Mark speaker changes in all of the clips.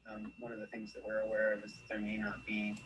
Speaker 1: And one of the things that we're aware of is that there may not be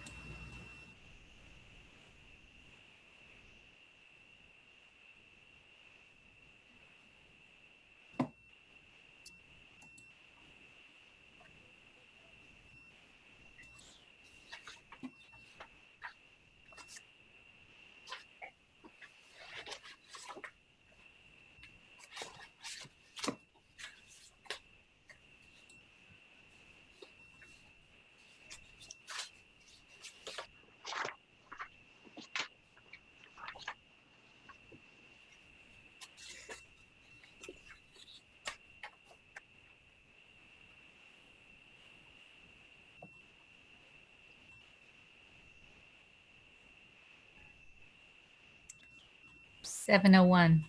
Speaker 2: $7:01.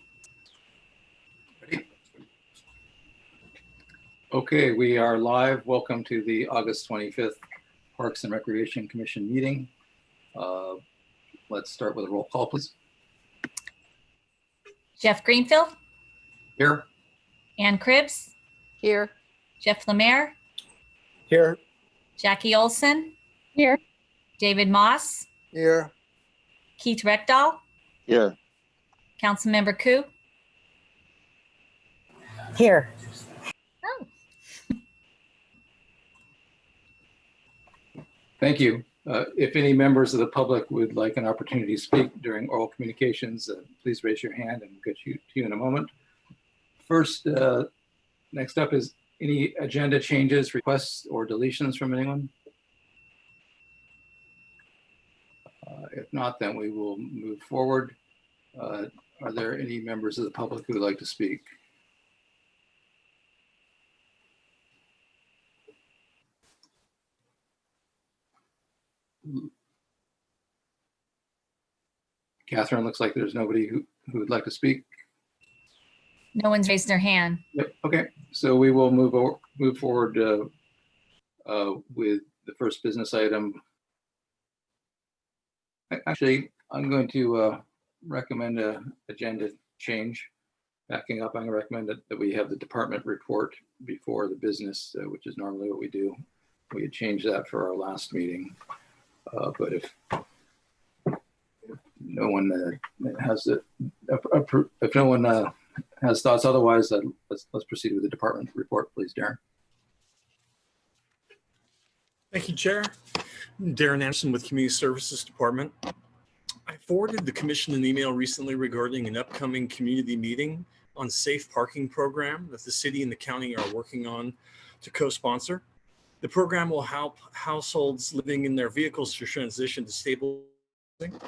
Speaker 3: Okay, we are live. Welcome to the August 25th Parks and Recreation Commission meeting. Let's start with a roll call, please.
Speaker 2: Jeff Greenfield.
Speaker 3: Here.
Speaker 2: Ann Cribbs.
Speaker 4: Here.
Speaker 2: Jeff Lemire.
Speaker 5: Here.
Speaker 2: Jackie Olson.
Speaker 4: Here.
Speaker 2: David Moss.
Speaker 5: Here.
Speaker 2: Keith Reckdahl.
Speaker 5: Here.
Speaker 2: Councilmember Koo.
Speaker 4: Here.
Speaker 2: Oh.
Speaker 3: Thank you. If any members of the public would like an opportunity to speak during oral communications, please raise your hand and we'll get to you in a moment. First, next up is any agenda changes, requests, or deletions from anyone? If not, then we will move forward. Are there any members of the public who would like to speak? Catherine, looks like there's nobody who would like to speak.
Speaker 2: No one's raised their hand.
Speaker 3: Yep. Okay, so we will move forward with the first business item. Actually, I'm going to recommend an agenda change. Backing up, I'm going to recommend that we have the department report before the business, which is normally what we do. We had changed that for our last meeting, but if no one has it, if no one has thoughts otherwise, let's proceed with the department report, please, Darren.
Speaker 6: Thank you, Chair. Darren Anderson with Community Services Department. I forwarded the commission an email recently regarding an upcoming community meeting on safe parking program that the city and the county are working on to co-sponsor. The program will help households living in their vehicles to transition to stable housing.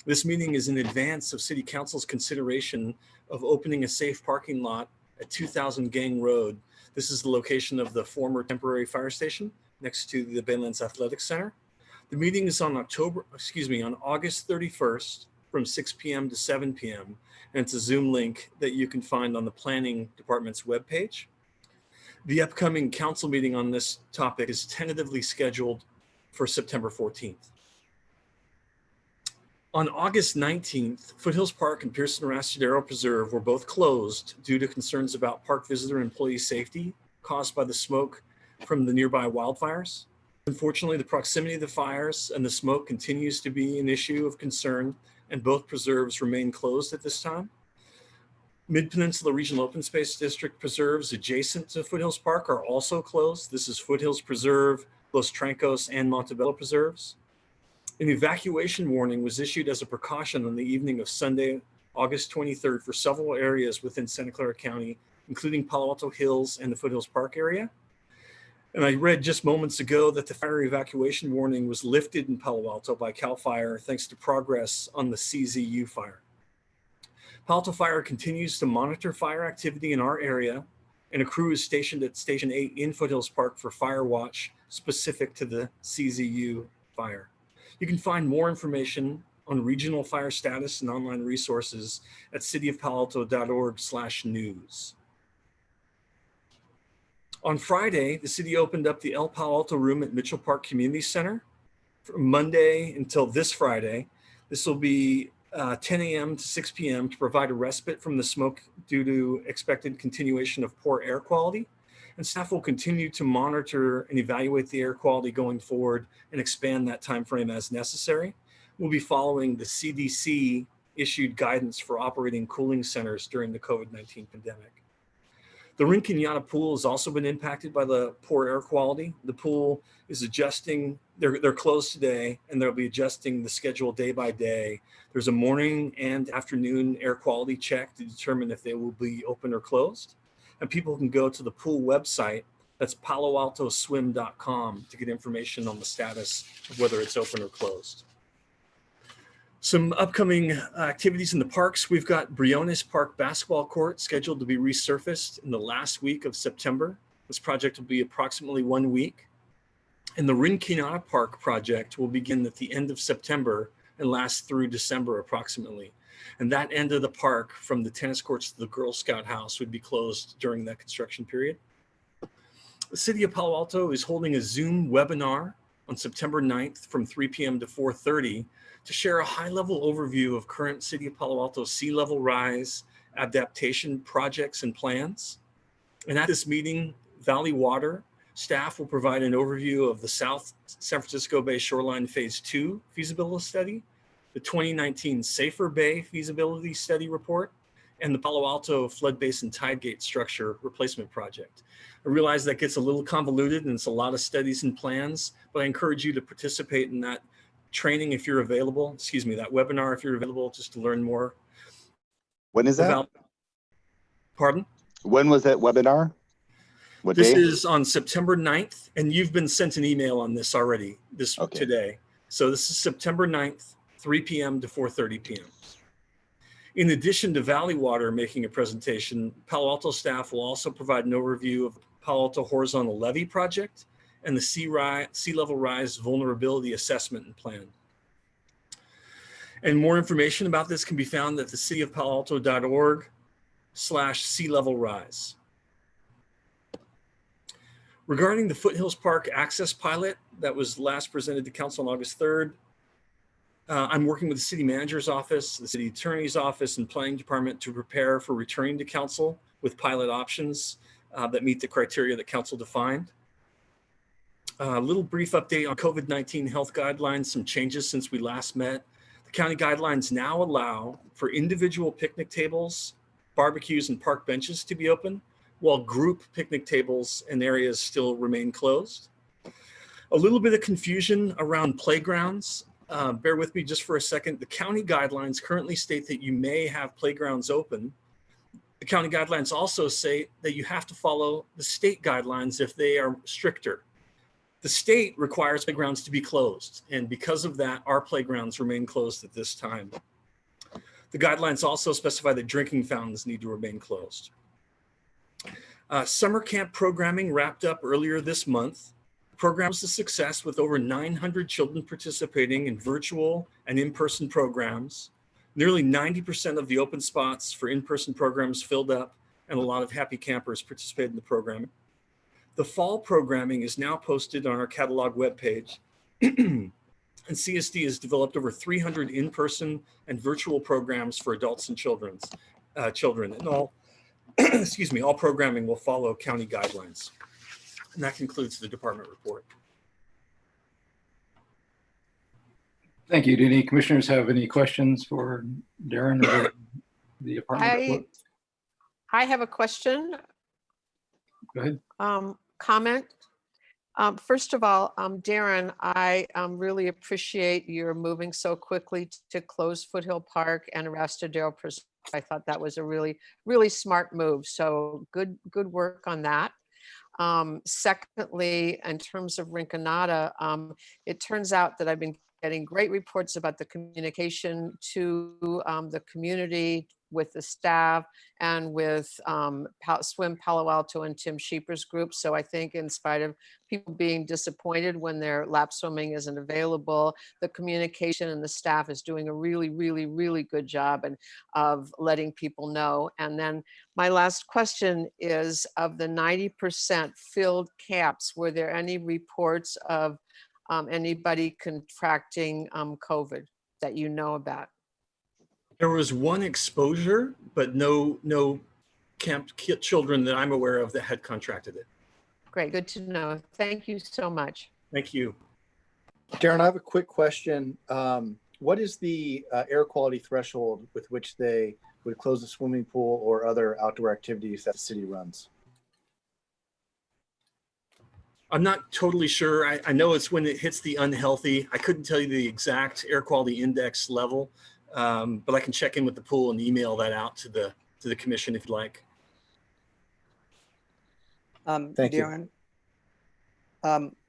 Speaker 6: This meeting is in advance of City Council's consideration of opening a safe parking lot at 2000 Gang Road. This is the location of the former temporary fire station next to the Baylands Athletic Center. The meeting is on August 31st from 6 p.m. to 7 p.m. And it's a Zoom link that you can find on the Planning Department's webpage. The upcoming council meeting on this topic is tentatively scheduled for September 14th. On August 19th, Foothills Park and Pearson-Rastadero Preserve were both closed due to concerns about park visitor and employee safety caused by the smoke from the nearby wildfires. Unfortunately, the proximity of the fires and the smoke continues to be an issue of concern, and both preserves remain closed at this time. Mid-Peninsula Regional Open Space District preserves adjacent to Foothills Park are also closed. This is Foothills Preserve, Los Trancos, and Montebello Preserves. An evacuation warning was issued as a precaution on the evening of Sunday, August 23rd for several areas within Santa Clara County, including Palo Alto Hills and the Foothills Park area. And I read just moments ago that the fire evacuation warning was lifted in Palo Alto by CAL FIRE thanks to progress on the CZU fire. Palo Alto Fire continues to monitor fire activity in our area, and a crew is stationed at Station 8 in Foothills Park for fire watch specific to the CZU fire. You can find more information on regional fire status and online resources at cityofpaloalto.org/news. On Friday, the city opened up the El Palo Alto room at Mitchell Park Community Center from Monday until this Friday. This will be 10 a.m. to 6 p.m. to provide a respite from the smoke due to expected continuation of poor air quality. And staff will continue to monitor and evaluate the air quality going forward and expand that time frame as necessary. We'll be following the CDC issued guidance for operating cooling centers during the COVID-19 pandemic. The Riconata pool has also been impacted by the poor air quality. The pool is adjusting, they're closed today, and they'll be adjusting the schedule day by day. There's a morning and afternoon air quality check to determine if they will be open or closed. And people can go to the pool website, that's paloaltoswim.com, to get information on the status of whether it's open or closed. Some upcoming activities in the parks. We've got Briones Park basketball court scheduled to be resurfaced in the last week of September. This project will be approximately 1 week. And the Riconata Park project will begin at the end of September and last through December approximately. And that end of the park, from the tennis courts to the Girl Scout house, would be closed during that construction period. The City of Palo Alto is holding a Zoom webinar on September 9th from 3 p.m. to 4:30 to share a high-level overview of current City of Palo Alto sea level rise adaptation projects and plans. And at this meeting, Valley Water staff will provide an overview of the South San Francisco Bay Shoreline Phase 2 feasibility study, the 2019 Safer Bay feasibility study report, and the Palo Alto Flood Basin Tide Gate Structure Replacement Project. I realize that gets a little convoluted and it's a lot of studies and plans, but I encourage you to participate in that training if you're available, that webinar if you're available, just to learn more.
Speaker 5: When is that?
Speaker 6: Pardon?
Speaker 5: When was that webinar? What
Speaker 6: This
Speaker 5: day?
Speaker 6: is on September 9th, and you've been sent an email on this already today. So this is September 9th, 3 p.m. to 4:30 p.m. In addition to Valley Water making a presentation, Palo Alto staff will also provide an overview of Palo Alto Horizontal Levee Project and the sea level rise vulnerability assessment and plan. And more information about this can be found at the cityofpaloalto.org/sea level rise. Regarding the Foothills Park access pilot that was last presented to council on August 3rd, I'm working with the city manager's office, the city attorney's office, and planning department to prepare for returning to council with pilot options that meet the criteria that council defined. A little brief update on COVID-19 health guidelines, some changes since we last met. The county guidelines now allow for individual picnic tables, barbecues, and park benches to be open, while group picnic tables and areas still remain closed. A little bit of confusion around playgrounds. Bear with me just for a second. The county guidelines currently state that you may have playgrounds open. The county guidelines also say that you have to follow the state guidelines if they are stricter. The state requires playgrounds to be closed, and because of that, our playgrounds remain closed at this time. The guidelines also specify that drinking fountains need to remain closed. Summer camp programming wrapped up earlier this month. The program was a success with over 900 children participating in virtual and in-person programs. Nearly 90% of the open spots for in-person programs filled up, and a lot of happy campers participated in the program. The fall programming is now posted on our catalog webpage, and CSD has developed over 300 in-person and virtual programs for adults and children. And all, all programming will follow county guidelines. And that concludes the department report.
Speaker 3: Thank you. Do any commissioners have any questions for Darren or the department report?
Speaker 4: I have a question.
Speaker 3: Go ahead.
Speaker 4: Comment. First of all, Darren, I really appreciate your moving so quickly to close Foothill Park and Arastadero Preserve. I thought that was a really, really smart move. So good work on that. Secondly, in terms of Riconata, it turns out that I've been getting great reports about the communication to the community with the staff and with Swim Palo Alto and Tim Sheeper's group. So I think in spite of people being disappointed when their lap swimming isn't available, the communication and the staff is doing a really, really, really good job of letting people know. And then my last question is, of the 90% filled camps, were there any reports of anybody contracting COVID that you know about?
Speaker 6: There was one exposure, but no camp children that I'm aware of that had contracted it.
Speaker 4: Great, good to know. Thank you so much.
Speaker 6: Thank you.
Speaker 7: Darren, I have a quick question. What is the air quality threshold with which they would close the swimming pool or other outdoor activities that the city runs?
Speaker 6: I'm not totally sure. I know it's when it hits the unhealthy. I couldn't tell you the exact air quality index level, but I can check in with the pool and email that out to the commission if you'd like.
Speaker 7: Thank you.
Speaker 8: Darren,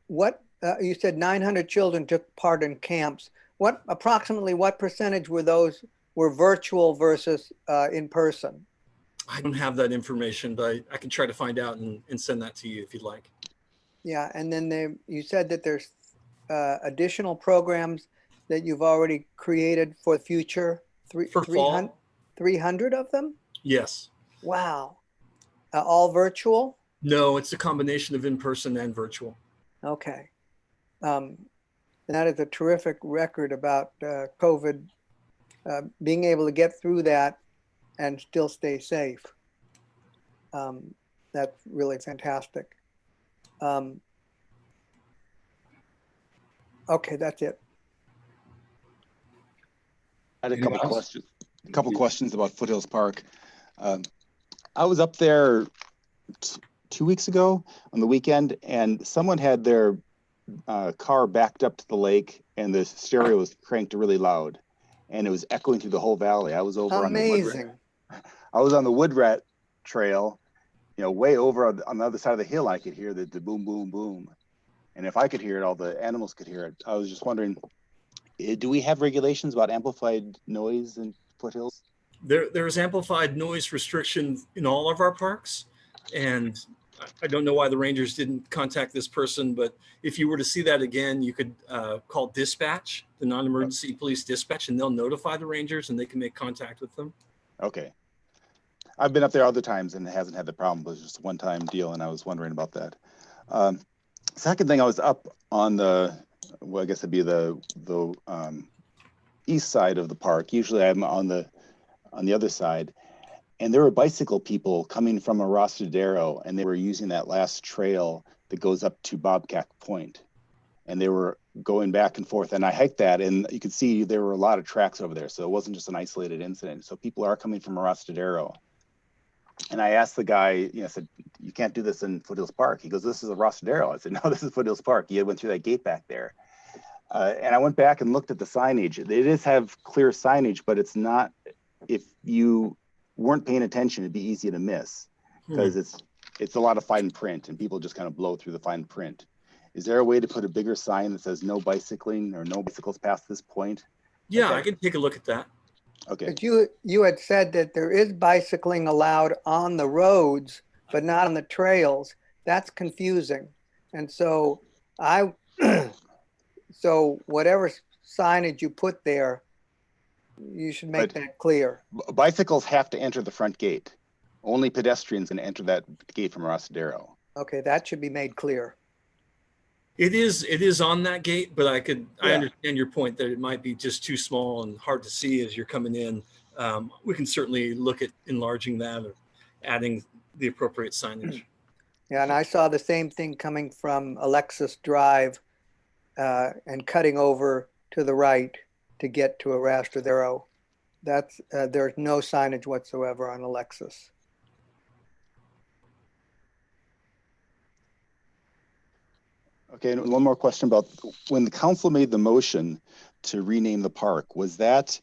Speaker 8: what you said 900 children took part in camps. Approximately what percentage were virtual versus in person?
Speaker 6: I don't have that information, but I can try to find out and send that to you if you'd like.
Speaker 8: Yeah, and then you said that there's additional programs that you've already created for the future.
Speaker 6: For fall?
Speaker 8: 300 of them?
Speaker 6: Yes.
Speaker 8: Wow. All virtual?
Speaker 6: No, it's a combination of in-person and virtual.
Speaker 8: Okay. That is a terrific record about COVID, being able to get through that and still stay safe. That's really fantastic. Okay, that's it.
Speaker 5: I had a
Speaker 3: Anyone
Speaker 5: couple
Speaker 3: else?
Speaker 5: questions. A couple questions about Foothills Park. I was up there 2 weeks ago on the weekend, and someone had their car backed up to the lake, and the stereo was cranked really loud, and it was echoing through the whole valley. I was over
Speaker 8: Amazing.
Speaker 5: I was on the Wood Rat Trail, way over on the other side of the hill. I could hear the boom, boom, boom. And if I could hear it, all the animals could hear it. I was just wondering, do we have regulations about amplified noise in Foothills?
Speaker 6: There's amplified noise restriction in all of our parks. And I don't know why the rangers didn't contact this person, but if you were to see that again, you could call dispatch, the non-emergency police dispatch, and they'll notify the rangers and they can make contact with them.
Speaker 5: Okay. I've been up there other times and it hasn't had the problem. It was just a one-time deal, and I was wondering about that. Second thing, I was up on I guess it'd be the east side of the park. Usually I'm on the other side, and there were bicycle people coming from Arrastadero, and they were using that last trail that goes up to Bobcat Point, and they were going back and forth. And I hiked that, and you could see there were a lot of tracks over there, so it wasn't just an isolated incident. So people are coming from Arrastadero. And I asked the guy, I said, you can't do this in Foothills Park. He goes, this is Arrastadero. I said, no, this is Foothills Park. You went through that gate back there. And I went back and looked at the signage. They just have clear signage, but it's not, if you weren't paying attention, it'd be easy to miss, because it's a lot of fine print and people just kind of blow through the fine print. Is there a way to put a bigger sign that says no bicycling or no bicycles past this point?
Speaker 6: Yeah,
Speaker 5: Okay.
Speaker 6: I can take a look at that.
Speaker 5: Okay.
Speaker 8: But you had said that there is bicycling allowed on the roads, but not on the trails. That's confusing. And so so whatever signage you put there, you should make that clear.
Speaker 5: Bicycles have to enter the front gate. Only pedestrians can enter that gate from Arrastadero.
Speaker 8: Okay, that should be made clear.
Speaker 6: It is on that gate, but I
Speaker 5: Yeah.
Speaker 6: understand your point that it might be just too small and hard to see as you're coming in. We can certainly look at enlarging that or adding the appropriate signage.
Speaker 8: Yeah, and I saw the same thing coming from Alexis Drive and cutting over to the right to get to Arrastadero. That's there's no signage whatsoever on Alexis.
Speaker 5: Okay, and one more question about when the council made the motion to rename the park, was that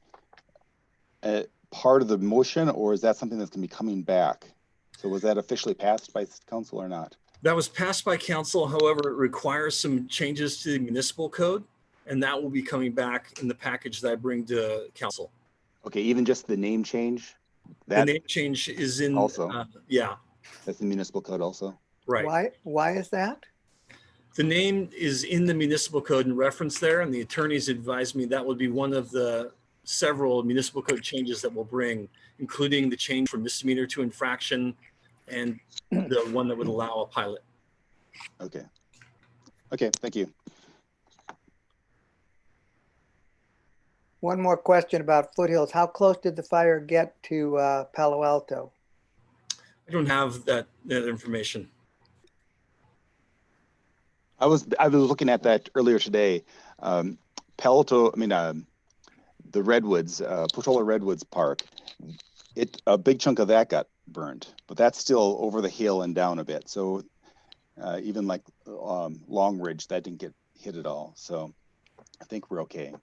Speaker 5: a part of the motion, or is that something that's going to be coming back? So was that officially passed by council or not?
Speaker 6: That was passed by council. However, it requires some changes to the municipal code, and that will be coming back in the package that I bring to council.
Speaker 5: Okay, even just the name change?
Speaker 6: The name change is in
Speaker 5: also.
Speaker 6: Yeah.
Speaker 5: That's the municipal code also?
Speaker 6: Right.
Speaker 8: Why is that?
Speaker 6: The name is in the municipal code and referenced there, and the attorneys advised me that would be one of the several municipal code changes that we'll bring, including the change from misdemeanor to infraction and the one that would allow a pilot.
Speaker 5: Okay. Okay, thank you.
Speaker 8: One more question about Foothills. How close did the fire get to Palo Alto?
Speaker 6: I don't have that information.
Speaker 5: I was looking at that earlier today. Palo, the Redwoods, Portola Redwoods Park, a big chunk of that got burned, but that's still over the hill and down a bit. So even like Long Ridge, that didn't get hit at all. So I think we're okay.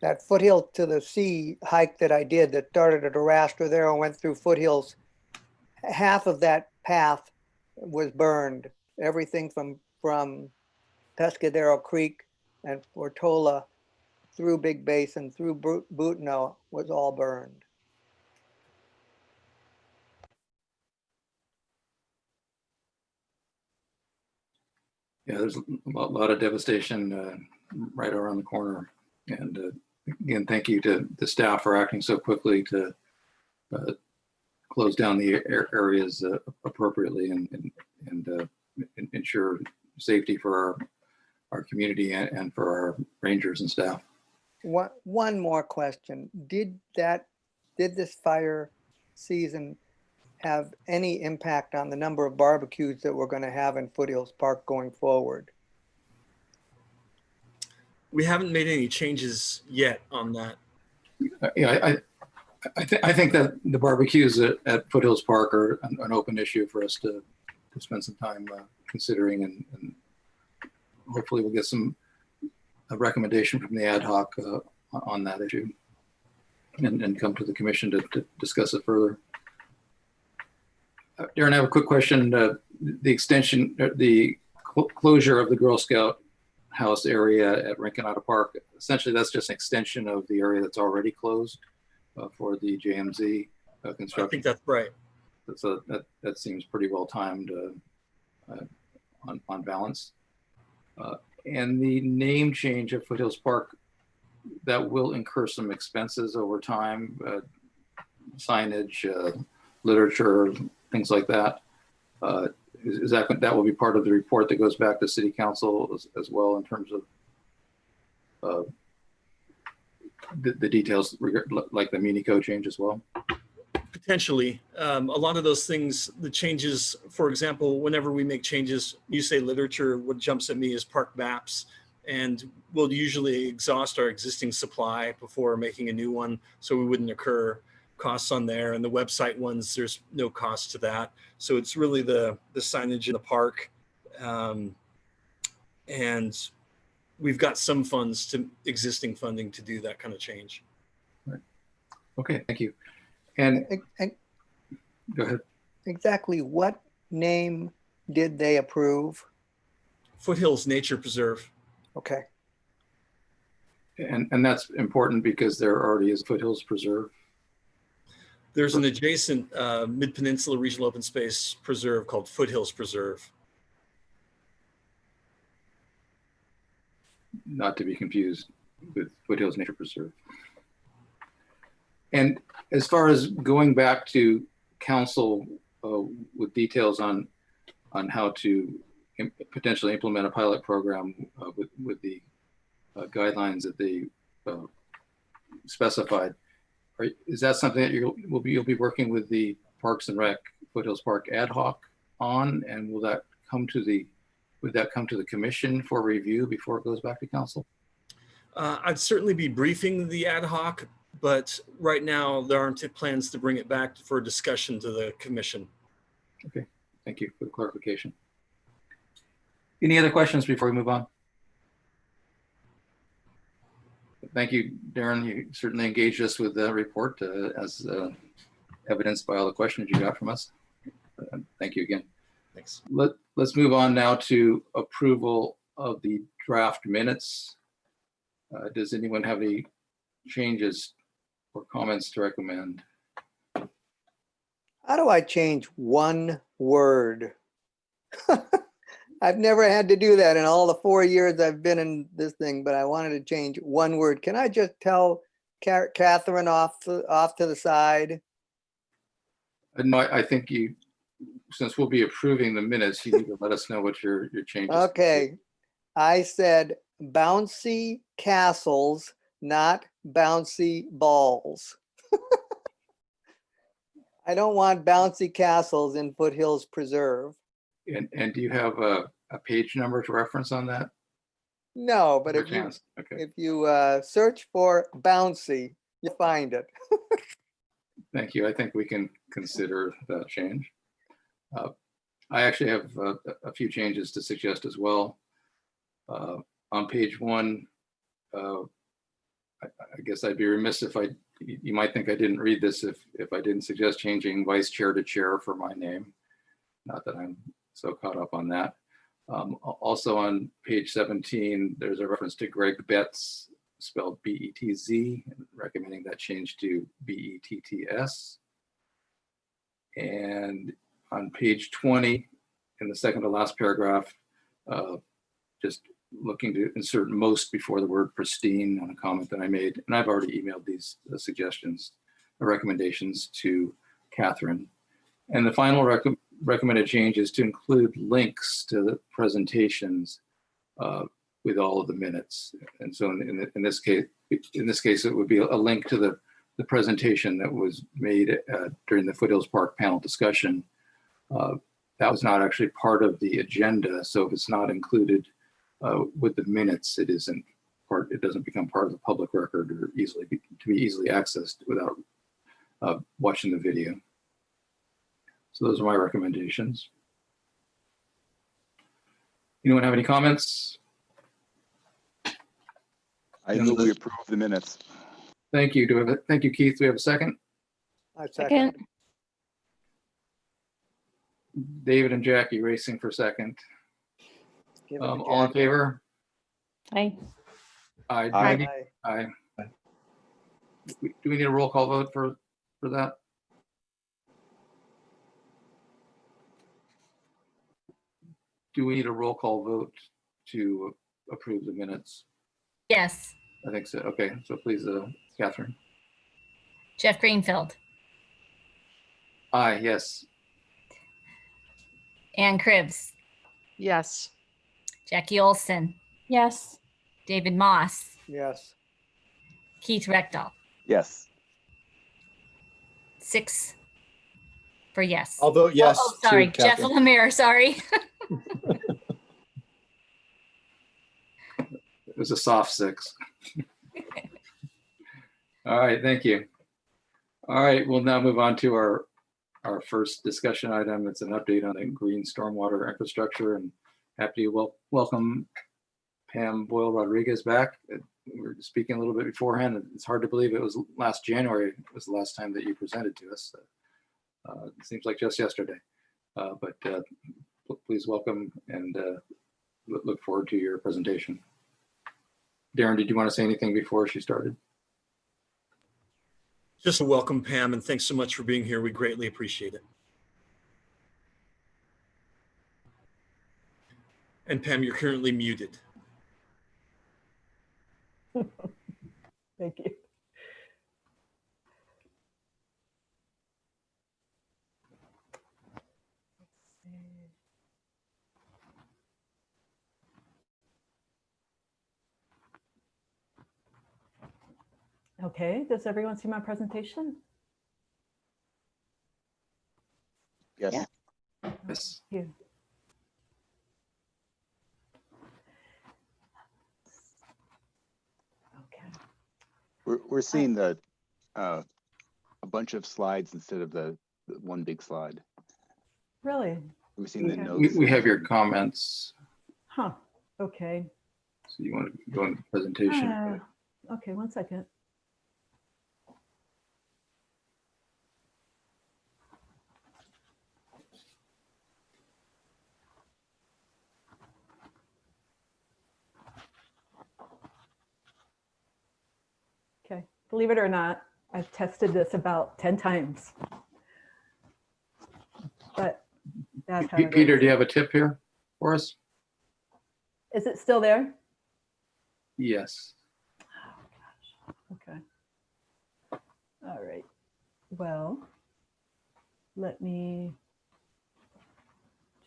Speaker 8: That Foothill to the Sea hike that I did that started at Arrastra there and went through Foothills, half of that path was burned. Everything from Pescadero Creek and Portola through Big Basin, through Bootenau was all burned.
Speaker 3: Yeah, there's a lot of devastation right around the corner. And again, thank you to the staff for acting so quickly to close down the areas appropriately and ensure safety for our community and for our rangers and staff.
Speaker 8: One more question. Did this fire season have any impact on the number of barbecues that we're going to have in Foothills Park going forward?
Speaker 6: We haven't made any changes yet on that.
Speaker 3: Yeah, I think that the barbecues at Foothills Park are an open issue for us to spend some time considering, and hopefully we'll get a recommendation from the ad hoc on that issue and come to the commission to discuss it further. Darren, I have a quick question. The extension, the closure of the Girl Scout house area at Riconata Park, essentially that's just an extension of the area that's already closed for the JMZ construction.
Speaker 6: I think that's right.
Speaker 3: So that seems pretty well timed on balance. And the name change of Foothills Park, that will incur some expenses over time, signage, literature, things like that. Is that will be part of the report that goes back to City Council as well in terms of the details, like the Minico change as well?
Speaker 6: Potentially. A lot of those things, the changes, for example, whenever we make changes, you say literature, what jumps at me is park maps, and we'll usually exhaust our existing supply before making a new one, so we wouldn't incur costs on there. And the website ones, there's no cost to that. So it's really the signage in the park. And we've got some existing funding to do that kind of change.
Speaker 3: Right. Okay, thank you. And go ahead.
Speaker 8: Exactly what name did they approve?
Speaker 6: Foothills Nature Preserve.
Speaker 8: Okay.
Speaker 3: And that's important because there already is Foothills Preserve.
Speaker 6: There's an adjacent Mid-Peninsula Regional Open Space Preserve called Foothills Preserve.
Speaker 3: Not to be confused with Foothills Nature Preserve. And as far as going back to council with details on how to potentially implement a pilot program with the guidelines that they specified, is that something that you'll be working with the Parks and Rec Foothills Park ad hoc on, and would that come to the commission for review before it goes back to council?
Speaker 6: I'd certainly be briefing the ad hoc, but right now there aren't plans to bring it back for discussion to the commission.
Speaker 3: Okay, thank you for the clarification. Any other questions before we move on? Thank you, Darren. You certainly engaged us with the report as evidenced by all the questions you got from us. Thank you again.
Speaker 6: Thanks.
Speaker 3: Let's move on now to approval of the draft minutes. Does anyone have any changes or comments to recommend?
Speaker 8: How do I change one word? I've never had to do that in all the 4 years I've been in this thing, but I wanted to change one word. Can I just tell Catherine off to the side?
Speaker 3: No, I think since we'll be approving the minutes, you need to let us know what your changes.
Speaker 8: Okay. I said bouncy castles, not bouncy balls. I don't want bouncy castles in Foothills Preserve.
Speaker 3: And do you have a a page number to reference on that?
Speaker 8: No, but if you,
Speaker 3: Perchance. Okay,
Speaker 8: if you search for bouncy, you find it.
Speaker 3: thank you. I think we can consider that change. I actually have a few changes to suggest as well. On page 1, I guess I'd be remiss if you might think I didn't read this if I didn't suggest changing vice chair to chair for my name. Not that I'm so caught up on that. Also on page 17, there's a reference to Greg Betts, spelled B-E-T-Z, recommending that change to B-E-T-T-S. And on page 20, in the second to last paragraph, just looking to insert most before the word pristine on a comment that I made. And I've already emailed these suggestions, recommendations to Catherine. And the final recommended change is to include links to the presentations with all of the minutes. And so in this case, it would be a link to the presentation that was made during the Foothills Park panel discussion. That was not actually part of the agenda. So if it's not included with the minutes, it doesn't become part of the public record or to be easily accessed without watching the video. So those are my recommendations. Anyone have any comments?
Speaker 5: I move we approve the minutes.
Speaker 3: Thank you. Thank you, Keith. Do we have a second?
Speaker 8: I second.
Speaker 3: David and Jackie racing for second.
Speaker 8: Give it to
Speaker 3: All in
Speaker 8: Jack.
Speaker 3: favor?
Speaker 2: Aye.
Speaker 3: Aye.
Speaker 5: Aye.
Speaker 3: Maggie? Aye. Do we need a roll call vote for that? Do we need a roll call vote to approve the minutes?
Speaker 2: Yes.
Speaker 3: I think so. Okay, so please, Catherine.
Speaker 2: Jeff Greenfield,
Speaker 3: Aye, yes.
Speaker 2: Ann Cribbs,
Speaker 4: Yes.
Speaker 2: Jackie Olson,
Speaker 9: Yes.
Speaker 2: David Moss,
Speaker 8: Yes.
Speaker 2: Keith Reckdahl.
Speaker 5: Yes.
Speaker 2: 6 for yes.
Speaker 7: I'll vote yes.
Speaker 2: Oh, sorry,
Speaker 7: too,
Speaker 2: Jeff
Speaker 7: Catherine.
Speaker 2: Lemire, sorry.
Speaker 3: It was a soft 6. All right, thank you. All right, we'll now move on to our first discussion item. It's an update on the green stormwater infrastructure, and happy to welcome Pam Boyle Rodriguez back. We were speaking a little bit beforehand, and it's hard to believe it was last January was the last time that you presented to us. It seems like just yesterday, but please welcome and look forward to your presentation. Darren, did you want to say anything before she started?
Speaker 6: Just to welcome Pam, and thanks so much for being here. We greatly appreciate it. And Pam, you're currently muted.
Speaker 9: Thank you. Okay, does everyone see my presentation?
Speaker 5: Yes.
Speaker 8: Yeah.
Speaker 3: Yes.
Speaker 9: Thank you. Okay.
Speaker 5: We're seeing a bunch of slides instead of the one big slide.
Speaker 9: Really?
Speaker 5: We're seeing the
Speaker 9: Okay.
Speaker 5: notes.
Speaker 3: We have your comments.
Speaker 9: Huh. Okay.
Speaker 3: So you want to go into the presentation?
Speaker 9: Okay, one second. Okay, believe it or not, I've tested this about 10 times. But that's how it
Speaker 3: Peter,
Speaker 9: is.
Speaker 3: do you have a tip here for us?
Speaker 9: Is it still there?
Speaker 3: Yes.
Speaker 9: Okay. All right. Well, let me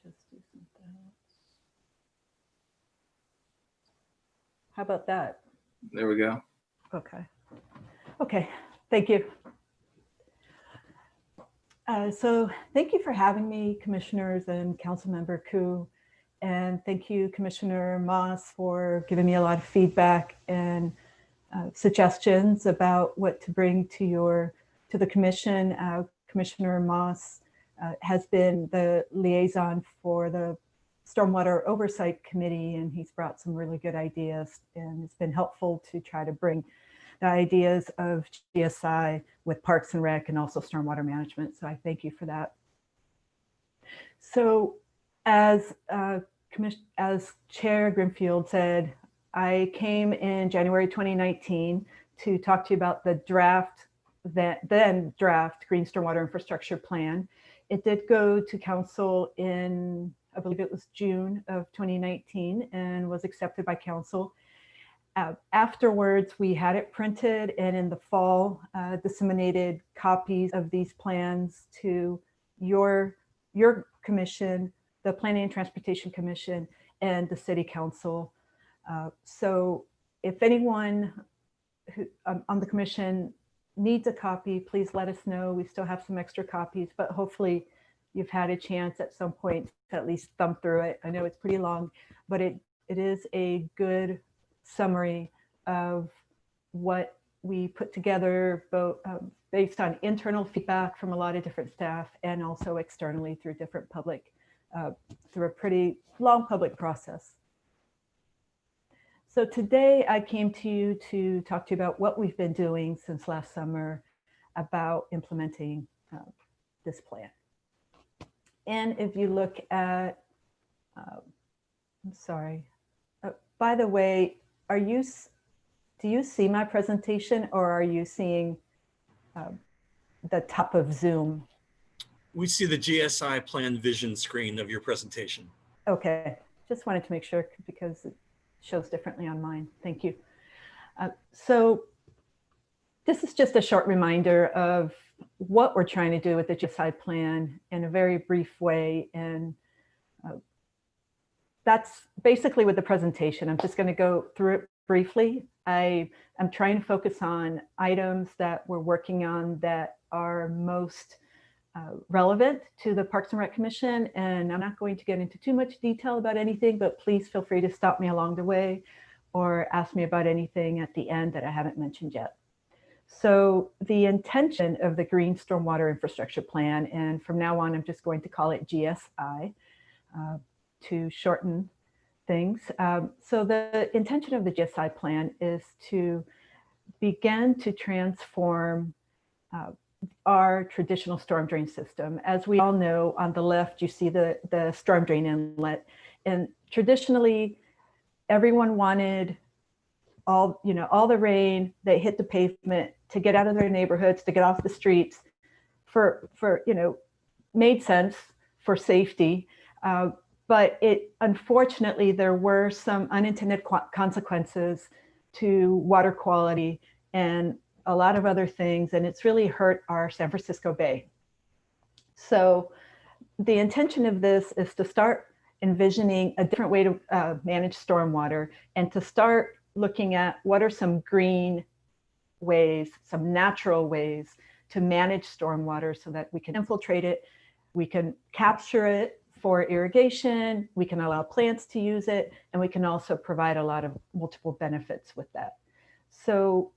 Speaker 9: just do something else. How about that?
Speaker 3: There we go.
Speaker 9: Okay. Okay. Thank you. So thank you for having me, commissioners and Councilmember Koo. And thank you, Commissioner Moss, for giving me a lot of feedback and suggestions about what to bring to the commission. Commissioner Moss has been the liaison for the Stormwater Oversight Committee, and he's brought some really good ideas, and it's been helpful to try to bring the ideas of GSI with Parks and Rec and also stormwater management. So I thank you for that. So as Chair Grimfield said, I came in January 2019 to talk to you about the then draft Green Stormwater Infrastructure Plan. It did go to council in, I believe it was June of 2019, and was accepted by council. Afterwards, we had it printed, and in the fall, disseminated copies of these plans to your commission, the Planning and Transportation Commission, and the City Council. So if anyone on the commission needs a copy, please let us know. We still have some extra copies, but hopefully you've had a chance at some point to at least thumb through it. I know it's pretty long, but it is a good summary of what we put together, both based on internal feedback from a lot of different staff and also externally through different public, through a pretty long public process. So today I came to you to talk to you about what we've been doing since last summer about implementing this plan. And if you look at, I'm sorry, by the way, do you see my presentation, or are you seeing the top of Zoom?
Speaker 6: We see the GSI plan vision screen of your presentation.
Speaker 9: Okay, just wanted to make sure because it shows differently on mine. Thank you. So this is just a short reminder of what we're trying to do with the GSI plan in a very brief way. And that's basically with the presentation. I'm just going to go through it briefly. I'm trying to focus on items that we're working on that are most relevant to the Parks and Rec Commission. And I'm not going to get into too much detail about anything, but please feel free to stop me along the way or ask me about anything at the end that I haven't mentioned yet. So the intention of the Green Stormwater Infrastructure Plan, and from now on, I'm just going to call it GSI to shorten things. So the intention of the GSI plan is to begin to transform our traditional storm drain system. As we all know, on the left, you see the storm drain inlet. And traditionally, everyone wanted all the rain that hit the pavement to get out of their neighborhoods, to get off the streets for made sense for safety. But unfortunately, there were some unintended consequences to water quality and a lot of other things, and it's really hurt our San Francisco Bay. So the intention of this is to start envisioning a different way to manage stormwater, and to start looking at what are some green ways, some natural ways to manage stormwater so that we can infiltrate it, we can capture it for irrigation, we can allow plants to use it, and we can also provide a lot of multiple benefits with that. So,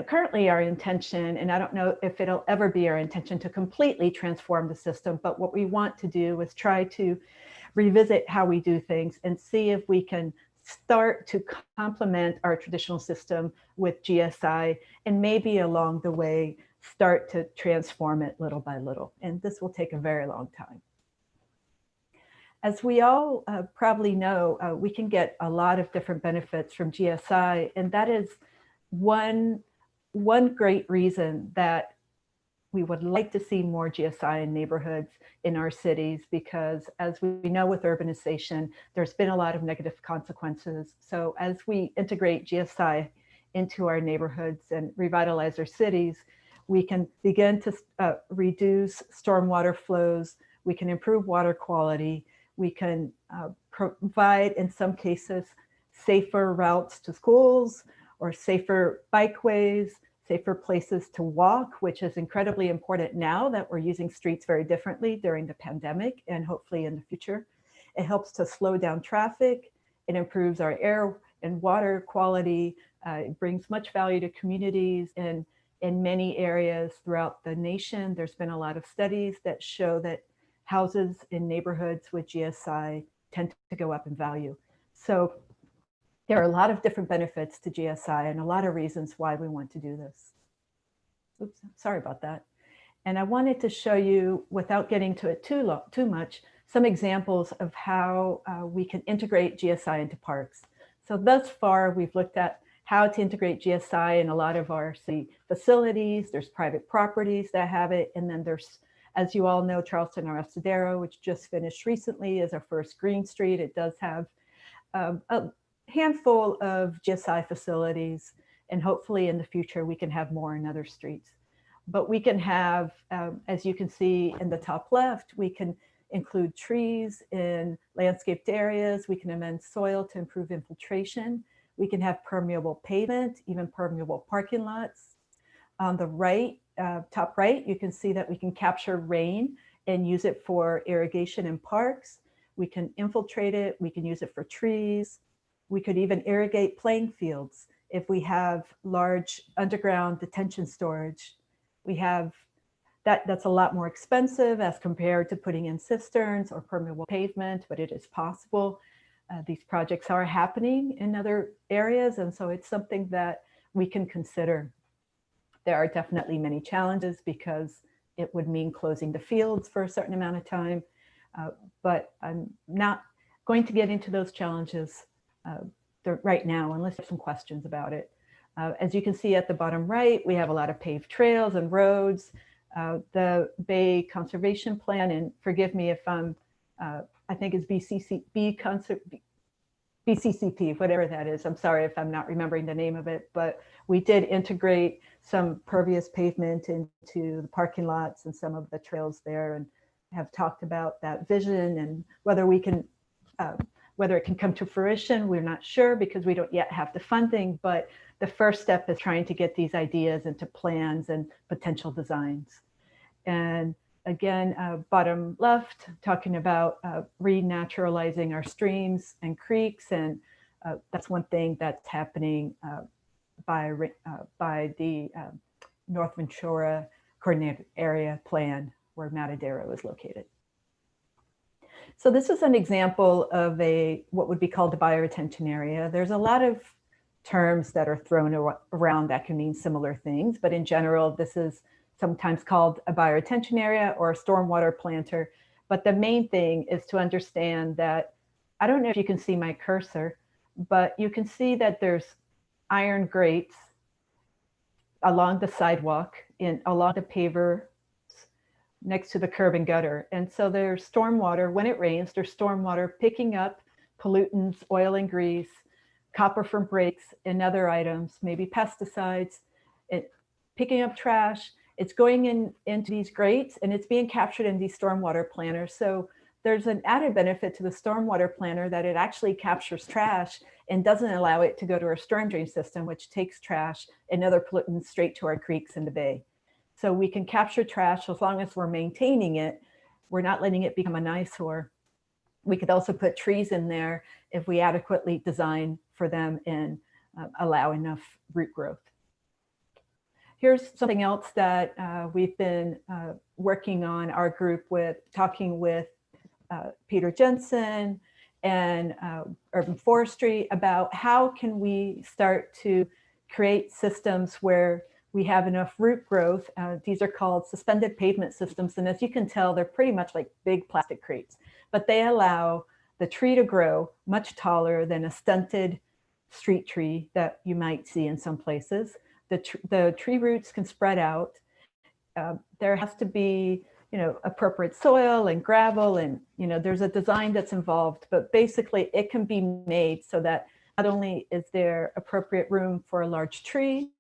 Speaker 9: currently our intention, and I don't know if it'll ever be our intention to completely transform the system, but what we want to do is try to revisit how we do things and see if we can start to complement our traditional system with GSI, and maybe along the way, start to transform it little by little. And this will take a very long time. As we all probably know, we can get a lot of different benefits from GSI, and that is one great reason that we would like to see more GSI in neighborhoods in our cities, because as we know with urbanization, there's been a lot of negative consequences. So as we integrate GSI into our neighborhoods and revitalize our cities, we can begin to reduce stormwater flows, we can improve water quality, we can provide, in some cases, safer routes to schools or safer bikeways, safer places to walk, which is incredibly important now that we're using streets very differently during the pandemic and hopefully in the future. It helps to slow down traffic. It improves our air and water quality. It brings much value to communities and in many areas throughout the nation. There's been a lot of studies that show that houses in neighborhoods with GSI tend to go up in value. So there are a lot of different benefits to GSI and a lot of reasons why we want to do this. Oops, sorry about that. And I wanted to show you, without getting to it too much, some examples of how we can integrate GSI into parks. So thus far, we've looked at how to integrate GSI in a lot of our city facilities. There's private properties that have it. And then there's, as you all know, Charleston Arrestadero, which just finished recently, is our first green street. It does have a handful of GSI facilities, and hopefully in the future, we can have more in other streets. But we can have, as you can see in the top left, we can include trees in landscaped areas. We can amend soil to improve infiltration. We can have permeable pavement, even permeable parking lots. On the right, top right, you can see that we can capture rain and use it for irrigation in parks. We can infiltrate it. We can use it for trees. We could even irrigate playing fields if we have large underground detention storage. We have that's a lot more expensive as compared to putting in cisterns or permeable pavement, but it is possible. These projects are happening in other areas, and so it's something that we can consider. There are definitely many challenges because it would mean closing the fields for a certain amount of time, but I'm not going to get into those challenges right now unless there's some questions about it. As you can see at the bottom right, we have a lot of paved trails and roads. The Bay Conservation Plan, and forgive me if I'm, I think it's BCCP, whatever that is. I'm sorry if I'm not remembering the name of it, but we did integrate some pervious pavement into the parking lots and some of the trails there, and have talked about that vision and whether we can, whether it can come to fruition. We're not sure because we don't yet have the funding, but the first step is trying to get these ideas into plans and potential designs. And again, bottom left, talking about renaturalizing our streams and creeks. And that's one thing that's happening by the North Ventura Coordinated Area Plan where Matadero is located. So this is an example of what would be called a bioretention area. There's a lot of terms that are thrown around that can mean similar things, but in general, this is sometimes called a bioretention area or a stormwater planter. But the main thing is to understand that, I don't know if you can see my cursor, but you can see that there's iron grates along the sidewalk, along the paver, next to the curb and gutter. And so there's stormwater, when it rains, there's stormwater picking up pollutants, oil and grease, copper from brakes and other items, maybe pesticides, picking up trash. It's going into these grates and it's being captured in these stormwater planters. So there's an added benefit to the stormwater planter that it actually captures trash and doesn't allow it to go to our storm drain system, which takes trash and other pollutants straight to our creeks in the bay. So we can capture trash as long as we're maintaining it. We're not letting it become an eyesore. We could also put trees in there if we adequately design for them and allow enough root growth. Here's something else that we've been working on, our group, with talking with Peter Jensen and Urban Forestry about how can we start to create systems where we have enough root growth. These are called suspended pavement systems. And as you can tell, they're pretty much like big plastic crates, but they allow the tree to grow much taller than a stunted street tree that you might see in some places. The tree roots can spread out. There has to be, appropriate soil and gravel, and, there's a design that's involved, but basically it can be made so that not only is there appropriate room for a large tree,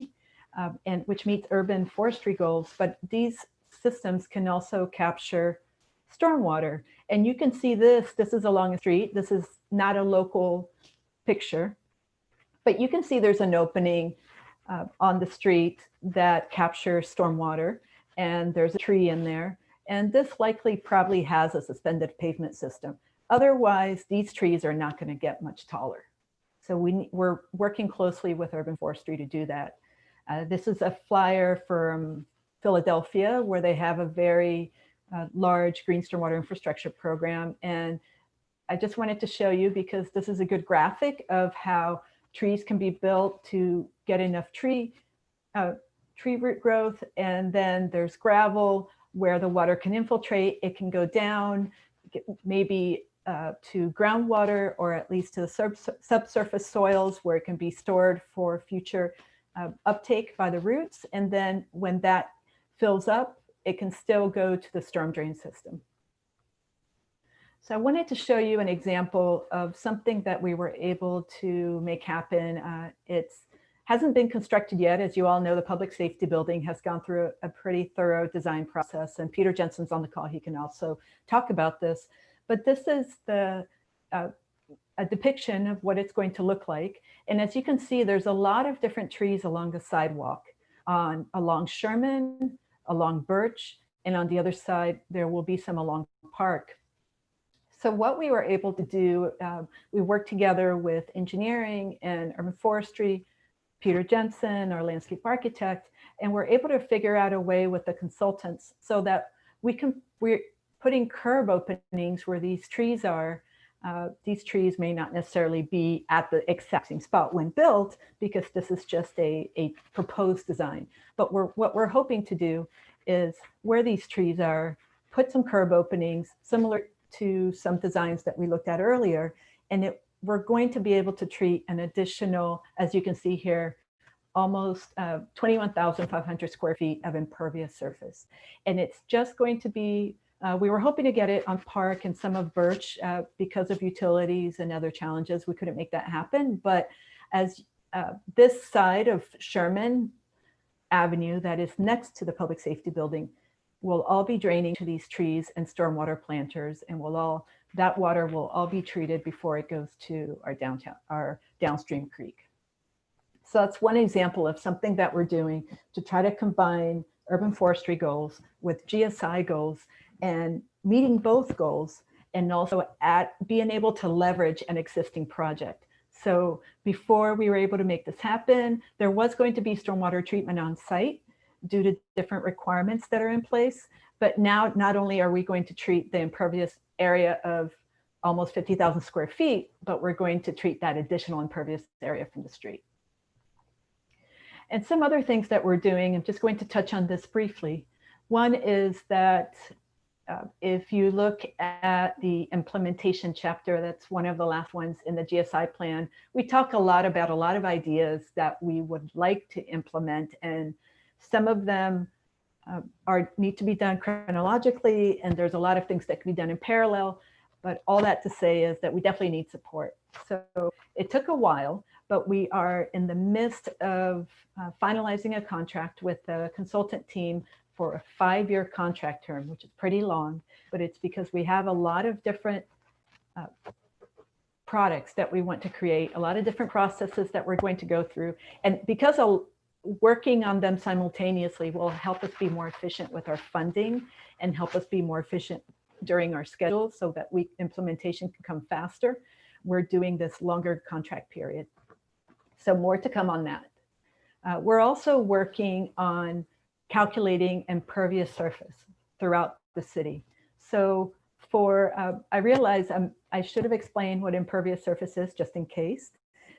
Speaker 9: and which meets urban forestry goals, but these systems can also capture stormwater. And you can see this is along a street. This is not a local picture, but you can see there's an opening on the street that captures stormwater, and there's a tree in there. And this likely probably has a suspended pavement system. Otherwise, these trees are not going to get much taller. So we're working closely with urban forestry to do that. This is a flyer from Philadelphia, where they have a very large green stormwater infrastructure program. And I just wanted to show you, because this is a good graphic of how trees can be built to get enough tree root growth. And then there's gravel where the water can infiltrate. It can go down, maybe to groundwater, or at least to the subsurface soils, where it can be stored for future uptake by the roots. And then when that fills up, it can still go to the storm drain system. So I wanted to show you an example of something that we were able to make happen. It hasn't been constructed yet. As you all know, the public safety building has gone through a pretty thorough design process, and Peter Jensen's on the call. He can also talk about this. But this is a depiction of what it's going to look like. And as you can see, there's a lot of different trees along the sidewalk, along Sherman, along Birch, and on the other side, there will be some along Park. So what we were able to do, we worked together with engineering and urban forestry, Peter Jensen, our landscape architect, and we're able to figure out a way with the consultants so that we're putting curb openings where these trees are. These trees may not necessarily be at the exact same spot when built, because this is just a proposed design. But what we're hoping to do is, where these trees are, put some curb openings similar to some designs that we looked at earlier. And we're going to be able to treat an additional, as you can see here, almost 21,500 square feet of impervious surface. And it's just going to be, we were hoping to get it on Park and some of Birch because of utilities and other challenges. We couldn't make that happen. But as this side of Sherman Avenue that is next to the public safety building will all be draining to these trees and stormwater planters, and that water will all be treated before it goes to our downstream creek. So that's one example of something that we're doing to try to combine urban forestry goals with GSI goals, and meeting both goals, and also being able to leverage an existing project. So before we were able to make this happen, there was going to be stormwater treatment on site due to different requirements that are in place. But now, not only are we going to treat the impervious area of almost 50,000 square feet, but we're going to treat that additional impervious area from the street. And some other things that we're doing, I'm just going to touch on this briefly. One is that if you look at the implementation chapter, that's one of the last ones in the GSI plan, we talk a lot about a lot of ideas that we would like to implement, and some of them need to be done chronologically, and there's a lot of things that can be done in parallel. But all that to say is that we definitely need support. So it took a while, but we are in the midst of finalizing a contract with the consultant team for a 5-year contract term, which is pretty long, but it's because we have a lot of different products that we want to create, a lot of different processes that we're going to go through. And because working on them simultaneously will help us be more efficient with our funding and help us be more efficient during our schedule, so that implementation can come faster, we're doing this longer contract period. So more to come on that. We're also working on calculating impervious surface throughout the city. So I realize I should have explained what impervious surface is, just in case.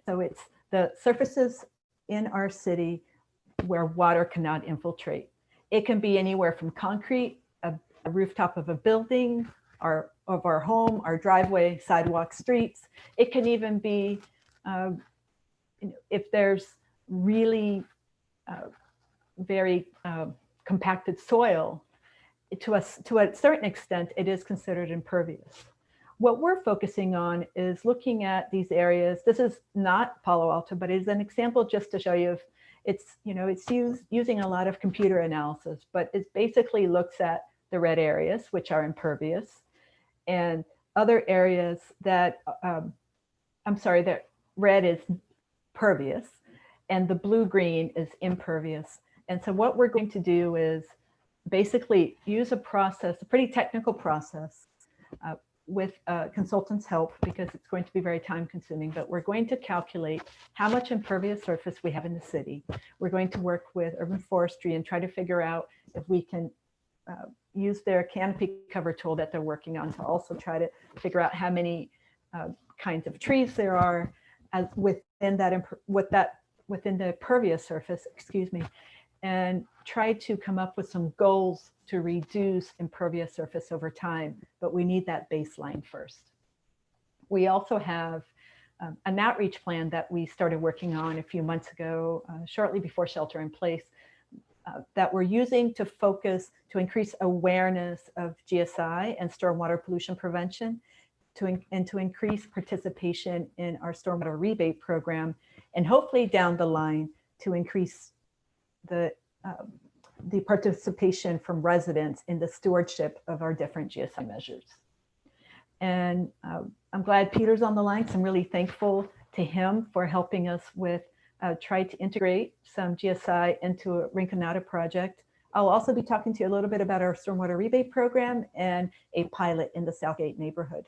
Speaker 9: So it's the surfaces in our city where water cannot infiltrate. It can be anywhere from concrete, a rooftop of a building, of our home, our driveway, sidewalk, streets. It can even be if there's really very compacted soil, to a certain extent, it is considered impervious. What we're focusing on is looking at these areas. This is not Palo Alto, but it is an example just to show you it's using a lot of computer analysis, but it basically looks at the red areas, which are impervious, and other areas that, that red is pervious, and the blue-green is impervious. And so what we're going to do is basically use a process, a pretty technical process, with consultants' help, because it's going to be very time consuming, but we're going to calculate how much impervious surface we have in the city. We're going to work with urban forestry and try to figure out if we can use their canopy cover tool that they're working on to also try to figure out how many kinds of trees there are as within the pervious surface, excuse me, and try to come up with some goals to reduce impervious surface over time, but we need that baseline first. We also have an outreach plan that we started working on a few months ago, shortly before shelter in place, that we're using to focus, to increase awareness of GSI and stormwater pollution prevention, and to increase participation in our stormwater rebate program, and hopefully down the line to increase the participation from residents in the stewardship of our different GSI measures. And I'm glad Peter's on the line, so I'm really thankful to him for helping us with try to integrate some GSI into a Riconata project. I'll also be talking to you a little bit about our stormwater rebate program and a pilot in the Southgate neighborhood.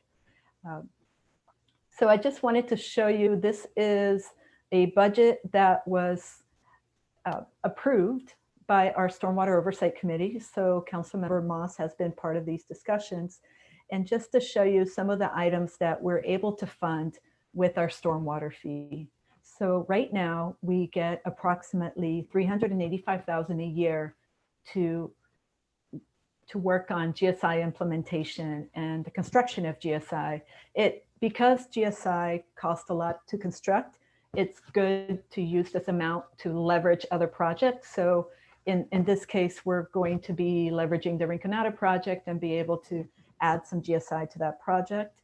Speaker 9: So I just wanted to show you, this is a budget that was approved by our Stormwater Oversight Committee. So Councilmember Moss has been part of these discussions. And just to show you some of the items that we're able to fund with our stormwater fee. So right now we get approximately $385,000 a year to work on GSI implementation and the construction of GSI. Because GSI costs a lot to construct, it's good to use this amount to leverage other projects. So in this case, we're going to be leveraging the Riconata project and be able to add some GSI to that project.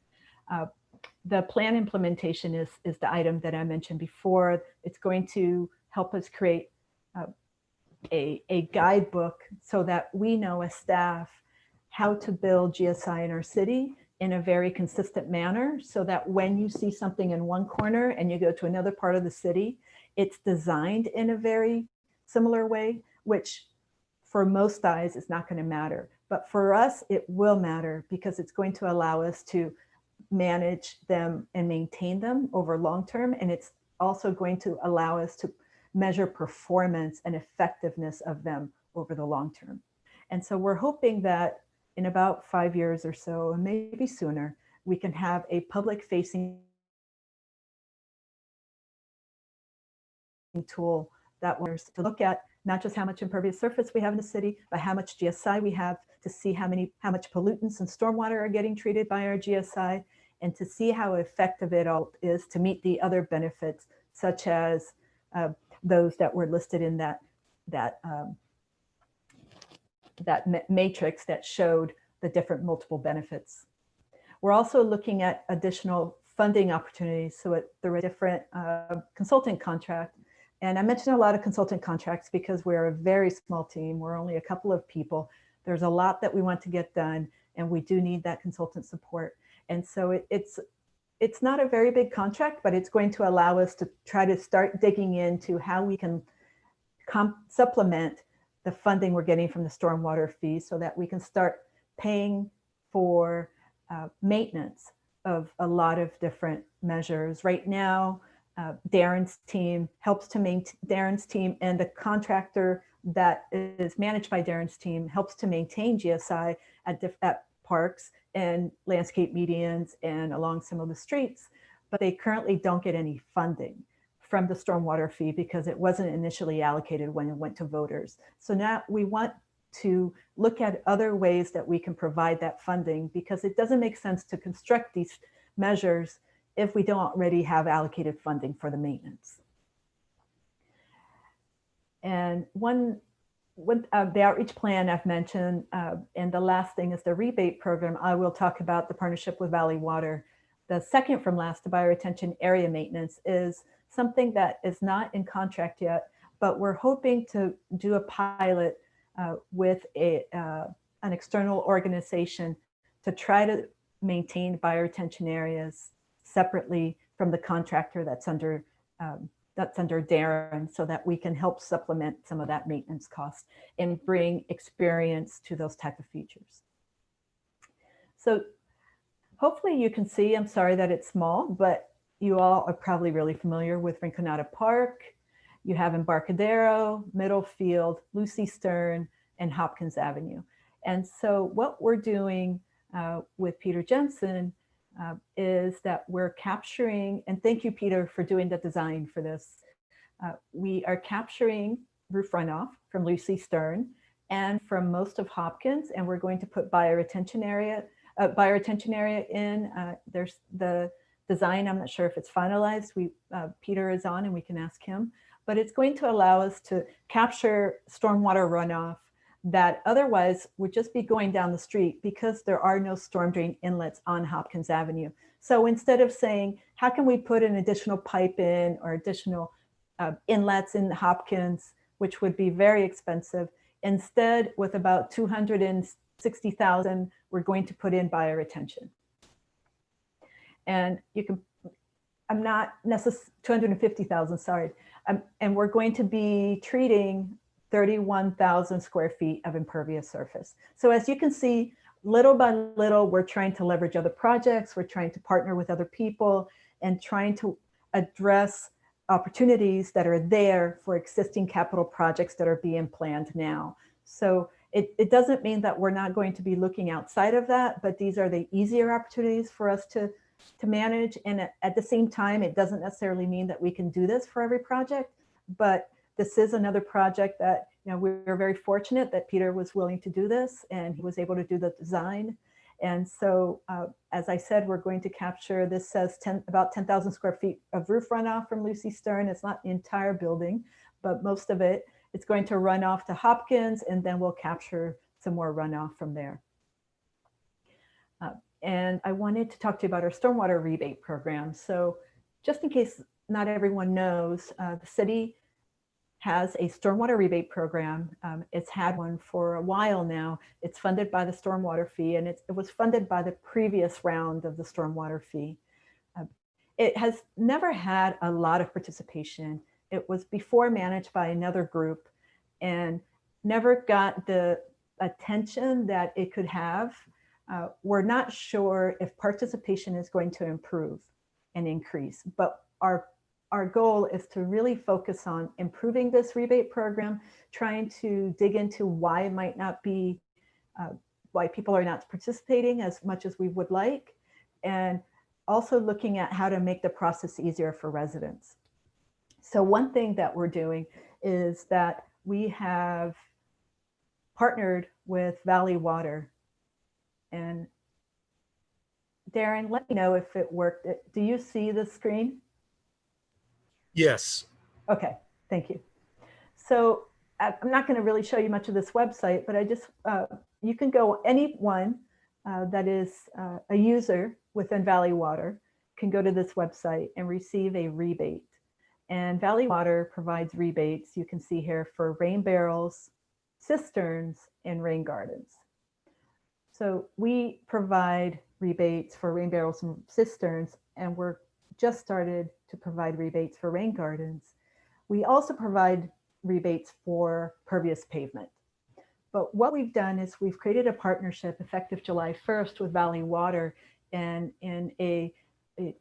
Speaker 9: The plan implementation is the item that I mentioned before. It's going to help us create a guidebook so that we know as staff how to build GSI in our city in a very consistent manner, so that when you see something in one corner and you go to another part of the city, it's designed in a very similar way, which for most eyes is not going to matter. But for us, it will matter, because it's going to allow us to manage them and maintain them over long term. And it's also going to allow us to measure performance and effectiveness of them over the long term. And so we're hoping that in about 5 years or so, and maybe sooner, we can have a public facing tool that was to look at not just how much impervious surface we have in the city, but how much GSI we have, to see how much pollutants and stormwater are getting treated by our GSI, and to see how effective it all is to meet the other benefits, such as those that were listed in that matrix that showed the different multiple benefits. We're also looking at additional funding opportunities. So there are different consultant contracts. And I mentioned a lot of consultant contracts because we're a very small team. We're only a couple of people. There's a lot that we want to get done, and we do need that consultant support. And so it's not a very big contract, but it's going to allow us to try to start digging into how we can supplement the funding we're getting from the stormwater fees, so that we can start paying for maintenance of a lot of different measures. Right now, Darren's team helps to maintain, Darren's team and the contractor that is managed by Darren's team helps to maintain GSI at parks and landscape medians and along some of the streets, but they currently don't get any funding from the stormwater fee because it wasn't initially allocated when it went to voters. So now we want to look at other ways that we can provide that funding, because it doesn't make sense to construct these measures if we don't already have allocated funding for the maintenance. And the outreach plan I've mentioned, and the last thing is the rebate program. I will talk about the partnership with Valley Water. The second from last, the bioretention area maintenance, is something that is not in contract yet, but we're hoping to do a pilot with an external organization to try to maintain bioretention areas separately from the contractor that's under Darren, so that we can help supplement some of that maintenance cost and bring experience to those type of features. So hopefully you can see, I'm sorry that it's small, but you all are probably really familiar with Riconata Park. You have Embarcadero, Middlefield, Lucy Stern, and Hopkins Avenue. And so what we're doing with Peter Jensen is that we're capturing, and thank you, Peter, for doing the design for this. We are capturing roof runoff from Lucy Stern and from most of Hopkins, and we're going to put bioretention area in. There's the design, I'm not sure if it's finalized. Peter is on and we can ask him, but it's going to allow us to capture stormwater runoff that otherwise would just be going down the street because there are no storm drain inlets on Hopkins Avenue. So instead of saying, how can we put an additional pipe in or additional inlets in Hopkins, which would be very expensive, instead with about 260,000, we're going to put in bioretention. And you can, I'm not necessarily 250,000, sorry. And we're going to be treating 31,000 square feet of impervious surface. So as you can see, little by little, we're trying to leverage other projects. We're trying to partner with other people and trying to address opportunities that are there for existing capital projects that are being planned now. So it doesn't mean that we're not going to be looking outside of that, but these are the easier opportunities for us to manage. And at the same time, it doesn't necessarily mean that we can do this for every project, but this is another project that, you know, we're very fortunate that Peter was willing to do this and he was able to do the design. And so, as I said, we're going to capture, this says about 10,000 square feet of roof runoff from Lucy Stern. It's not the entire building, but most of it. It's going to run off to Hopkins, and then we'll capture some more runoff from there. And I wanted to talk to you about our stormwater rebate program. So just in case not everyone knows, the city has a stormwater rebate program. It's had one for a while now. It's funded by the stormwater fee, and it was funded by the previous round of the stormwater fee. It has never had a lot of participation. It was before managed by another group and never got the attention that it could have. We're not sure if participation is going to improve and increase, but our goal is to really focus on improving this rebate program, trying to dig into why it might not be, why people are not participating as much as we would like, and also looking at how to make the process easier for residents. So one thing that we're doing is that we have partnered with Valley Water. And Darren, let me know if it worked. Do you see the screen?
Speaker 6: Yes.
Speaker 9: Okay, thank you. So I'm not going to really show you much of this website, but I just, you can go, anyone that is a user within Valley Water can go to this website and receive a rebate. And Valley Water provides rebates, you can see here, for rain barrels, cisterns, and rain gardens. So we provide rebates for rain barrels and cisterns, and we're just started to provide rebates for rain gardens. We also provide rebates for pervious pavement. But what we've done is we've created a partnership effective July 1st with Valley Water, and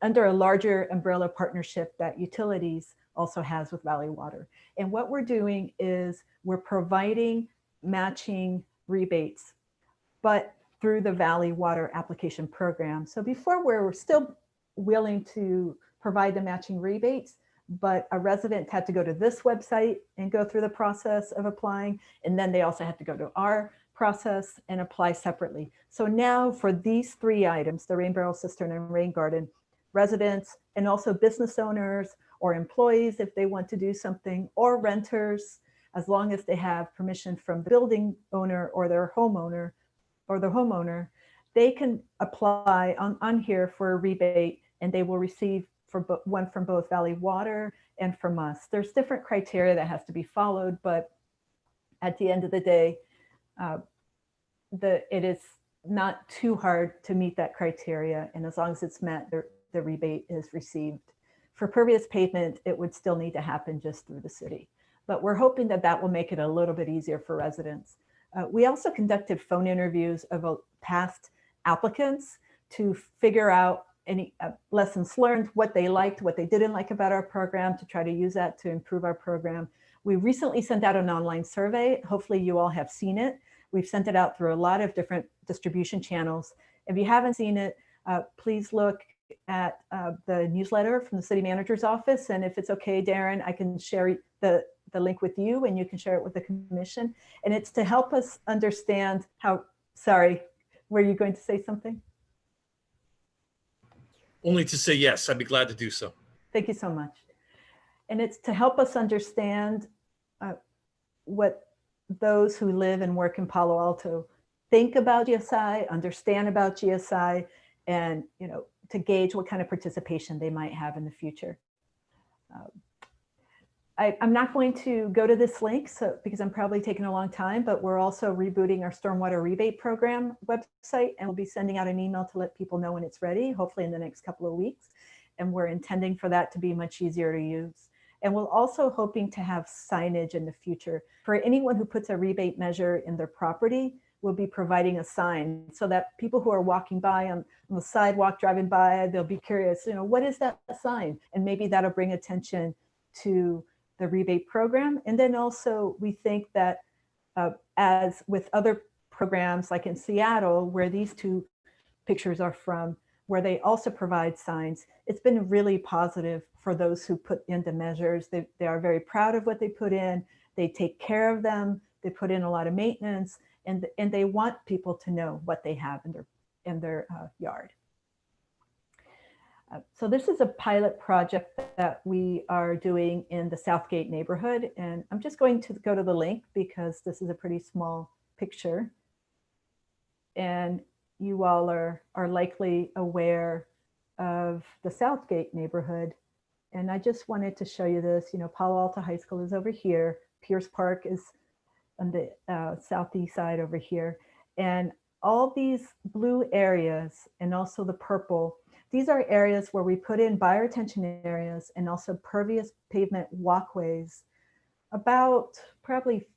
Speaker 9: under a larger umbrella partnership that utilities also has with Valley Water. And what we're doing is we're providing matching rebates, but through the Valley Water application program. So before, we're still willing to provide the matching rebates, but a resident had to go to this website and go through the process of applying. And then they also had to go to our process and apply separately. So now for these three items, the rain barrel, cistern, and rain garden, residents and also business owners or employees, if they want to do something, or renters, as long as they have permission from the building owner or their homeowner, they can apply on here for a rebate, and they will receive one from both Valley Water and from us. There's different criteria that has to be followed, but at the end of the day, it is not too hard to meet that criteria, and as long as it's met, the rebate is received. For pervious pavement, it would still need to happen just through the city, but we're hoping that that will make it a little bit easier for residents. We also conducted phone interviews of past applicants to figure out any lessons learned, what they liked, what they didn't like about our program, to try to use that to improve our program. We recently sent out an online survey. Hopefully you all have seen it. We've sent it out through a lot of different distribution channels. If you haven't seen it, please look at the newsletter from the city manager's office. And if it's okay, Darren, I can share the link with you and you can share it with the commission. And it's to help us understand how, sorry, were you going to say something?
Speaker 6: Only to say yes, I'd be glad to do so.
Speaker 9: Thank you so much. And it's to help us understand what those who live and work in Palo Alto think about GSI, understand about GSI, and to gauge what kind of participation they might have in the future. I'm not going to go to this link because I'm probably taking a long time, but we're also rebooting our Stormwater Rebate program website, and we'll be sending out an email to let people know when it's ready, hopefully in the next couple of weeks. And we're intending for that to be much easier to use. And we're also hoping to have signage in the future. For anyone who puts a rebate measure in their property, we'll be providing a sign so that people who are walking by on the sidewalk, driving by, they'll be curious, what is that sign? And maybe that'll bring attention to the rebate program. And then also we think that as with other programs like in Seattle, where these two pictures are from, where they also provide signs, it's been really positive for those who put in the measures. They are very proud of what they put in. They take care of them. They put in a lot of maintenance, and they want people to know what they have in their yard. So this is a pilot project that we are doing in the Southgate neighborhood. And I'm just going to go to the link because this is a pretty small picture. And you all are likely aware of the Southgate neighborhood. And I just wanted to show you this. Palo Alto High School is over here. Pierce Park is on the southeast side over here. And all these blue areas and also the purple, these are areas where we put in buyer retention areas and also pervious pavement walkways about probably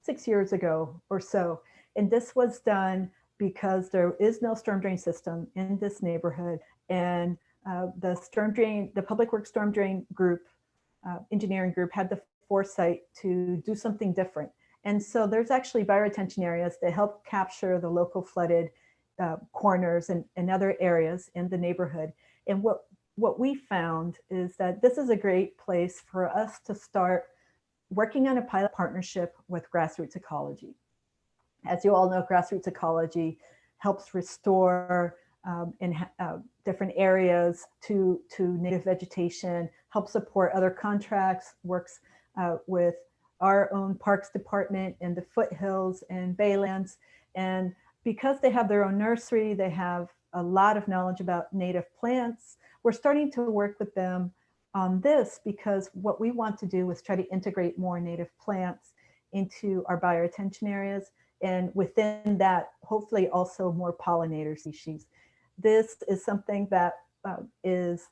Speaker 9: 6 years ago or so. And this was done because there is no storm drain system in this neighborhood. And the Public Works Storm Drain Group, engineering group, had the foresight to do something different. And so there's actually buyer retention areas that help capture the local flooded corners and other areas in the neighborhood. And what we found is that this is a great place for us to start working on a pilot partnership with grassroots ecology. As you all know, grassroots ecology helps restore different areas to native vegetation, helps support other contracts, works with our own Parks Department in the Foothills and Baylands. And because they have their own nursery, they have a lot of knowledge about native plants. We're starting to work with them on this because what we want to do is try to integrate more native plants into our buyer retention areas. And within that, hopefully also more pollinator species. This is something that is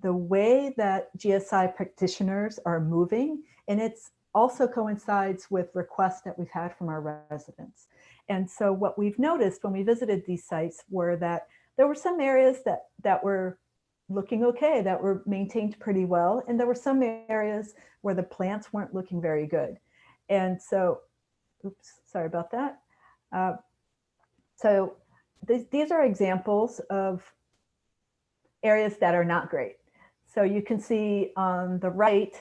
Speaker 9: the way that GSI practitioners are moving. And it's also coincides with requests that we've had from our residents. And so what we've noticed when we visited these sites were that there were some areas that were looking okay, that were maintained pretty well. And there were some areas where the plants weren't looking very good. And so, oops, sorry about that. So these are examples of areas that are not great. So you can see on the right,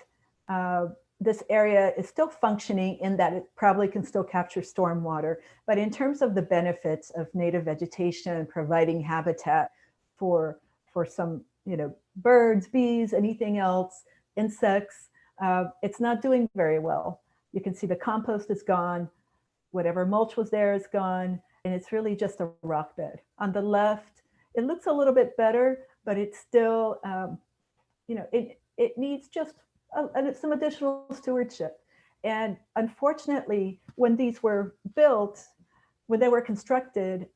Speaker 9: this area is still functioning in that it probably can still capture stormwater. But in terms of the benefits of native vegetation, providing habitat for some, birds, bees, anything else, insects, it's not doing very well. You can see the compost is gone. Whatever mulch was there is gone. And it's really just a rock bed. On the left, it looks a little bit better, but it's still, it needs just some additional stewardship. And unfortunately, when these were built, when they were constructed,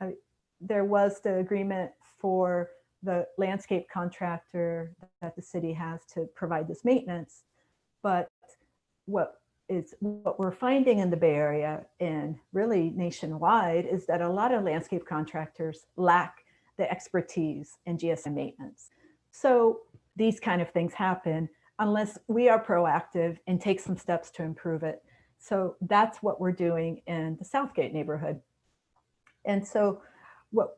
Speaker 9: there was the agreement for the landscape contractor that the city has to provide this maintenance. But what we're finding in the Bay Area and really nationwide is that a lot of landscape contractors lack the expertise in GSM maintenance. So these kind of things happen unless we are proactive and take some steps to improve it. So that's what we're doing in the Southgate neighborhood. And so what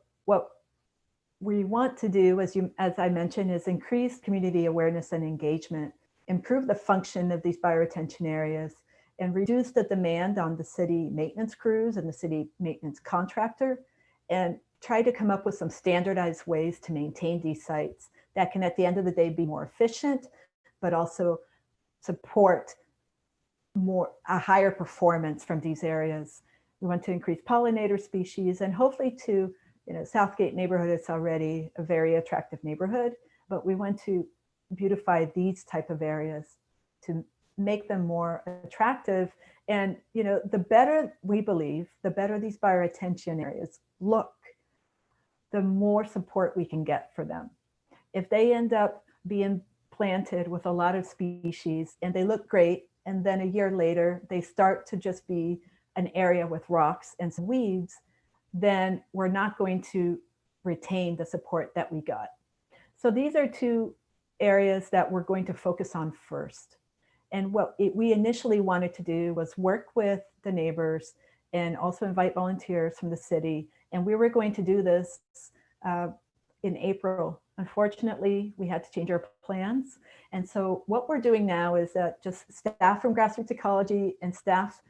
Speaker 9: we want to do, as I mentioned, is increase community awareness and engagement, improve the function of these bioretention areas, and reduce the demand on the city maintenance crews and the city maintenance contractor, and try to come up with some standardized ways to maintain these sites that can, at the end of the day, be more efficient, but also support a higher performance from these areas. We want to increase pollinator species, and hopefully to, Southgate neighborhood is already a very attractive neighborhood, but we want to beautify these type of areas to make them more attractive. And, the better, we believe, the better these bioretention areas look, the more support we can get for them. If they end up being planted with a lot of species and they look great, and then a year later they start to just be an area with rocks and some weeds, then we're not going to retain the support that we got. So these are two areas that we're going to focus on first. And what we initially wanted to do was work with the neighbors and also invite volunteers from the city. And we were going to do this in April. Unfortunately, we had to change our plans. And so what we're doing now is that just staff from Grassroots Ecology and staff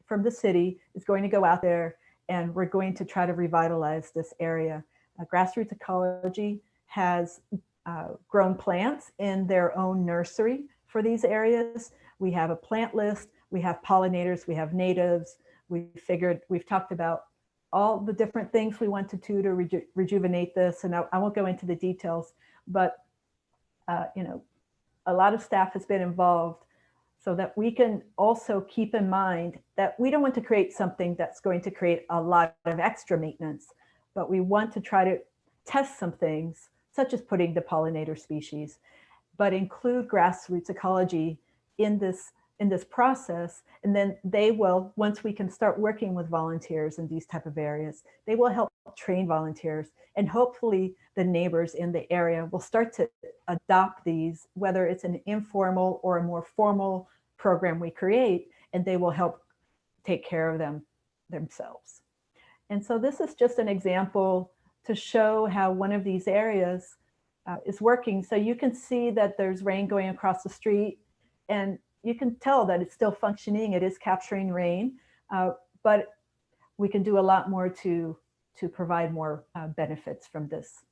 Speaker 9: from the city is going to go out there, and we're going to try to revitalize this area. Grassroots Ecology has grown plants in their own nursery for these areas. We have a plant list, we have pollinators, we have natives. We've talked about all the different things we want to do to rejuvenate this. And I won't go into the details, but a lot of staff has been involved so that we can also keep in mind that we don't want to create something that's going to create a lot of extra maintenance, but we want to try to test some things, such as putting the pollinator species, but include Grassroots Ecology in this process. And then they will, once we can start working with volunteers in these type of areas, they will help train volunteers, and hopefully the neighbors in the area will start to adopt these, whether it's an informal or a more formal program we create, and they will help take care of them themselves. And so this is just an example to show how one of these areas is working. So you can see that there's rain going across the street, and you can tell that it's still functioning. It is capturing rain, but we can do a lot more to provide more benefits from this.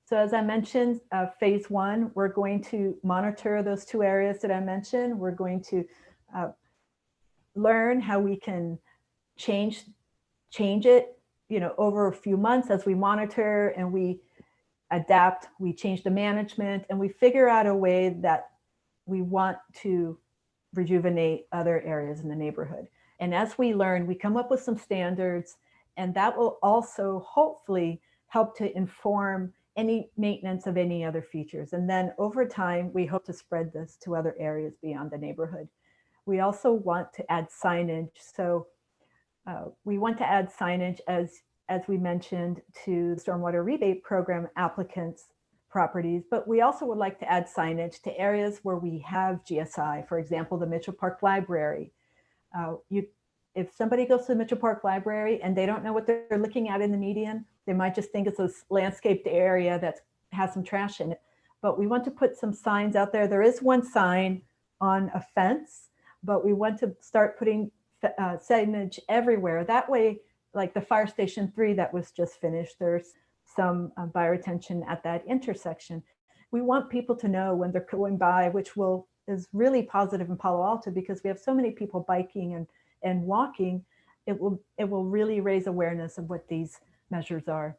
Speaker 9: So as I mentioned, phase one, we're going to monitor those two areas that I mentioned. We're going to learn how we can change it, over a few months as we monitor and we adapt, we change the management, and we figure out a way that we want to rejuvenate other areas in the neighborhood. And as we learn, we come up with some standards, and that will also hopefully help to inform any maintenance of any other features. And then over time, we hope to spread this to other areas beyond the neighborhood. We also want to add signage. So we want to add signage, as we mentioned, to the Stormwater Rebate Program applicants' properties, but we also would like to add signage to areas where we have GSI, for example, the Mitchell Park Library. If somebody goes to the Mitchell Park Library and they don't know what they're looking at in the median, they might just think it's a landscaped area that has some trash in it. But we want to put some signs out there. There is one sign on a fence, but we want to start putting signage everywhere. That way, like the Fire Station 3 that was just finished, there's some bioretention at that intersection. We want people to know when they're going by, which is really positive in Palo Alto because we have so many people biking and walking. It will really raise awareness of what these measures are.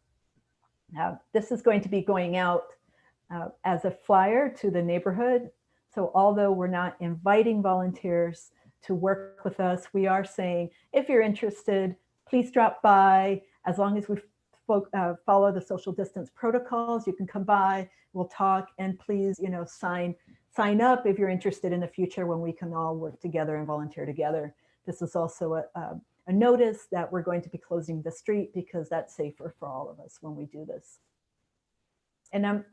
Speaker 9: Now, this is going to be going out as a flyer to the neighborhood. So although we're not inviting volunteers to work with us, we are saying, if you're interested, please drop by. As long as we follow the social distance protocols, you can come by, we'll talk, and please, sign up if you're interested in the future when we can all work together and volunteer together. This is also a notice that we're going to be closing the street because that's safer for all of us when we do this. And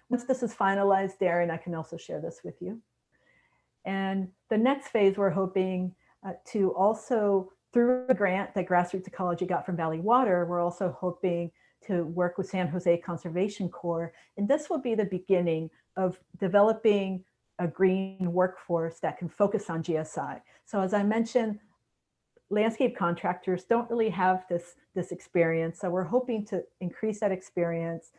Speaker 9: once this is finalized, Darren, I can also share this with you. And the next phase, we're hoping to also, through a grant that Grassroots Ecology got from Valley Water, we're also hoping to work with San Jose Conservation Corps. And this will be the beginning of developing a green workforce that can focus on GSI. So as I mentioned, landscape contractors don't really have this experience. So we're hoping to increase that experience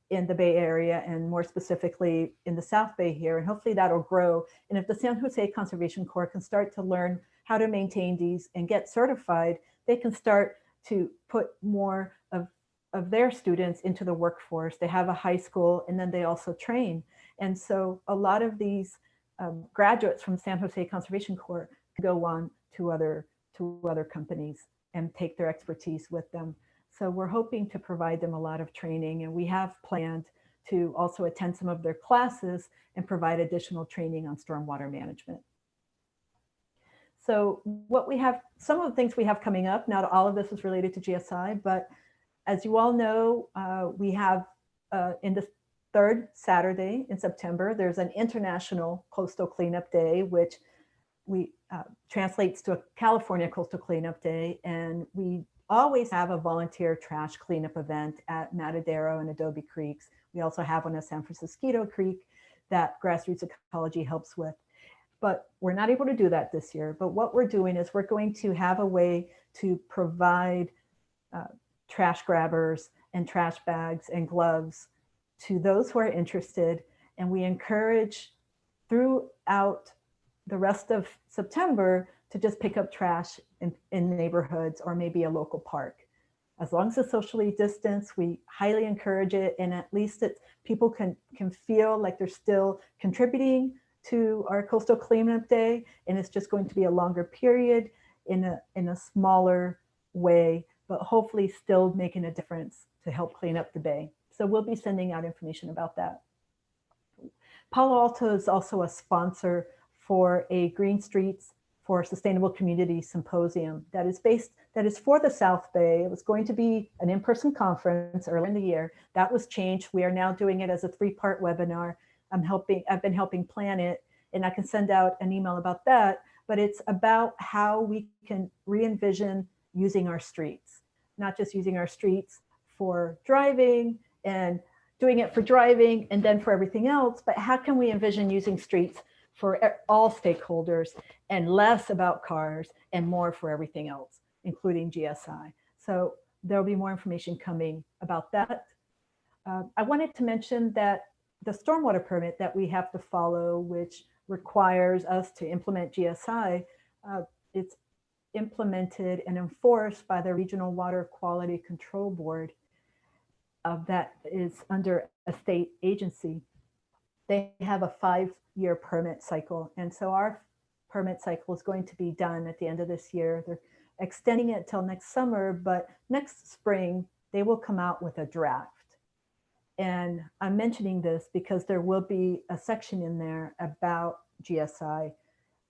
Speaker 9: in the Bay Area and more specifically in the South Bay here. And hopefully that'll grow. And if the San Jose Conservation Corps can start to learn how to maintain these and get certified, they can start to put more of their students into the workforce. They have a high school and then they also train. And so a lot of these graduates from San Jose Conservation Corps go on to other companies and take their expertise with them. So we're hoping to provide them a lot of training, and we have planned to also attend some of their classes and provide additional training on stormwater management. So what we have, some of the things we have coming up, not all of this is related to GSI, but as you all know, we have in the third Saturday in September, there's an International Coastal Cleanup Day, which we translates to a California Coastal Cleanup Day. And we always have a volunteer trash cleanup event at Matadero and Adobe Creeks. We also have one at San Francisco Creek that Grassroots Ecology helps with. But we're not able to do that this year. But what we're doing is we're going to have a way to provide trash grabbers and trash bags and gloves to those who are interested. And we encourage throughout the rest of September to just pick up trash in neighborhoods or maybe a local park. As long as it's socially distanced, we highly encourage it. And at least people can feel like they're still contributing to our Coastal Cleanup Day. And it's just going to be a longer period in a smaller way, but hopefully still making a difference to help clean up the bay. So we'll be sending out information about that. Palo Alto is also a sponsor for a Green Streets for Sustainable Community Symposium that is for the South Bay. It was going to be an in-person conference early in the year. That was changed. We are now doing it as a 3-part webinar. I've been helping plan it, and I can send out an email about that, but it's about how we can re-envision using our streets, not just using our streets for driving and doing it for driving and then for everything else, but how can we envision using streets for all stakeholders and less about cars and more for everything else, including GSI. So there'll be more information coming about that. I wanted to mention that the stormwater permit that we have to follow, which requires us to implement GSI, it's implemented and enforced by the Regional Water Quality Control Board that is under a state agency. They have a 5-year permit cycle. And so our permit cycle is going to be done at the end of this year. They're extending it till next summer, but next spring, they will come out with a draft. And I'm mentioning this because there will be a section in there about GSI.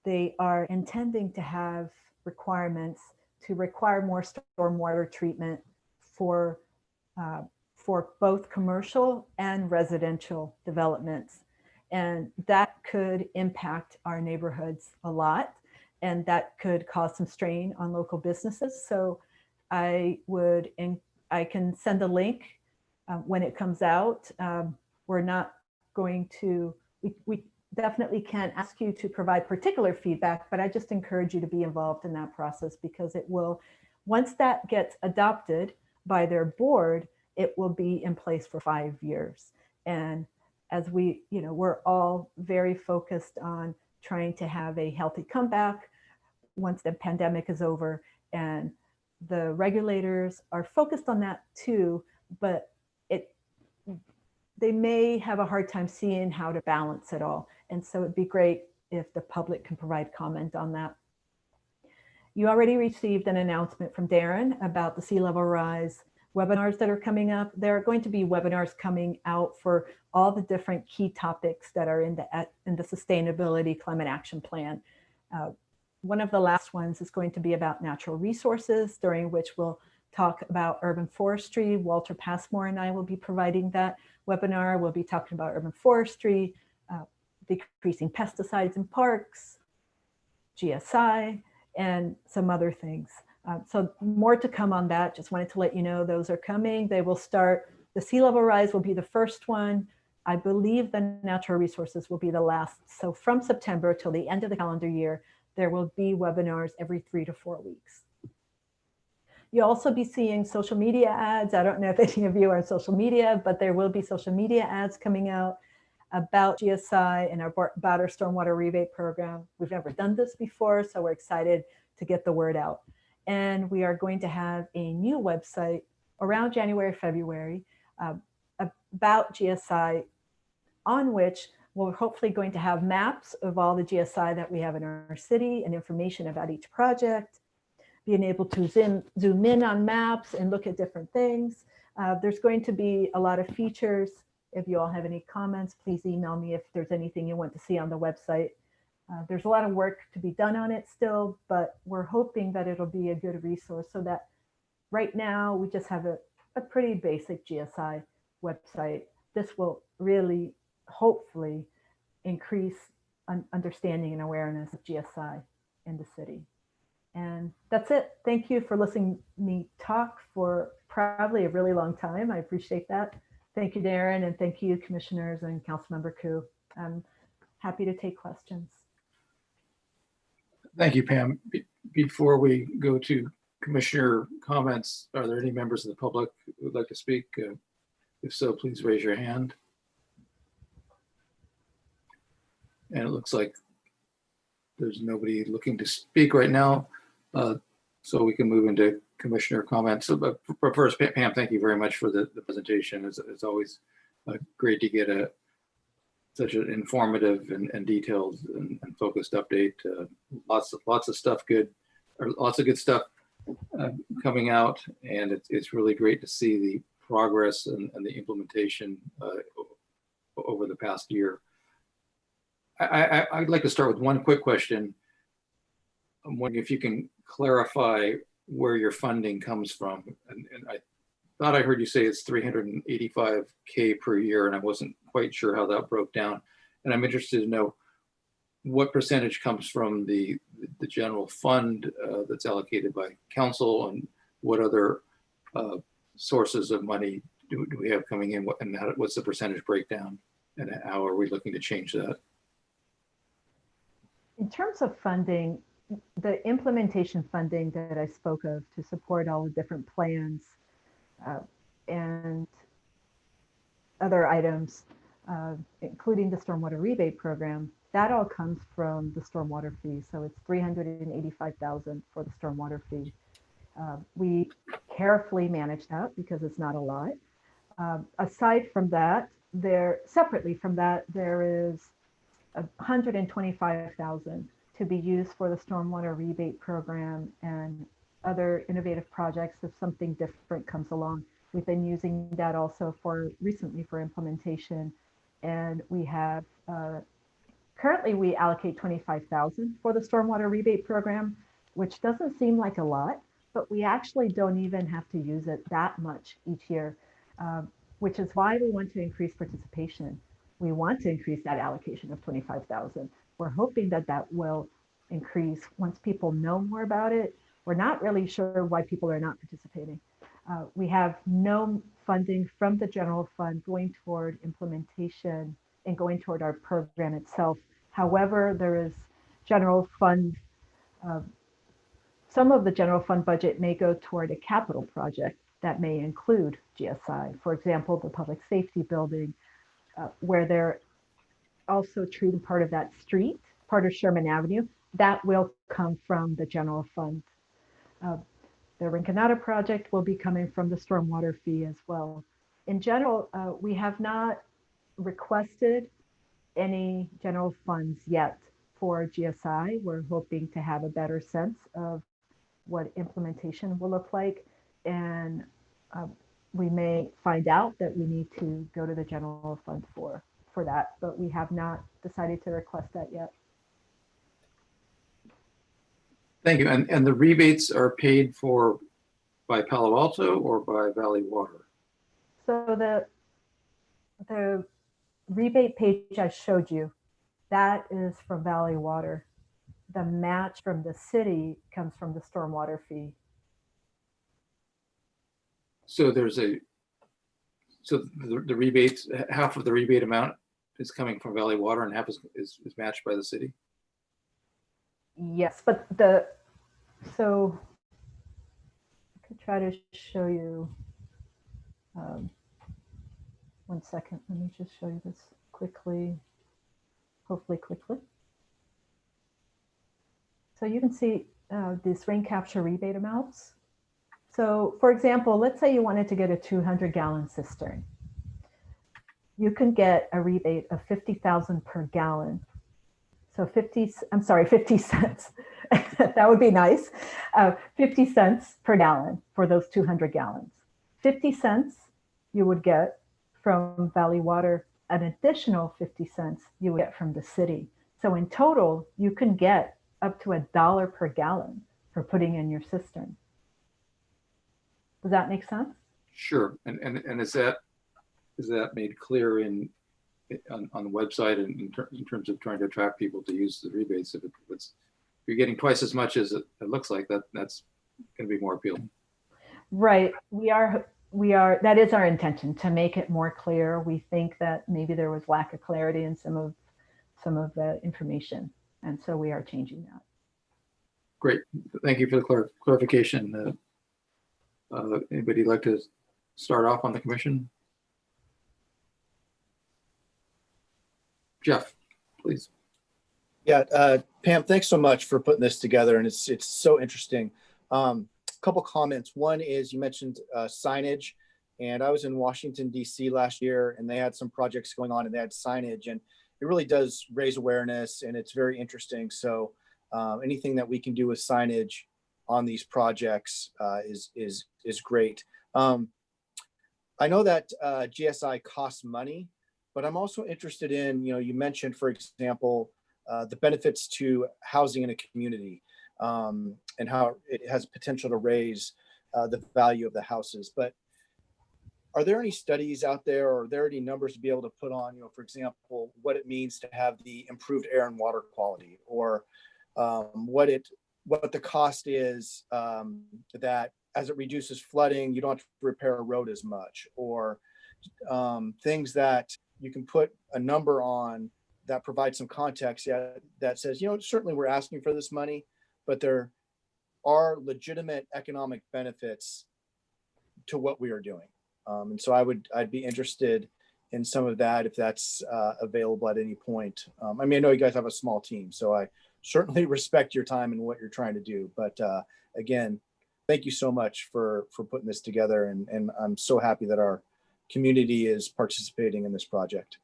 Speaker 9: They are intending to have requirements to require more stormwater treatment for both commercial and residential developments. And that could impact our neighborhoods a lot, and that could cause some strain on local businesses. So I can send a link when it comes out. We're not going to, we definitely can't ask you to provide particular feedback, but I just encourage you to be involved in that process because it will, once that gets adopted by their board, it will be in place for 5 years. And as we're all very focused on trying to have a healthy comeback once the pandemic is over, and the regulators are focused on that too, but they may have a hard time seeing how to balance it all. And so it'd be great if the public can provide comment on that. You already received an announcement from Darren about the sea level rise webinars that are coming up. There are going to be webinars coming out for all the different key topics that are in the sustainability climate action plan. one of the last ones is going to be about natural resources, during which we'll talk about urban forestry. Walter Passmore and I will be providing that webinar. We'll be talking about urban forestry, decreasing pesticides in parks, GSI, and some other things. So more to come on that. Just wanted to let you know those are coming. They will start, the sea level rise will be the first one. I believe the natural resources will be the last. So from September till the end of the calendar year, there will be webinars every 3 to 4 weeks. You'll also be seeing social media ads. I don't know if any of you are on social media, but there will be social media ads coming out about GSI and about our stormwater rebate program. We've never done this before, so we're excited to get the word out. And we are going to have a new website around January, February about GSI, on which we're hopefully going to have maps of all the GSI that we have in our city and information about each project, being able to zoom in on maps and look at different things. There's going to be a lot of features. If you all have any comments, please email me if there's anything you want to see on the website. There's a lot of work to be done on it still, but we're hoping that it'll be a good resource, so that right now we just have a pretty basic GSI website. This will really, hopefully, increase understanding and awareness of GSI in the city. And that's it. Thank you for listening to me talk for probably a really long time. I appreciate that. Thank you, Darren, and thank you, commissioners and Councilmember Koo. I'm happy to take questions.
Speaker 3: Thank you, Pam. Before we go to commissioner comments, are there any members of the public who would like to speak? If so, please raise your hand. And it looks like there's nobody looking to speak right now. So we can move into commissioner comments. So, but first, Pam, thank you very much for the presentation. It's always great to get such an informative and detailed and focused update. Lots of stuff good, or lots of good stuff coming out, and it's really great to see the progress and the implementation over the past year. I'd like to start with one quick question. I'm wondering if you can clarify where your funding comes from. And I thought I heard you say it's $385K per year, and I wasn't quite sure how that broke down. And I'm interested to know what percentage comes from the general fund that's allocated by council, and what other sources of money do we have coming in, and what's the percentage breakdown, and how are we looking to change that?
Speaker 9: In terms of funding, the implementation funding that I spoke of to support all the different plans and other items, including the stormwater rebate program, that all comes from the stormwater fee. So it's $385,000 for the stormwater fee. We carefully manage that because it's not a lot. Aside from that, separately from that, there is $125,000 to be used for the stormwater rebate program and other innovative projects if something different comes along. We've been using that also recently for implementation, and we have currently we allocate $25,000 for the stormwater rebate program, which doesn't seem like a lot, but we actually don't even have to use it that much each year, which is why we want to increase participation. We want to increase that allocation of $25,000. We're hoping that that will increase once people know more about it. We're not really sure why people are not participating. We have no funding from the general fund going toward implementation and going toward our program itself. However, there is general fund, some of the general fund budget may go toward a capital project that may include GSI. For example, the public safety building, where they're also treating part of that street, part of Sherman Avenue, that will come from the general fund. The Riconata project will be coming from the stormwater fee as well. In general, we have not requested any general funds yet for GSI. We're hoping to have a better sense of what implementation will look like, and we may find out that we need to go to the general fund for that, but we have not decided to request that yet.
Speaker 3: Thank you. And the rebates are paid for by Palo Alto or by Valley Water?
Speaker 9: So the rebate page I showed you, that is from Valley Water. The match from the city comes from the stormwater fee.
Speaker 3: So the rebates, half of the rebate amount is coming from Valley Water and half is matched by the city?
Speaker 9: Yes, but so I could try to show you, 1 second, let me just show you this quickly, hopefully quickly. So you can see these rain capture rebate amounts. So for example, let's say you wanted to get a 200-gallon cistern. You can get a rebate of 50,000 per gallon. So 50 cents. That would be nice. 50 cents per gallon for those 200 gallons. 50 cents you would get from Valley Water. An additional 50 cents you would get from the city. So in total, you can get up to $1 per gallon for putting in your cistern. Does that make sense? Sure.
Speaker 3: And is that made clear on the website in terms of trying to attract people to use the rebates? If you're getting twice as much as it looks like, that's going to be more appealing.
Speaker 9: Right. We are. That is our intention, to make it more clear. We think that maybe there was lack of clarity in some of the information, and so we are changing that.
Speaker 3: Great. Thank you for the clarification. Anybody like to start off on the commission? Jeff, please.
Speaker 7: Yeah, Pam, thanks so much for putting this together, and it's so interesting. Couple comments. One is you mentioned signage, and I was in Washington, D.C. last year, and they had some projects going on, and they had signage, and it really does raise awareness, and it's very interesting. So anything that we can do with signage on these projects is great. I know that GSI costs money, but I'm also interested in, you mentioned, for example, the benefits to housing in a community. And how it has potential to raise the value of the houses. But are there any studies out there, or are there any numbers to be able to put on, for example, what it means to have the improved air and water quality, or what the cost is that as it reduces flooding, you don't have to repair a road as much, or things that you can put a number on that provide some context that says, certainly we're asking for this money, but there are legitimate economic benefits to what we are doing. And so I'd be interested in some of that if that's available at any point. I know you guys have a small team, so I certainly respect your time and what you're trying to do. But again, thank you so much for putting this together. And I'm so happy that our community is participating in this project.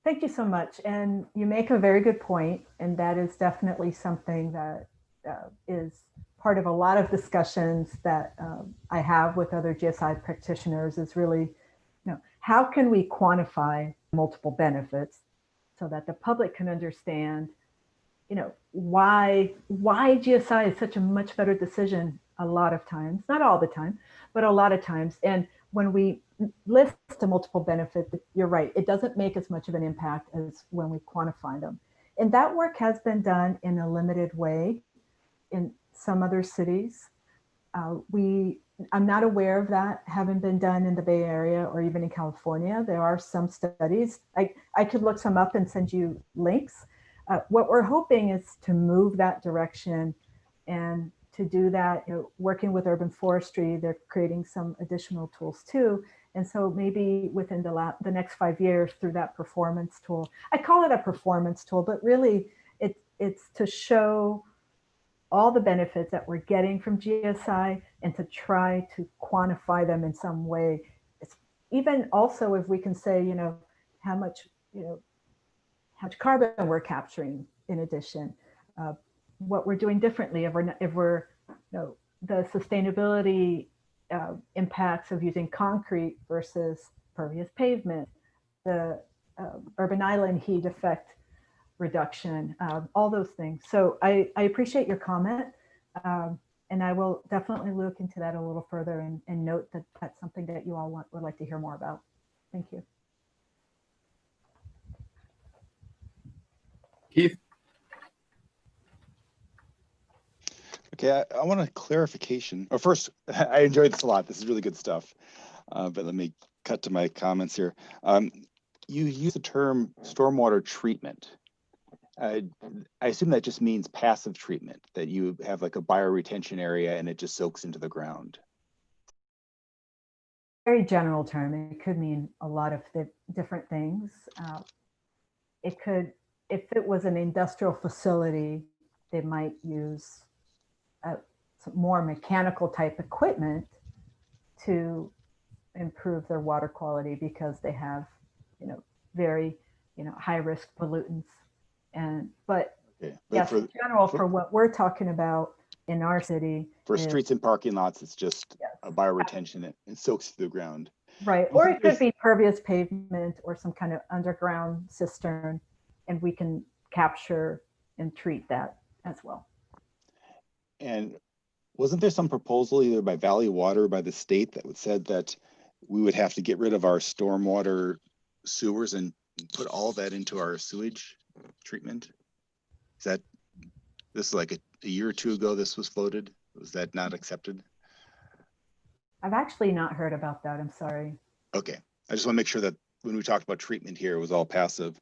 Speaker 9: Thank you so much. And you make a very good point, and that is definitely something that is part of a lot of discussions that I have with other GSI practitioners, is really, how can we quantify multiple benefits so that the public can understand, why GSI is such a much better decision a lot of times, not all the time, but a lot of times. And when we list the multiple benefits, you're right, it doesn't make as much of an impact as when we quantify them. And that work has been done in a limited way in some other cities. I'm not aware of that having been done in the Bay Area or even in California. There are some studies. I could look some up and send you links. What we're hoping is to move that direction, and to do that, working with urban forestry, they're creating some additional tools too. And so maybe within the next 5 years, through that performance tool, I call it a performance tool, but really it's to show all the benefits that we're getting from GSI and to try to quantify them in some way. It's even also if we can say, how much carbon we're capturing in addition, what we're doing differently, if we're the sustainability impacts of using concrete versus pervious pavement, the urban island heat effect reduction, all those things. So I appreciate your comment. And I will definitely look into that a little further and note that that's something that you all would like to hear more about. Thank you.
Speaker 3: Keith?
Speaker 5: Okay, I want a clarification. Oh, first, I enjoyed this a lot. This is really good stuff. But let me cut to my comments here. You use the term stormwater treatment. I assume that just means passive treatment, that you have like a bioretention area and it just soaks into the ground.
Speaker 9: Very general term. It could mean a lot of different things. It could, if it was an industrial facility, they might use some more mechanical type equipment to improve their water quality because they have, very, high risk pollutants. But
Speaker 5: Okay.
Speaker 9: yes, in general, for what we're talking about in our city.
Speaker 5: For streets and parking lots, it's just a bioretention. It soaks through the ground.
Speaker 9: Right. Or it could be pervious pavement or some kind of underground cistern, and we can capture and treat that as well.
Speaker 5: And wasn't there some proposal either by Valley Water or by the state that would said that we would have to get rid of our stormwater sewers and put all that into our sewage treatment? Is that, this is like a year or two ago this was floated? Was that not accepted?
Speaker 9: I've actually not heard about that. I'm sorry.
Speaker 5: Okay, I just want to make sure that when we talked about treatment here, it was all passive.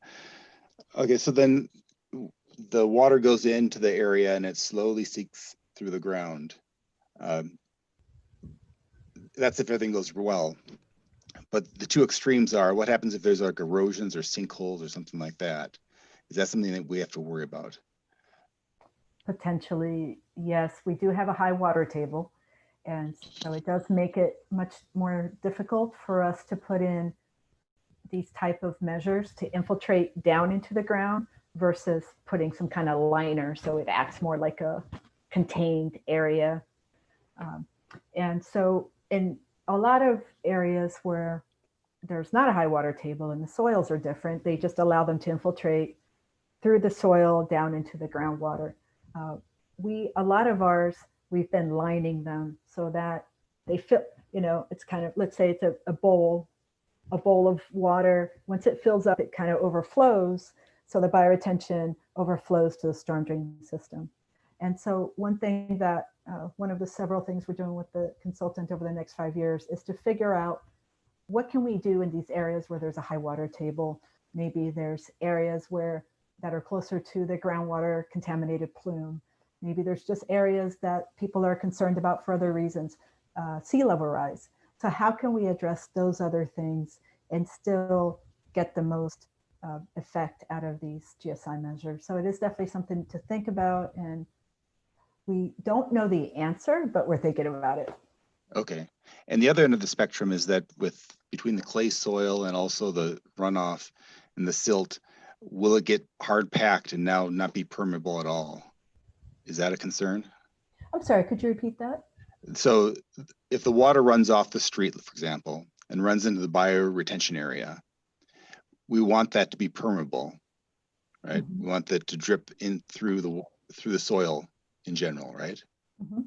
Speaker 5: Okay, so then the water goes into the area and it slowly seeps through the ground. That's if everything goes well. But the two extremes are, what happens if there's like erosions or sinkholes or something like that? Is that something that we have to worry about?
Speaker 9: Potentially, yes. We do have a high water table. And so it does make it much more difficult for us to put in these type of measures to infiltrate down into the ground versus putting some kind of liner. So it acts more like a contained area. And so in a lot of areas where there's not a high water table and the soils are different, they just allow them to infiltrate through the soil down into the groundwater. A lot of ours, we've been lining them so that they fill, it's kind of, let's say it's a bowl of water. Once it fills up, it kind of overflows. So the bioretention overflows to the storm drain system. And so one thing that, one of the several things we're doing with the consultant over the next 5 years is to figure out what can we do in these areas where there's a high water table. Maybe there's areas that are closer to the groundwater contaminated plume. Maybe there's just areas that people are concerned about for other reasons, sea level rise. So how can we address those other things and still get the most effect out of these GSI measures? So it is definitely something to think about, and we don't know the answer, but we're thinking about it.
Speaker 5: Okay. And the other end of the spectrum is that between the clay soil and also the runoff and the silt, will it get hard packed and now not be permeable at all? Is that a concern?
Speaker 9: I'm sorry, could you repeat that?
Speaker 5: So if the water runs off the street, for example, and runs into the bioretention area, we want that to be permeable, right?
Speaker 9: Mm-hmm.
Speaker 5: We want that to drip in through the soil in general, right?
Speaker 9: Mm-hmm.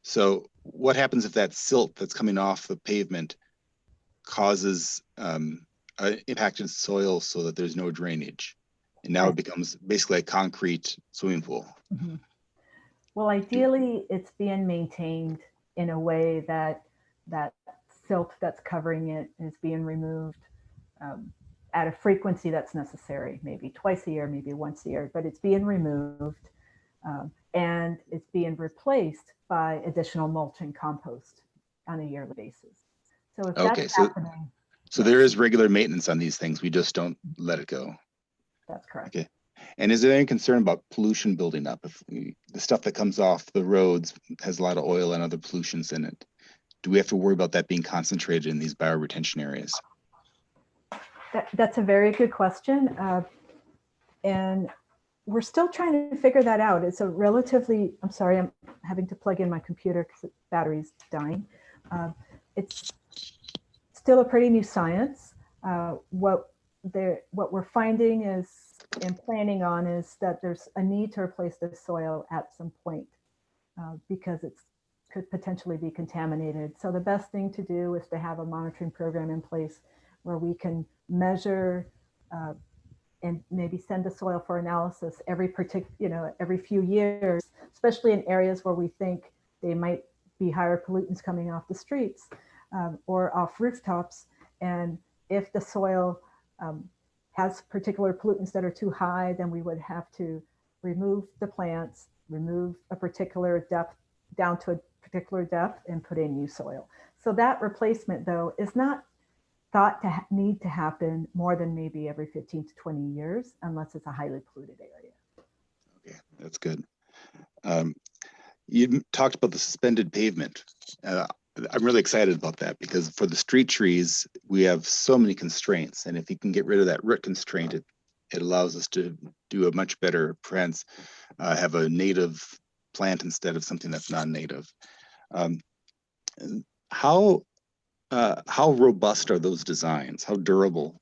Speaker 5: So what happens if that silt that's coming off the pavement causes impact in soil so that there's no drainage? And now it becomes basically a concrete swimming pool.
Speaker 9: Mm-hmm. Well, ideally, it's being maintained in a way that silt that's covering it is being removed at a frequency that's necessary, maybe twice a year, maybe once a year, but it's being removed and it's being replaced by additional mulch and compost on a yearly basis. So if that's happening.
Speaker 5: So there is regular maintenance on these things. We just don't let it go.
Speaker 9: That's correct.
Speaker 5: Okay. And is there any concern about pollution building up? If the stuff that comes off the roads has a lot of oil and other pollutions in it, do we have to worry about that being concentrated in these bioretention areas?
Speaker 9: That's a very good question. And we're still trying to figure that out. It's a relatively, I'm sorry, I'm having to plug in my computer because the battery's dying. It's still a pretty new science. What we're finding is am planning on is that there's a need to replace the soil at some point because it could potentially be contaminated. So the best thing to do is to have a monitoring program in place where we can measure and maybe send the soil for analysis every few years, especially in areas where we think they might be higher pollutants coming off the streets or off rooftops. And if the soil has particular pollutants that are too high, then we would have to remove the plants, remove a particular depth down to a particular depth and put in new soil. So that replacement though is not thought to need to happen more than maybe every 15 to 20 years, unless it's a highly polluted area.
Speaker 5: Okay, that's good. You talked about the suspended pavement. I'm really excited about that because for the street trees, we have so many constraints. And if you can get rid of that root constraint, it allows us to do a much better, perhaps have a native plant instead of something that's non-native. How robust are those designs? How durable?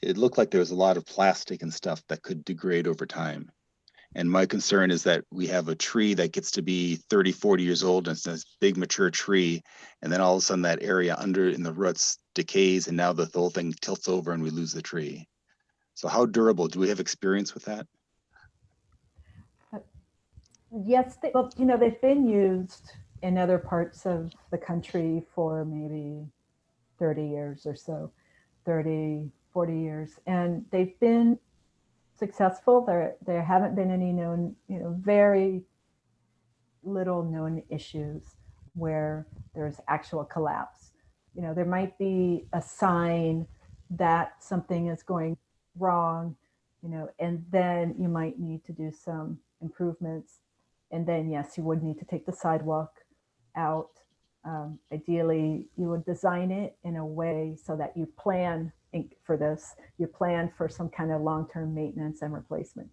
Speaker 5: It looked like there was a lot of plastic and stuff that could degrade over time. And my concern is that we have a tree that gets to be 30, 40 years old, and it's this big mature tree. And then all of a sudden that area under in the roots decays, and now the whole thing tilts over and we lose the tree. So how durable? Do we have experience with that?
Speaker 9: Yes, they've been used in other parts of the country for maybe 30 years or so, 30, 40 years. And they've been successful. There haven't been any known, very little known issues where there's actual collapse. There might be a sign that something is going wrong, and then you might need to do some improvements. And then, yes, you would need to take the sidewalk out. Ideally, you would design it in a way so that you plan for this. You plan for some kind of long-term maintenance and replacement.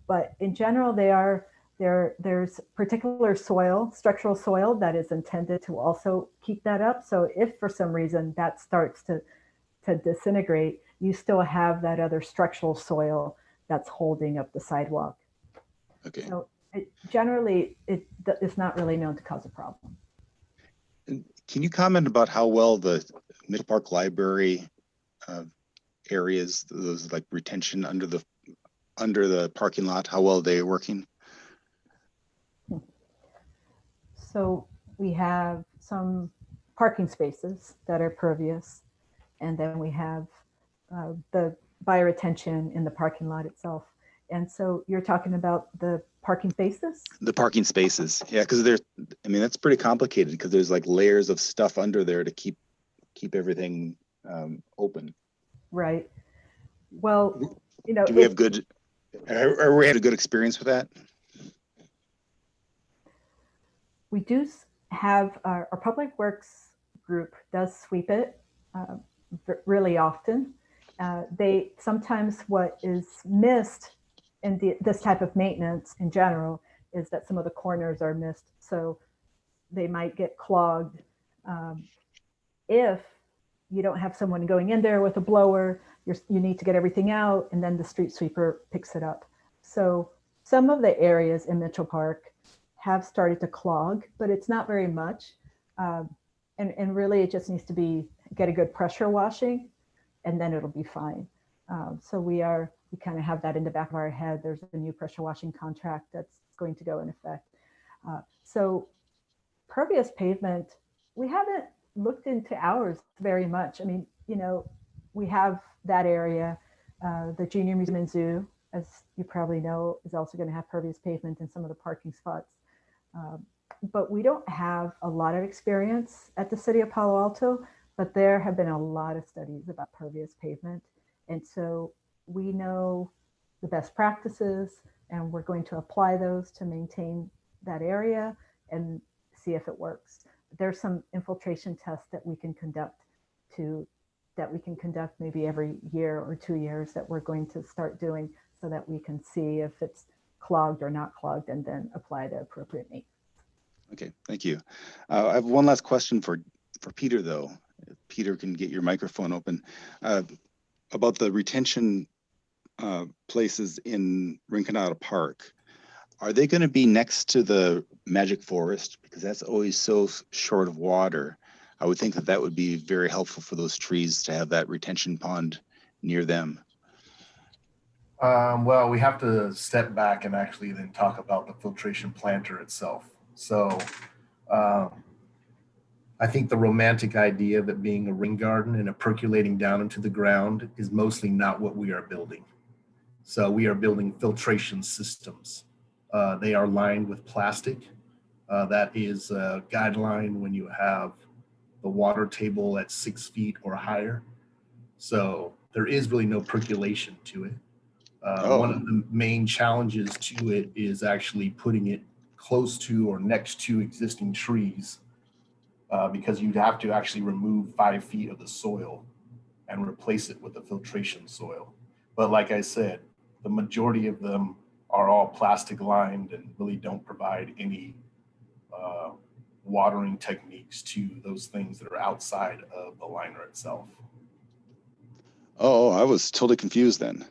Speaker 9: But in general, there's particular soil, structural soil that is intended to also keep that up. So if for some reason that starts to disintegrate, you still have that other structural soil that's holding up the sidewalk.
Speaker 5: Okay.
Speaker 9: So generally, it's not really known to cause a problem.
Speaker 5: And can you comment about how well the Middle Park Library areas, those like retention under the parking lot, how well they're working?
Speaker 9: So we have some parking spaces that are pervious, and then we have the bioretention in the parking lot itself. And so you're talking about the parking spaces?
Speaker 5: The parking spaces, yeah, because that's pretty complicated because there's like layers of stuff under there to keep everything open.
Speaker 9: Right. Well,
Speaker 5: do we have good? Or we had a good experience with that?
Speaker 9: We do have our public works group does sweep it really often. Sometimes what is missed in this type of maintenance in general is that some of the corners are missed. So they might get clogged. If you don't have someone going in there with a blower, you need to get everything out, and then the street sweeper picks it up. So some of the areas in Mitchell Park have started to clog, but it's not very much. And really it just needs to get a good pressure washing, and then it'll be fine. So we kind of have that in the back of our head. There's a new pressure washing contract that's going to go in effect. So pervious pavement, we haven't looked into ours very much. I mean, we have that area. The Junior Museum and Zoo, as you probably know, is also going to have pervious pavement in some of the parking spots. But we don't have a lot of experience at the city of Palo Alto, but there have been a lot of studies about pervious pavement. And so we know the best practices, and we're going to apply those to maintain that area and see if it works. There's some infiltration tests that we can conduct maybe every year or 2 years that we're going to start doing so that we can see if it's clogged or not clogged, and then apply the appropriate maintenance.
Speaker 5: Okay, thank you. I have one last question for Peter, though. If Peter can get your microphone open. About the retention places in Riconata Park, are they going to be next to the Magic Forest? Because that's always so short of water. I would think that that would be very helpful for those trees to have that retention pond near them.
Speaker 10: Well, we have to step back and actually then talk about the filtration planter itself. So I think the romantic idea of it being a rain garden and it percolating down into the ground is mostly not what we are building. So we are building filtration systems. They are lined with plastic. That is a guideline when you have the water table at 6 feet or higher. So there is really no percolation to it. One of the main challenges to it is actually putting it close to or next to existing trees, because you'd have to actually remove 5 feet of the soil and replace it with the filtration soil. But like I said, the majority of them are all plastic lined and really don't provide any watering techniques to those things that are outside of the liner itself.
Speaker 5: Oh, I was totally confused then.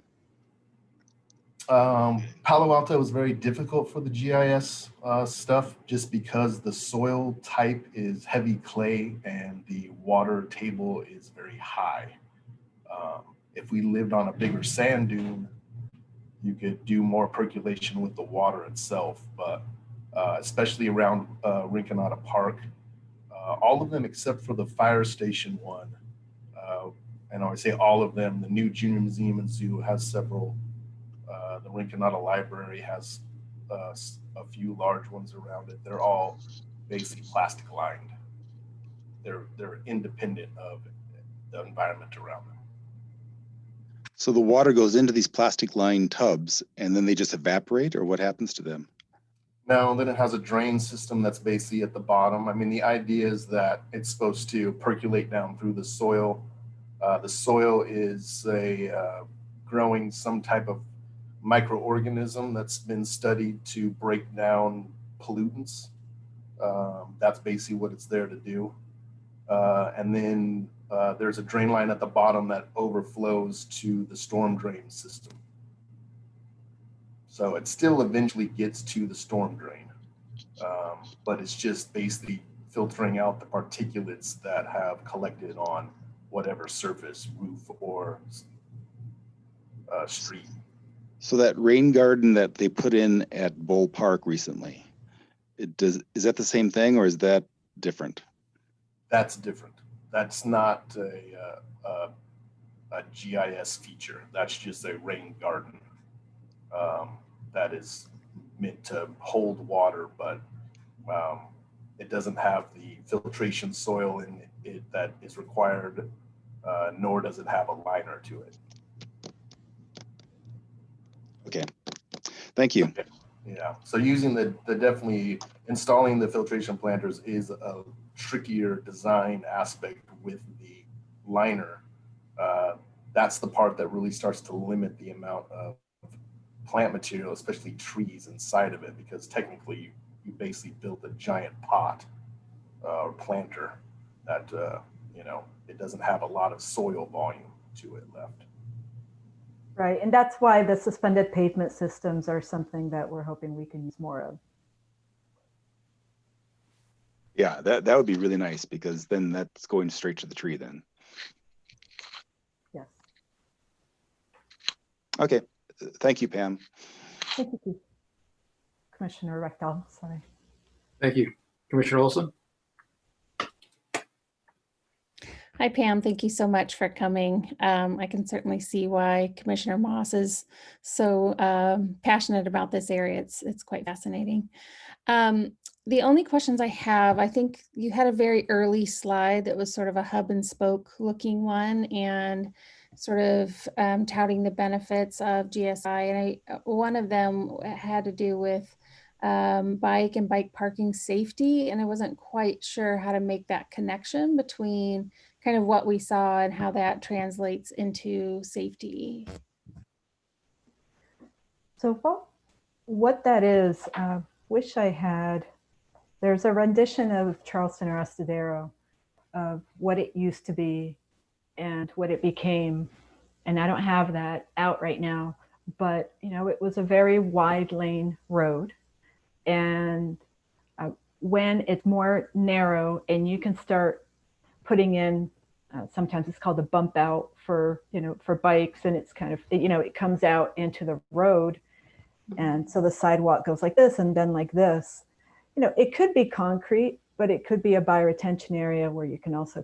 Speaker 10: Palo Alto is very difficult for the GIS stuff just because the soil type is heavy clay and the water table is very high. If we lived on a bigger sand dune, you could do more percolation with the water itself, but especially around Riconata Park, all of them except for the fire station one, and I would say all of them, the new Junior Museum and Zoo has several. The Riconata Library has a few large ones around it. They're all basically plastic lined. They're independent of the environment around them.
Speaker 5: So the water goes into these plastic lined tubs and then they just evaporate, or what happens to them?
Speaker 10: No, then it has a drain system that's basically at the bottom. I mean, the idea is that it's supposed to percolate down through the soil. The soil is growing some type of microorganism that's been studied to break down pollutants. That's basically what it's there to do. And then there's a drain line at the bottom that overflows to the storm drain system. So it still eventually gets to the storm drain, but it's just basically filtering out the particulates that have collected on whatever surface, roof, or street.
Speaker 5: So that rain garden that they put in at Bull Park recently, is that the same thing or is that different?
Speaker 10: That's different. That's not a GIS feature. That's just a rain garden that is meant to hold water, but it doesn't have the filtration soil in it that is required, nor does it have a liner to it.
Speaker 5: Okay, thank you.
Speaker 10: Okay. Yeah, so using the definitely installing the filtration planters is a trickier design aspect with the liner. That's the part that really starts to limit the amount of plant material, especially trees inside of it, because technically you basically built a giant pot or planter that, it doesn't have a lot of soil volume to it left.
Speaker 9: Right, and that's why the suspended pavement systems are something that we're hoping we can use more of.
Speaker 5: Yeah, that would be really nice because then that's going straight to the tree then.
Speaker 9: Yes.
Speaker 5: Okay, thank you, Pam.
Speaker 9: Thank you, Keith. Commissioner Rectal, sorry.
Speaker 3: Thank you. Commissioner Olson?
Speaker 11: Hi, Pam. Thank you so much for coming. I can certainly see why Commissioner Moss is so passionate about this area. It's quite fascinating. The only questions I have, I think you had a very early slide that was sort of a hub and spoke looking one and sort of touting the benefits of GSI. And one of them had to do with bike and bike parking safety. And I wasn't quite sure how to make that connection between kind of what we saw and how that translates into safety.
Speaker 9: So what that is, wish I had, there's a rendition of Charleston Arrestadero of what it used to be and what it became And I don't have that out right now, but you know, it was a very wide lane road. And when it's more narrow and you can start putting in, sometimes it's called a bump out for, you know, for bikes, and it's kind of, you know, it comes out into the road. And so the sidewalk goes like this and then like this. You know, it could be concrete, but it could be a bioretention area where you can also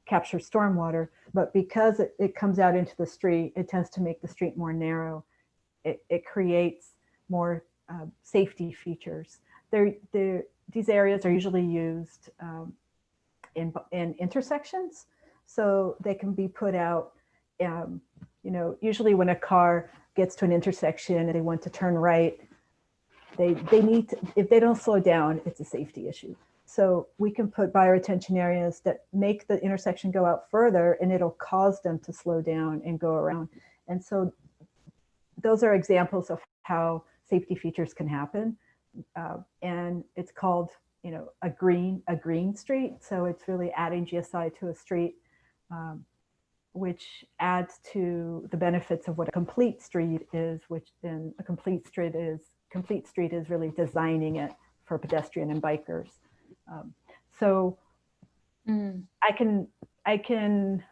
Speaker 9: capture stormwater. But because it comes out into the street, it tends to make the street more narrow. It creates more safety features. These areas are usually used in intersections, so they can be put out. You know, usually when a car gets to an intersection and they want to turn right, they need to, if they don't slow down, it's a safety issue. So we can put bioretention areas that make the intersection go out further, and it'll cause them to slow down and go around. And so those are examples of how safety features can happen. And it's called, you know, a green street. So it's really adding GSI to a street, which adds to the benefits of what a complete street is, which then a complete street is really designing it for pedestrian and bikers. I can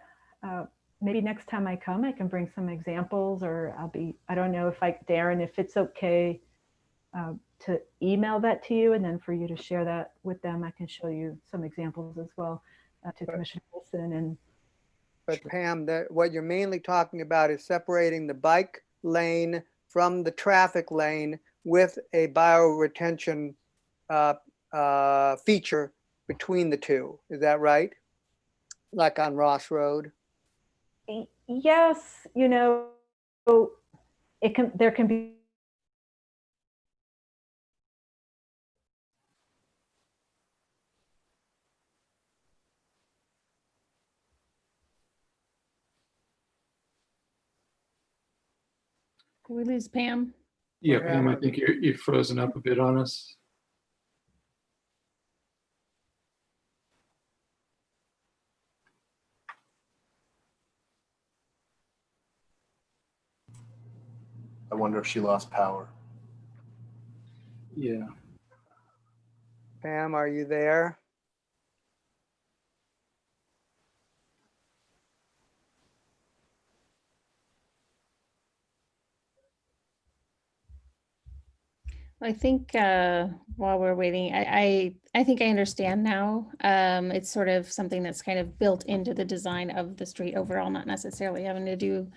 Speaker 9: maybe next time I come, I can bring some examples, or I don't know if Darren, if it's okay to email that to you, and then for you to share that with them, I can show you some examples as well to Commissioner Wilson.
Speaker 8: But Pam, what you're mainly talking about is separating the bike lane from the traffic lane with a bioretention feature between the two. Is that right? Like on Ross Road?
Speaker 9: Yes, you know, there can be.
Speaker 11: Did we lose Pam?
Speaker 3: Yeah, Pam, I think you've frozen up a bit on us.
Speaker 10: I wonder if she lost power.
Speaker 3: Yeah.
Speaker 8: Pam, are you there?
Speaker 11: I think while we're waiting, I think I understand now. It's sort of something that's kind of built into the design of the street overall, not necessarily having to do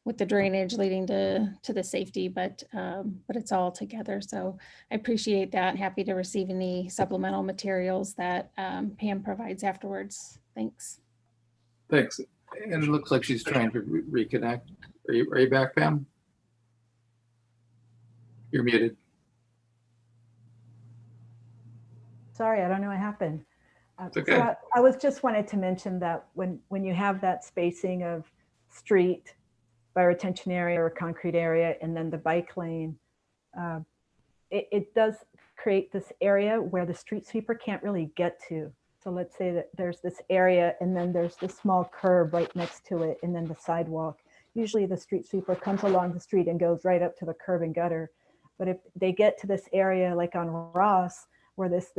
Speaker 11: with the drainage leading to the safety, but it's all together. So I appreciate that. Happy to receive any supplemental materials that Pam provides afterwards. Thanks.
Speaker 3: Thanks. And it looks like she's trying to reconnect. Are you back, Pam? You're muted.
Speaker 9: Sorry, I don't know what happened.
Speaker 3: Okay.
Speaker 9: So I was just wanted to mention that when you have that spacing of street, bioretention area or concrete area, and then the bike lane, it does create this area where the street sweeper can't really get to. So let's say that there's this area and then there's this small curb right next to it and then the sidewalk. Usually the street sweeper comes along the street and goes right up to the curb and gutter. But if they get to this area like on Ross, where this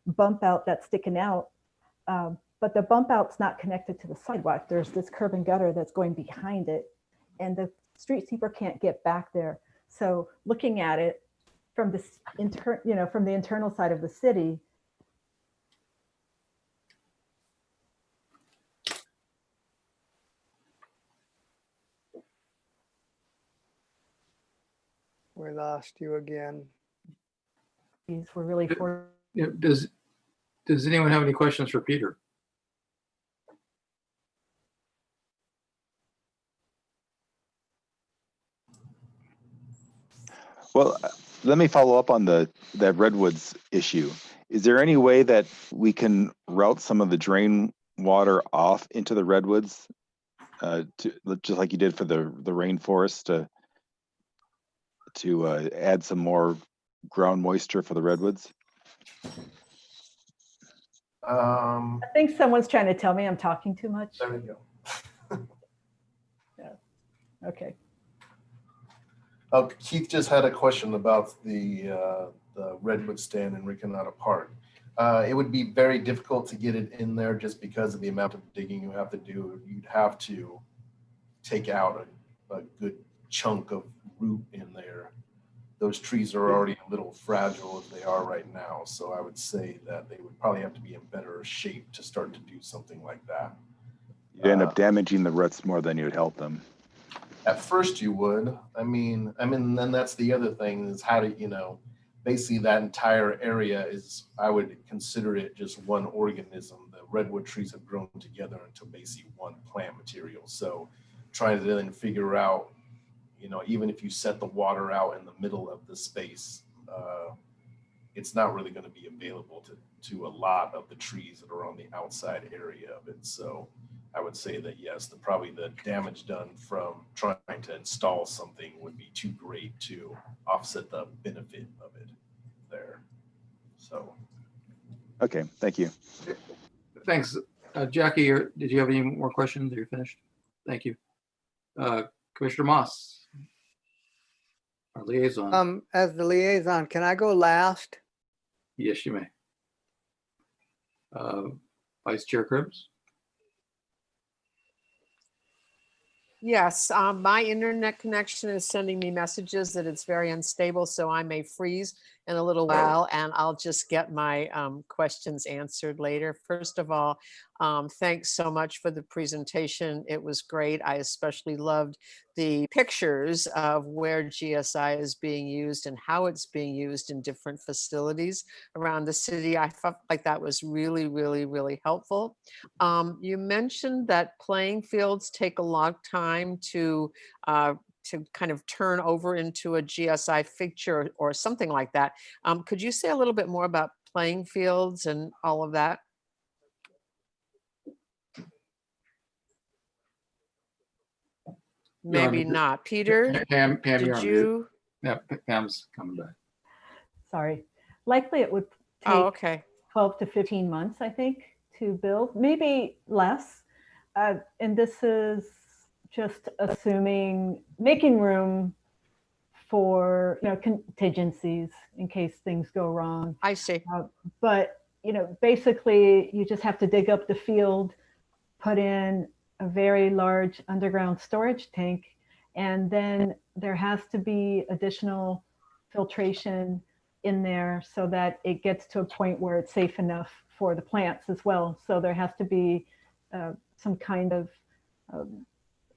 Speaker 9: bump out that's sticking out, but the bump out's not connected to the sidewalk. There's this curb and gutter that's going behind it, and the street sweeper can't get back there. So looking at it from this from the internal side of the city,
Speaker 8: We lost you again.
Speaker 9: these were really for.
Speaker 3: Yeah, does anyone have any questions for Peter?
Speaker 5: Well, let me follow up on that Redwoods issue. Is there any way that we can route some of the drain water off into the Redwoods, just like you did for the rainforest, to add some more ground moisture for the Redwoods?
Speaker 9: I think someone's trying to tell me I'm talking too much.
Speaker 10: There we go.
Speaker 9: Okay.
Speaker 10: Oh, Keith just had a question about the Redwood stand in Riconata Park. It would be very difficult to get it in there just because of the amount of digging you have to do. You'd have to take out a good chunk of root in there. Those trees are already a little fragile as they are right now. So I would say that they would probably have to be in better shape to start to do something like that.
Speaker 5: You'd end up damaging the roots more than you'd help them.
Speaker 10: At first you would. I mean, then that's the other thing is how to, you know, basically that entire area is, I would consider it just one organism. The redwood trees have grown together into basically one plant material. So trying to then figure out, you know, even if you set the water out in the middle of the space, it's not really going to be available to a lot of the trees that are on the outside area of it. So I would say that yes, probably the damage done from trying to install something would be too great to offset the benefit of it there. So.
Speaker 5: Okay, thank you.
Speaker 3: Thanks. Jackie, did you have any more questions? Are you finished? Thank you. Commissioner Moss, our liaison.
Speaker 8: As the liaison, can I go last?
Speaker 3: Yes, you may. Vice Chair Cribbs.
Speaker 4: Yes, my internet connection is sending me messages that it's very unstable, so I may freeze in a little while, and I'll just get my questions answered later. First of all, thanks so much for the presentation. It was great. I especially loved the pictures of where GSI is being used and how it's being used in different facilities around the city. I felt like that was really, really, really helpful. You mentioned that playing fields take a long time to kind of turn over into a GSI fixture or something like that. Could you say a little bit more about playing fields and all of that? Maybe not. Peter,
Speaker 3: Pam,
Speaker 4: did you?
Speaker 3: Yeah, Pam's coming back.
Speaker 9: Sorry. Likely it would take
Speaker 4: Oh, okay.
Speaker 9: 12 to 15 months, I think, to build, maybe less. And this is just assuming, making room for, you know, contingencies in case things go wrong.
Speaker 4: I see.
Speaker 9: But, you know, basically you just have to dig up the field, put in a very large underground storage tank, and then there has to be additional filtration in there so that it gets to a point where it's safe enough for the plants as well. So there has to be some kind of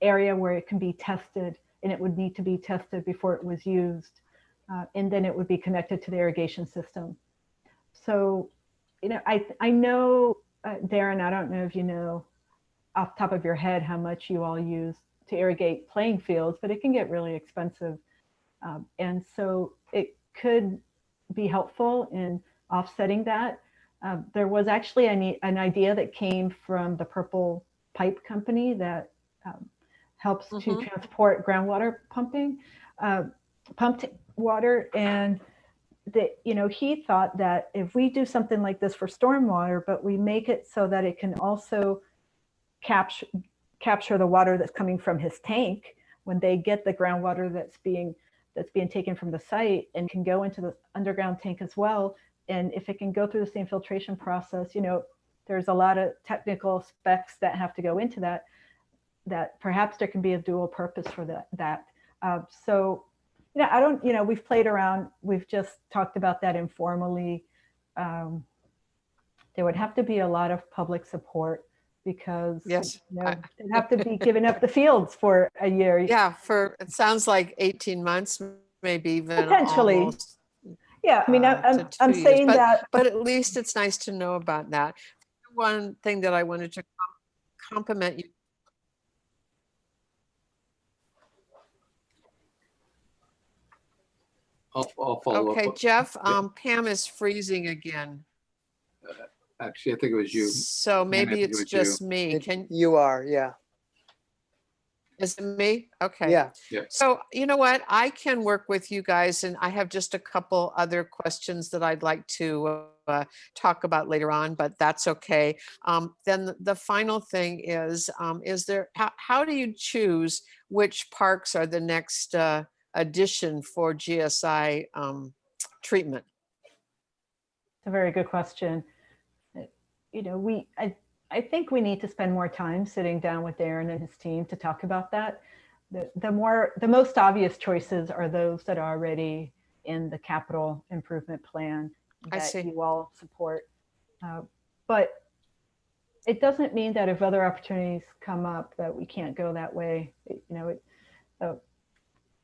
Speaker 9: area where it can be tested, and it would need to be tested before it was used. And then it would be connected to the irrigation system. So, you know, I know, Darren, I don't know if you know off the top of your head how much you all use to irrigate playing fields, but it can get really expensive. And so it could be helpful in offsetting that. There was actually an idea that came from the Purple Pipe Company that helps to transport groundwater pumped water. And that, you know, he thought that if we do something like this for stormwater, but we make it so that it can also capture the water that's coming from his tank when they get the groundwater that's being taken from the site, and can go into the underground tank as well. And if it can go through the same filtration process, you know, there's a lot of technical specs that have to go into that perhaps there can be a dual purpose for that. So, you know, I don't, you know, we've played around, we've just talked about that informally. There would have to be a lot of public support, because
Speaker 4: yes,
Speaker 9: you know, they'd have to be giving up the fields for a year.
Speaker 4: Yeah, it sounds like 18 months, maybe even
Speaker 9: potentially.
Speaker 4: Almost,
Speaker 9: yeah, I mean, I'm saying that,
Speaker 4: but at least it's nice to know about that. One thing that I wanted to compliment you.
Speaker 3: I'll follow up.
Speaker 4: Okay, Jeff, Pam is freezing again.
Speaker 3: Actually, I think it was you.
Speaker 4: So maybe it's just me.
Speaker 8: You are, yeah.
Speaker 4: Is it me? Okay.
Speaker 8: Yeah,
Speaker 4: So you know what? I can work with you guys, and I have just a couple other questions that I'd like to talk about later on, but that's okay. Then the final thing is there, how do you choose which parks are the next addition for GSI treatment?
Speaker 9: It's a very good question. You know, I think we need to spend more time sitting down with Darren and his team to talk about that. The most obvious choices are those that are already in the capital improvement plan that you all support. But it doesn't mean that if other opportunities come up that we can't go that way.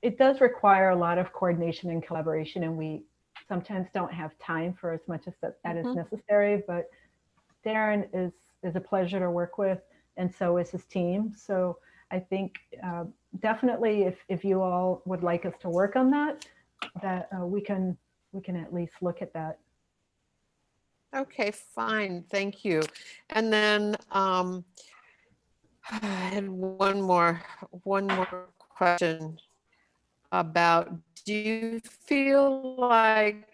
Speaker 9: It does require a lot of coordination and collaboration, and we sometimes don't have time for as much as that is necessary. But Darren is a pleasure to work with, and so is his team. So I think definitely if you all would like us to work on that, we can at least look at that.
Speaker 4: Okay, fine, thank you. And then I had one more question about, do you feel like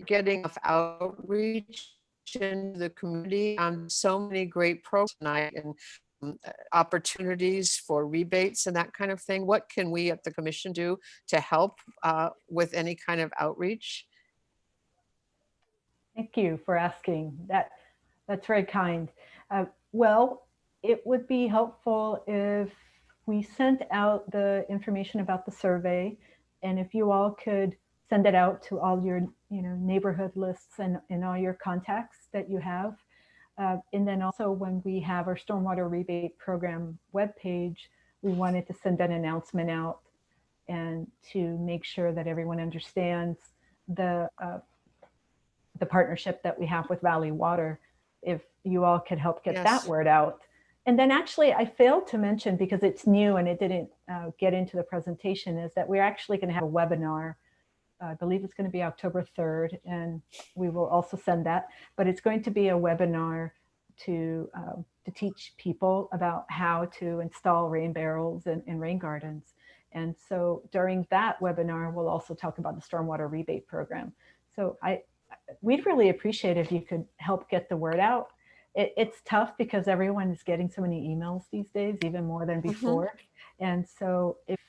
Speaker 4: getting enough outreach into the community on so many great programs tonight and opportunities for rebates and that kind of thing? What can we at the commission do to help with any kind of outreach?
Speaker 9: Thank you for asking that. That's very kind. Well, it would be helpful if we sent out the information about the survey, and if you all could send it out to all your neighborhood lists and all your contacts that you have. And then also when we have our Stormwater Rebate Program webpage, we wanted to send an announcement out and to make sure that everyone understands the partnership that we have with Valley Water. If you all could help get that word out. And then actually I failed to mention, because it's new and it didn't get into the presentation, is that we're actually going to have a webinar. I believe it's going to be October 3rd, and we will also send that, but it's going to be a webinar to teach people about how to install rain barrels in rain gardens. And so during that webinar, we'll also talk about the Stormwater Rebate Program. So we'd really appreciate if you could help get the word out. It's tough because everyone is getting so many emails these days, even more than before. And so if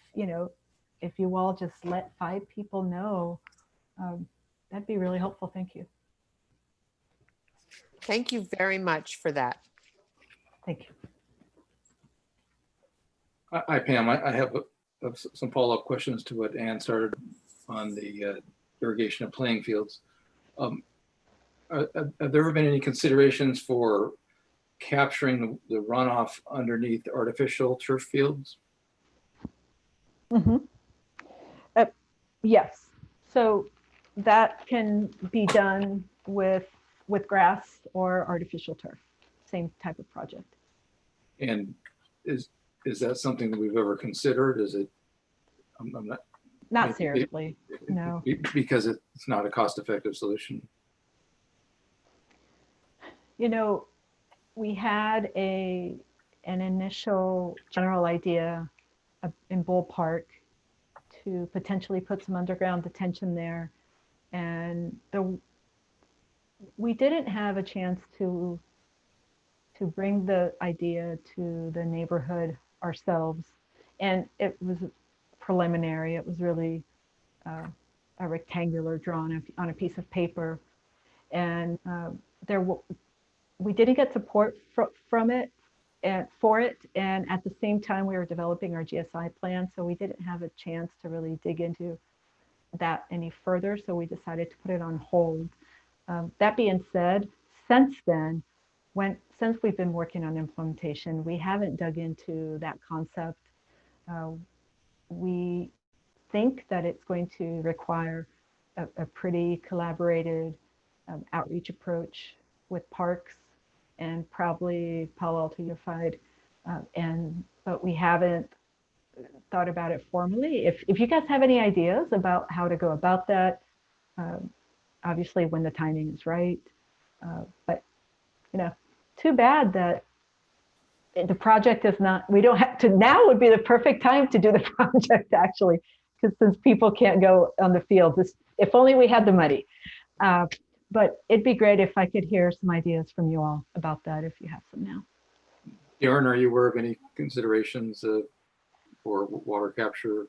Speaker 9: you all just let 5 people know, that'd be really helpful. Thank you.
Speaker 4: Thank you very much for that.
Speaker 9: Thank you.
Speaker 3: Hi, Pam. I have some follow-up questions to what Ann started on the irrigation of playing fields. Have there ever been any considerations for capturing the runoff underneath artificial turf fields?
Speaker 9: Yes. So that can be done with grass or artificial turf, same type of project.
Speaker 3: And is that something that we've ever considered? Is it? I'm
Speaker 9: not seriously, no.
Speaker 3: Because it's not a cost-effective solution.
Speaker 9: We had an initial general idea in Bull Park to potentially put some underground detention there. And we didn't have a chance to bring the idea to the neighborhood ourselves. And it was preliminary. It was really a rectangular drawn on a piece of paper. And we didn't get support from it and for it. And at the same time, we were developing our GSI plan. So we didn't have a chance to really dig into that any further. So we decided to put it on hold. That being said, since then, since we've been working on implementation, we haven't dug into that concept. We think that it's going to require a pretty collaborated outreach approach with parks and probably Palo Alto Unified, but we haven't thought about it formally. If you guys have any ideas about how to go about that, obviously when the timing is right, but too bad that the project is not, we don't have to, now would be the perfect time to do the project actually, because since people can't go on the field, if only we had the money. But it'd be great if I could hear some ideas from you all about that, if you have some now.
Speaker 3: Darren, are you aware of any considerations for water capture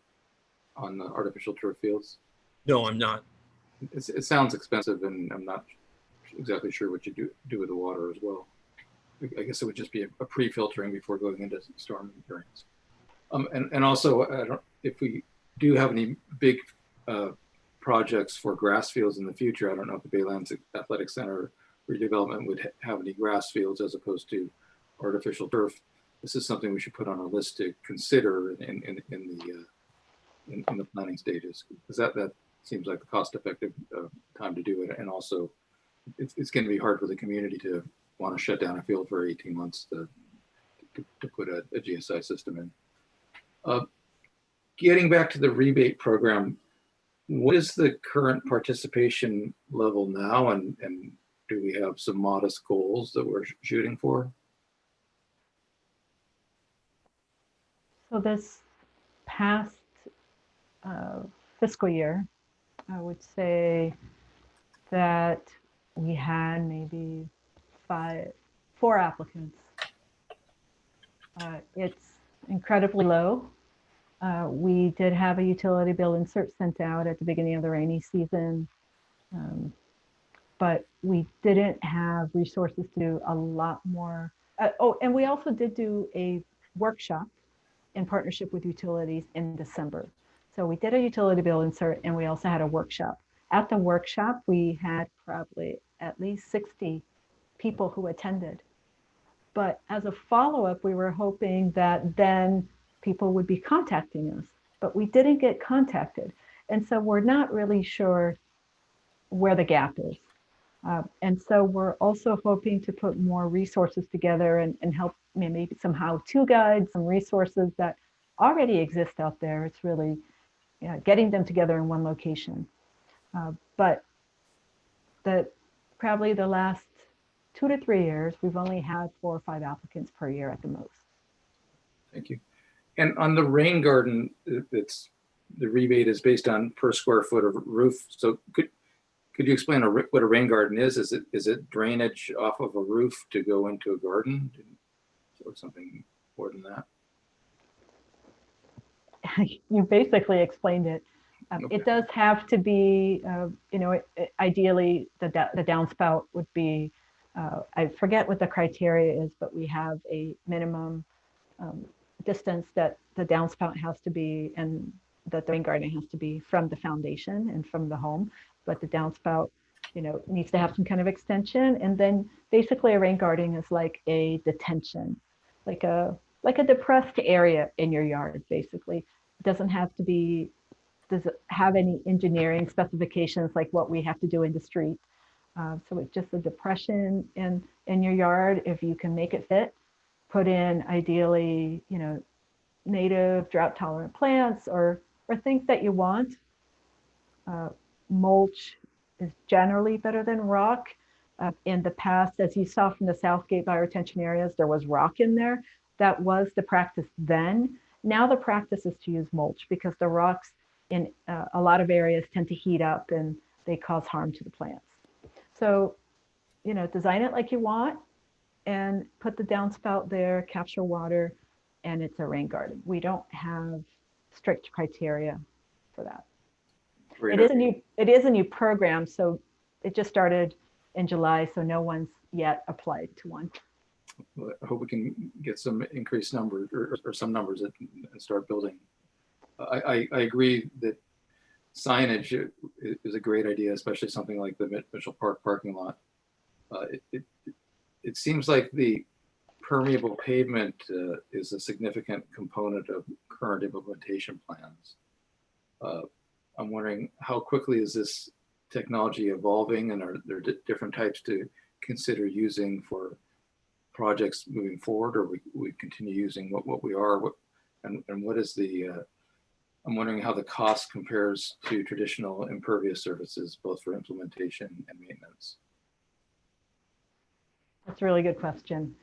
Speaker 3: on the artificial turf fields?
Speaker 6: No, I'm not.
Speaker 3: It sounds expensive, and I'm not exactly sure what you do with the water as well. I guess it would just be a pre-filtering before going into storm drains. And also, I don't, if we do have any big projects for grass fields in the future, I don't know if the Baylands Athletic Center redevelopment would have any grass fields as opposed to artificial turf. This is something we should put on our list to consider in the planning stages, because that seems like the cost-effective time to do it, and also it's going to be hard for the community to want to shut down a field for 18 months to put a GSI system in. Getting back to the rebate program, what is the current participation level now, and do we have some modest goals that we're shooting for?
Speaker 9: So this past fiscal year, I would say that we had maybe 4 applicants. It's incredibly low. We did have a utility bill insert sent out at the beginning of the rainy season, but we didn't have resources to do a lot more. And we also did do a workshop in partnership with utilities in December. So we did a utility bill insert, and we also had a workshop. At the workshop, we had probably at least 60 people who attended. But as a follow-up, we were hoping that then people would be contacting us, but we didn't get contacted. And so we're not really sure where the gap is. And so we're also hoping to put more resources together and help maybe some how-to guides, some resources that already exist out there. It's really getting them together in one location. But probably the last 2 to 3 years, we've only had 4 or 5 applicants per year at the most.
Speaker 3: Thank you. And on the rain garden, the rebate is based on per square foot of roof. So could you explain what a rain garden is? Is it drainage off of a roof to go into a garden, or something more than that?
Speaker 9: You basically explained it.
Speaker 3: Okay.
Speaker 9: It does have to be, ideally the downspout would be, I forget what the criteria is, but we have a minimum distance that the downspout has to be, and that the rain garden has to be from the foundation and from the home. But the downspout, needs to have some kind of extension. And then basically a rain garden is like a detention, like a depressed area in your yard, basically. It doesn't have to be, does it have any engineering specifications like what we have to do in the street? So it's just a depression in your yard. If you can make it fit, put in ideally, native drought tolerant plants or things that you want. Mulch is generally better than rock. In the past, as you saw from the Southgate bioretention areas, there was rock in there. That was the practice then. Now the practice is to use mulch because the rocks in a lot of areas tend to heat up and they cause harm to the plants. So, design it like you want and put the downspout there, capture water, and it's a rain garden. We don't have strict criteria for that. It is a new program, so it just started in July, so no one's yet applied to one.
Speaker 3: Well, I hope we can get some increased numbers or some numbers and start building. I agree that signage is a great idea, especially something like the Mitchell Park parking lot. It seems like the permeable pavement is a significant component of current implementation plans. I'm wondering how quickly is this technology evolving, and are there different types to consider using for projects moving forward, or we continue using what we are? And what is the, I'm wondering how the cost compares to traditional impervious services, both for implementation and maintenance.
Speaker 9: That's a really good question.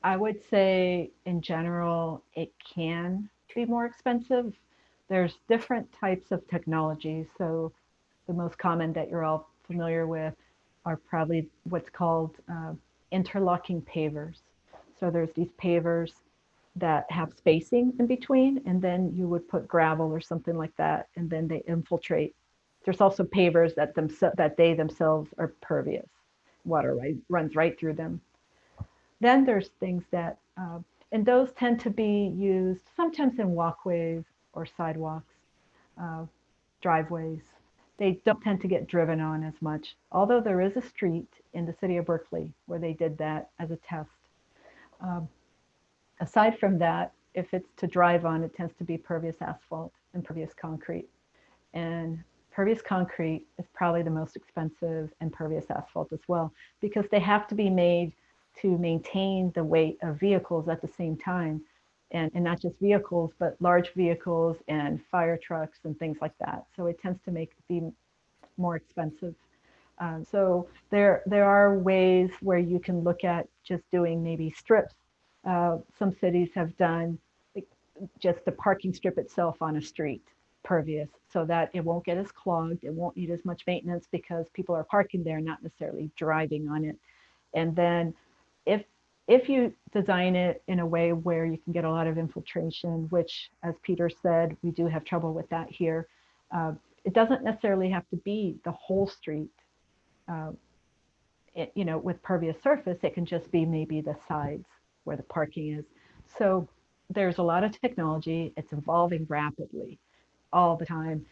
Speaker 9: I would say in general, it can be more expensive. There's different types of technology. So the most common that you're all familiar with are probably what's called interlocking pavers. So there's these pavers that have spacing in between, and then you would put gravel or something like that, and then they infiltrate. There's also pavers that they themselves are pervious. Water runs right through them. Then there's things that, and those tend to be used sometimes in walkways or sidewalks, driveways. They don't tend to get driven on as much, although there is a street in the city of Berkeley where they did that as a test. Aside from that, if it's to drive on, it tends to be pervious asphalt and pervious concrete. And pervious concrete is probably the most expensive, and pervious asphalt as well, because they have to be made to maintain the weight of vehicles at the same time. And not just vehicles, but large vehicles and fire trucks and things like that. So it tends to be more expensive. So there are ways where you can look at just doing maybe strips. Some cities have done just the parking strip itself on a street, pervious, so that it won't get as clogged, it won't need as much maintenance because people are parking there, not necessarily driving on it. And then if you design it in a way where you can get a lot of infiltration, which, as Peter said, we do have trouble with that here, it doesn't necessarily have to be the whole street. With pervious surface, it can just be maybe the sides where the parking is. So there's a lot of technology. It's evolving rapidly all the time.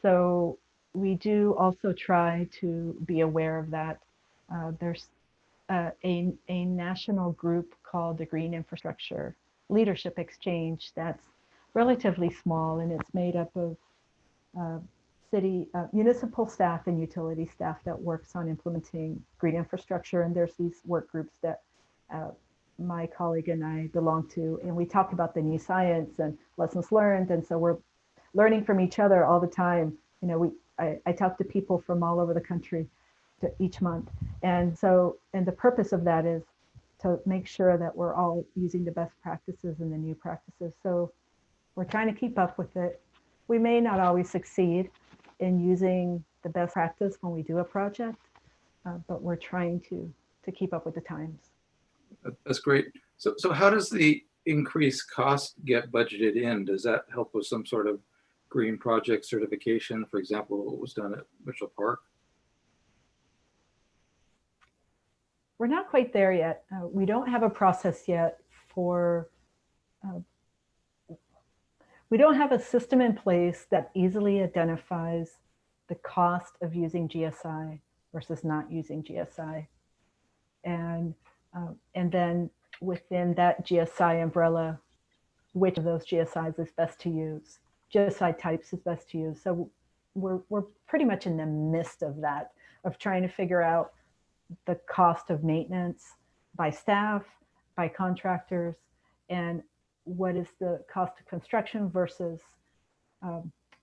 Speaker 9: So we do also try to be aware of that. There's a national group called the Green Infrastructure Leadership Exchange that's relatively small, and it's made up of city municipal staff and utility staff that works on implementing green infrastructure. And there's these work groups that my colleague and I belong to, and we talk about the new science and lessons learned. And so we're learning from each other all the time. I talk to people from all over the country each month. And the purpose of that is to make sure that we're all using the best practices and the new practices. So we're trying to keep up with it. We may not always succeed in using the best practice when we do a project, but we're trying to keep up with the times.
Speaker 3: That's great. So how does the increased cost get budgeted in? Does that help with some sort of green project certification? For example, what was done at Mitchell Park?
Speaker 9: We're not quite there yet. We don't have a process yet we don't have a system in place that easily identifies the cost of using GSI versus not using GSI. And then within that GSI umbrella, which of those GSIs is best to use, GSI types is best to use. So we're pretty much in the midst of that, of trying to figure out the cost of maintenance by staff, by contractors, and what is the cost of construction versus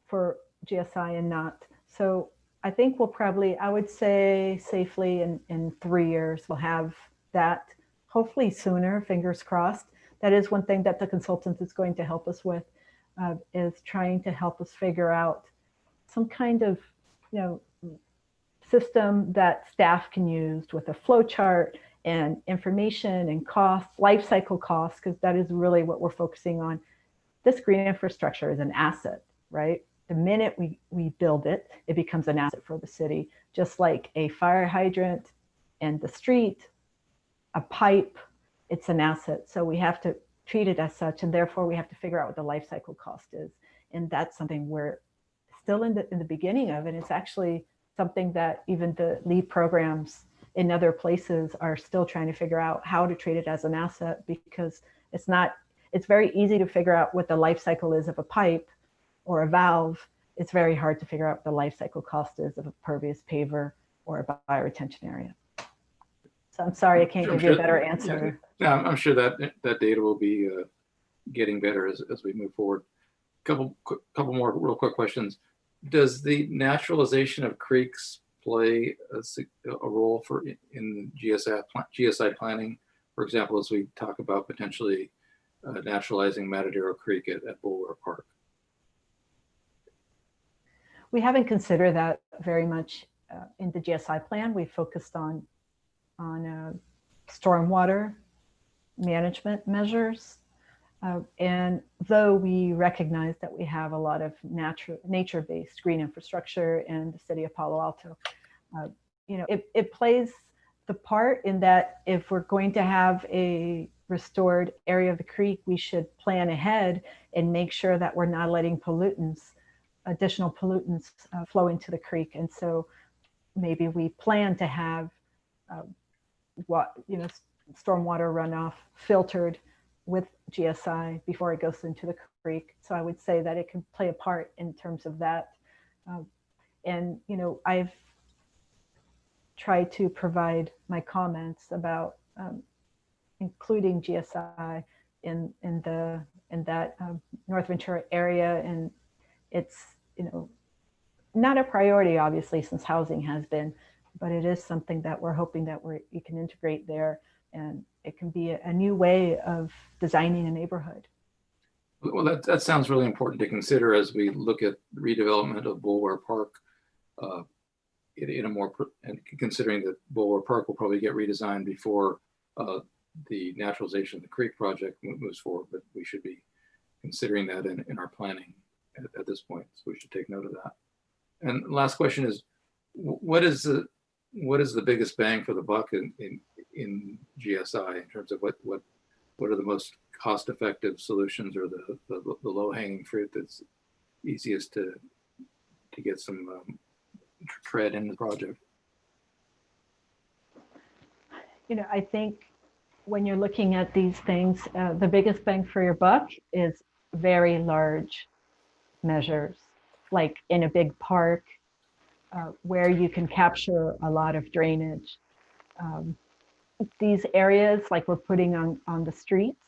Speaker 9: for GSI and not. So I think we'll probably, I would say safely in 3 years, we'll have that, hopefully sooner, fingers crossed. That is one thing that the consultant is going to help us with, is trying to help us figure out some kind of, system that staff can use with a flow chart and information and costs, life cycle costs, because that is really what we're focusing on. This green infrastructure is an asset, right? The minute we build it, it becomes an asset for the city, just like a fire hydrant and the street, a pipe, it's an asset. So we have to treat it as such, and therefore we have to figure out what the life cycle cost is. And that's something we're still in the beginning of, and it's actually something that even the lead programs in other places are still trying to figure out how to treat it as an asset, because it's very easy to figure out what the life cycle is of a pipe or a valve. It's very hard to figure out what the life cycle cost is of a pervious paver or a bioretention area. So I'm sorry, I can't give you a better answer.
Speaker 3: Yeah, I'm sure that data will be getting better as we move forward. Couple more real quick questions. Does the naturalization of creeks play a role in GSI planning For example, as we talk about potentially naturalizing Matadero Creek at Bulwer Park.
Speaker 9: We haven't considered that very much in the GSI plan. We focused on stormwater management measures. And though we recognize that we have a lot of nature-based green infrastructure in the city of Palo Alto, it plays the part in that if we're going to have a restored area of the creek, we should plan ahead and make sure that we're not letting additional pollutants flow into the creek. And so maybe we plan to have stormwater runoff filtered with GSI before it goes into the creek. So I would say that it can play a part in terms of that. And I've tried to provide my comments about including GSI in that North Ventura area, and it's not a priority obviously since housing has been, but it is something that we're hoping that you can integrate there, and it can be a new way of designing a neighborhood.
Speaker 3: Well, that sounds really important to consider as we look at redevelopment of Bulwer Park. And considering that Bulwer Park will probably get redesigned before the naturalization of the creek project moves forward, but we should be considering that in our planning at this point. So we should take note of that. And last question is, what is the biggest bang for the buck in GSI in terms of what are the most cost-effective solutions, or the low-hanging fruit that's easiest to get some tread in the project?
Speaker 9: I think when you're looking at these things, the biggest bang for your buck is very large measures, like in a big park where you can capture a lot of drainage. These areas like we're putting on the streets,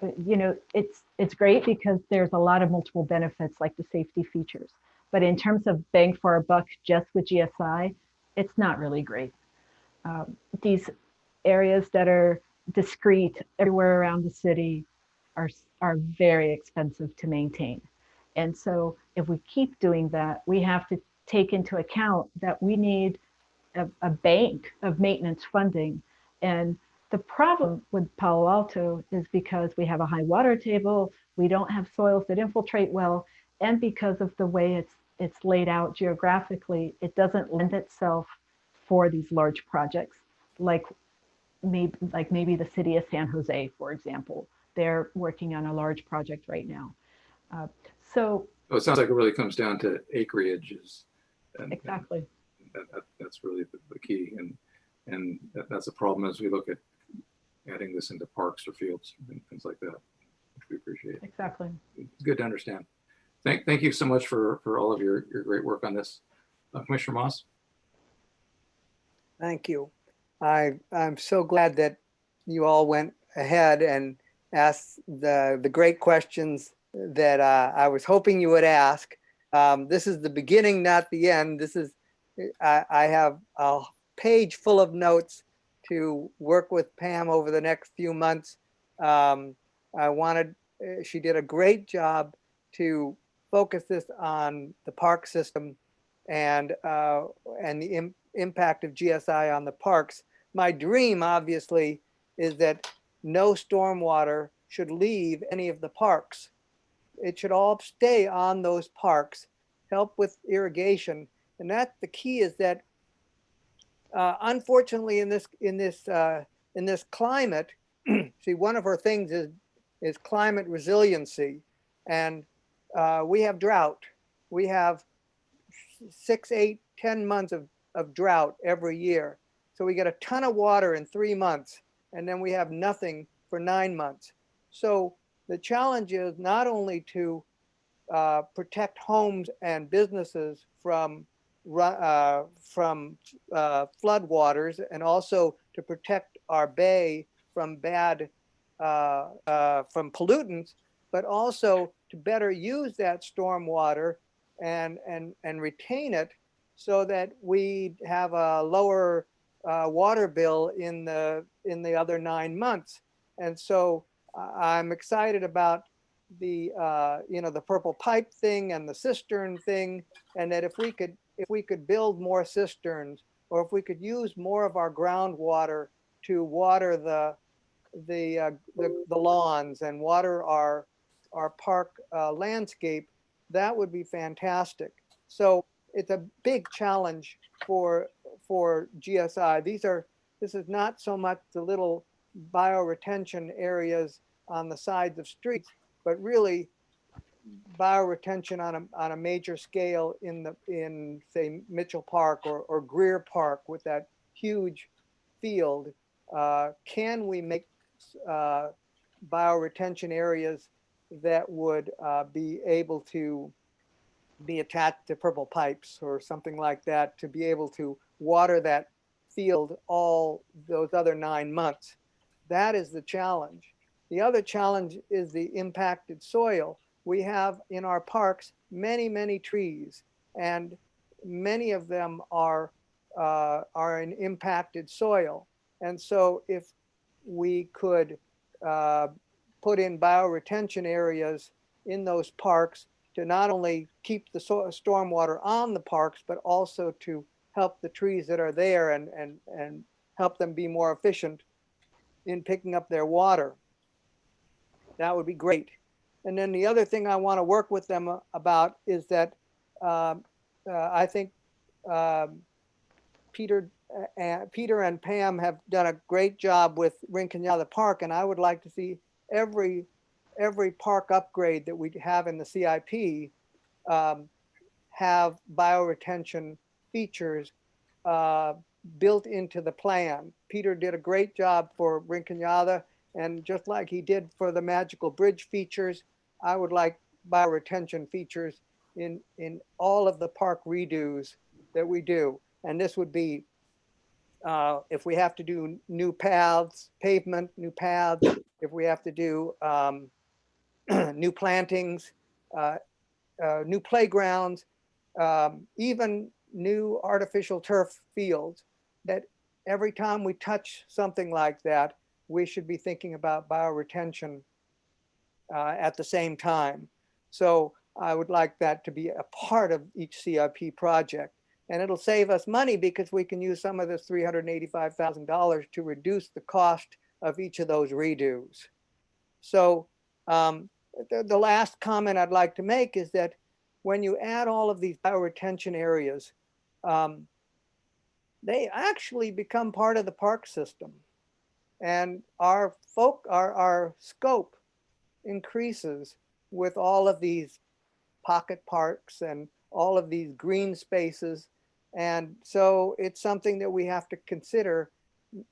Speaker 9: it's great because there's a lot of multiple benefits like the safety features. But in terms of bang for our buck just with GSI, it's not really great. These areas that are discrete everywhere around the city are very expensive to maintain. And so if we keep doing that, we have to take into account that we need a bank of maintenance funding. And the problem with Palo Alto is because we have a high water table, we don't have soils that infiltrate well, and because of the way it's laid out geographically, it doesn't lend itself for these large projects, like maybe the city of San Jose, for example. They're working on a large project right now. So
Speaker 3: it sounds like it really comes down to acreages.
Speaker 9: Exactly.
Speaker 3: That's really the key, and that's a problem as we look at adding this into parks or fields and things like that, which we appreciate.
Speaker 9: Exactly.
Speaker 3: It's good to understand. Thank you so much for all of your great work on this. Commissioner Moss.
Speaker 8: Thank you. I'm so glad that you all went ahead and asked the great questions that I was hoping you would ask. This is the beginning, not the end. I have a page full of notes to work with Pam over the next few months. She did a great job to focus this on the park system and the impact of GSI on the parks. My dream, obviously, is that no stormwater should leave any of the parks. It should all stay on those parks, help with irrigation. And that's the key, is that unfortunately in this climate, see, one of our things is climate resiliency. And we have drought. We have 6, 8, 10 months of drought every year. So we get a ton of water in 3 months, and then we have nothing for 9 months. So the challenge is not only to protect homes and businesses from floodwaters, and also to protect our bay from from pollutants, but also to better use that stormwater and retain it, so that we have a lower water bill in the other 9 months. And so I'm excited about the the purple pipe thing and the cistern thing, and that if we could build more cisterns, or if we could use more of our groundwater to water the lawns and water our park landscape, that would be fantastic. So it's a big challenge for GSI. This is not so much the little bioretention areas on the sides of streets, but really bioretention on a major scale in say Mitchell Park or Greer Park with that huge field. Can we make bioretention areas that would be able to be attached to purple pipes or something like that, to be able to water that field all those other 9 months? That is the challenge. The other challenge is the impacted soil. We have in our parks many trees, and many of them are in impacted soil. And so if we could put in bioretention areas in those parks to not only keep the stormwater on the parks, but also to help the trees that are there and help them be more efficient in picking up their water, that would be great. And then the other thing I want to work with them about is that I think Peter and Pam have done a great job with Riconata Park, and I would like to see every park upgrade that we have in the CIP have bioretention features built into the plan. Peter did a great job for Riconata, and just like he did for the Magical Bridge features, I would like bioretention features in all of the park redos that we do. And this would be if we have to do new paths, pavement, new paths, if we have to do new plantings, new playgrounds, even new artificial turf fields, that every time we touch something like that, we should be thinking about bioretention at the same time. So I would like that to be a part of each CIP project. And it'll save us money because we can use some of this $385,000 to reduce the cost of each of those redos. So the last comment I'd like to make is that when you add all of these bioretention areas, they actually become part of the park system. And our scope increases with all of these pocket parks and all of these green spaces. And so it's something that we have to consider.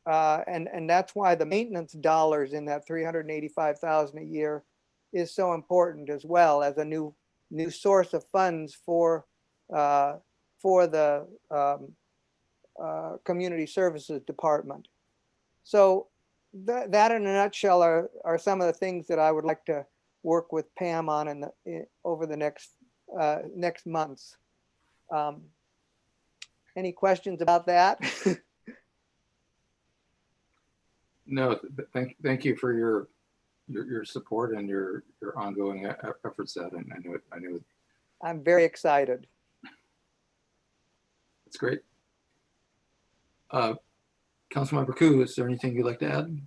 Speaker 8: And that's why the maintenance dollars in that $385,000 a year is so important, as well as a new source of funds for the Community Services Department. So that in a nutshell are some of the things that I would like to work with Pam on over the next months. Any questions about that?
Speaker 3: No, thank you for your support and your ongoing efforts. That I know.
Speaker 8: I'm very excited.
Speaker 3: That's great. Councilmember Koo, is there anything you'd like to add?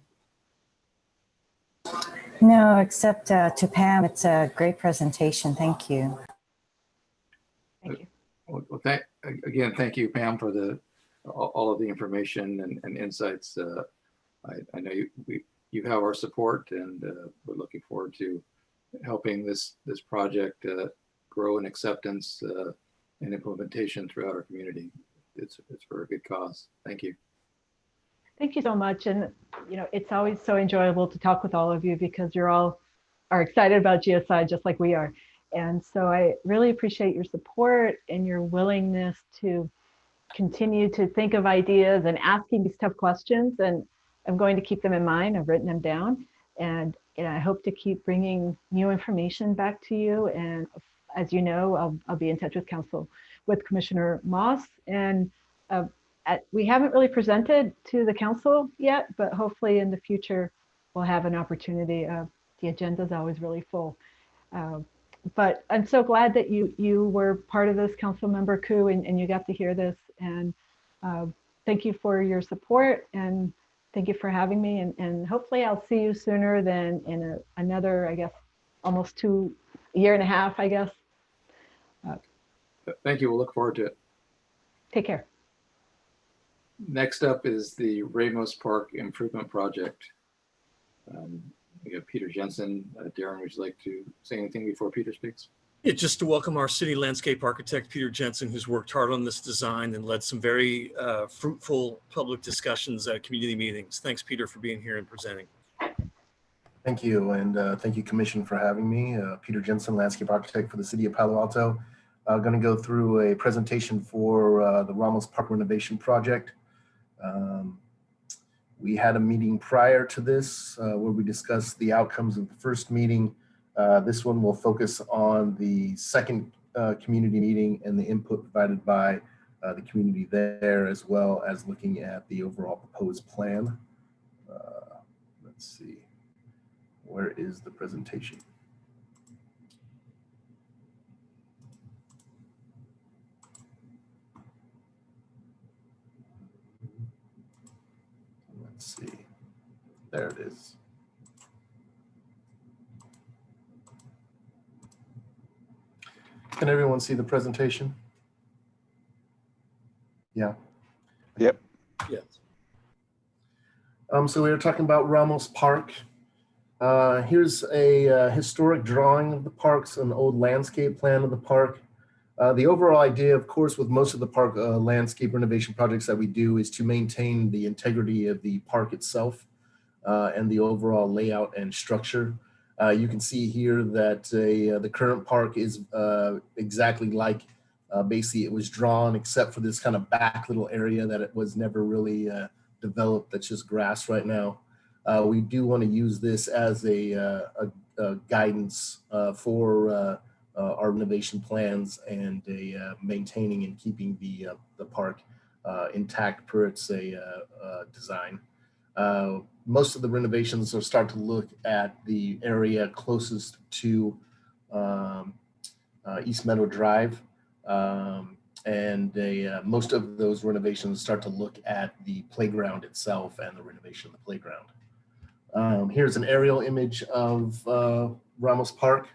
Speaker 12: No, except to Pam, it's a great presentation. Thank you.
Speaker 9: Thank you.
Speaker 3: Well, thank you, Pam, for all of the information and insights. I know you have our support, and we're looking forward to helping this project grow in acceptance and implementation throughout our community. It's for a good cause. Thank you.
Speaker 9: Thank you so much. And it's always so enjoyable to talk with all of you because you're all excited about GSI just like we are. And so I really appreciate your support and your willingness to continue to think of ideas and asking these tough questions. And I'm going to keep them in mind. I've written them down. And I hope to keep bringing new information back to you. And as you know, I'll be in touch with Commissioner Moss. And we haven't really presented to the council yet, but hopefully in the future we'll have an opportunity. The agenda is always really full. But I'm so glad that you were part of this, Council Member Koo, and you got to hear this. And thank you for your support, and thank you for having me. And hopefully I'll see you sooner than in another, I guess, almost a year and a half, I guess.
Speaker 3: Thank you. We'll look forward to it.
Speaker 9: Take care.
Speaker 3: Next up is the Ramos Park Improvement Project. We have Peter Jensen. Darren, would you like to say anything before Peter speaks?
Speaker 6: Yeah, just to welcome our city landscape architect, Peter Jensen, who's worked hard on this design and led some very fruitful public discussions at community meetings. Thanks, Peter, for being here and presenting.
Speaker 10: Thank you, and thank you, Commission, for having me. Peter Jensen, landscape architect for the city of Palo Alto. I'm going to go through a presentation for the Ramos Park renovation project. We had a meeting prior to this where we discussed the outcomes of the first meeting. This one will focus on the second community meeting and the input provided by the community there, as well as looking at the overall proposed plan. Let's see, where is the presentation? Let's see, there it is. Can everyone see the presentation? Yeah.
Speaker 5: Yep.
Speaker 6: Yes.
Speaker 10: So we were talking about Ramos Park. Here's a historic drawing of the parks, an old landscape plan of the park. The overall idea, of course, with most of the park landscape renovation projects that we do is to maintain the integrity of the park itself and the overall layout and structure. You can see here that the current park is exactly like basically it was drawn, except for this kind of back little area that it was never really developed. That's just grass right now. We do want to use this as a guidance for our renovation plans and maintaining and keeping the park intact per its design. Most of the renovations will start to look at the area closest to East Meadow Drive. Most of those renovations start to look at the playground itself and the renovation of the playground. Here's an aerial image of Ramos Park.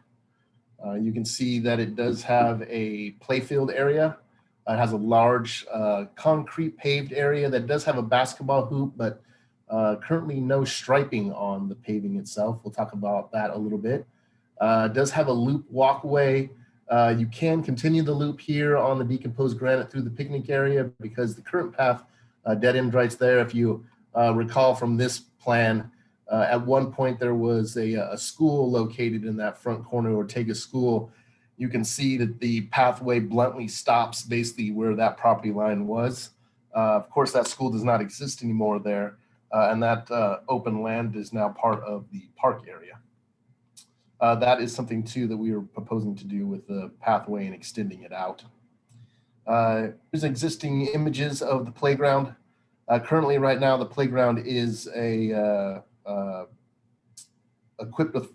Speaker 10: You can see that it does have a playfield area. It has a large concrete paved area that does have a basketball hoop, but currently no striping on the paving itself. We'll talk about that a little bit. It does have a loop walkway. You can continue the loop here on the decomposed granite through the picnic area because the current path dead end right there. If you recall from this plan, at one point there was a school located in that front corner, Ortega School. You can see that the pathway bluntly stops basically where that property line was. Of course, that school does not exist anymore there, and that open land is now part of the park area. That is something too that we are proposing to do with the pathway and extending it out. Here's existing images of the playground. Currently, right now, the playground is equipped with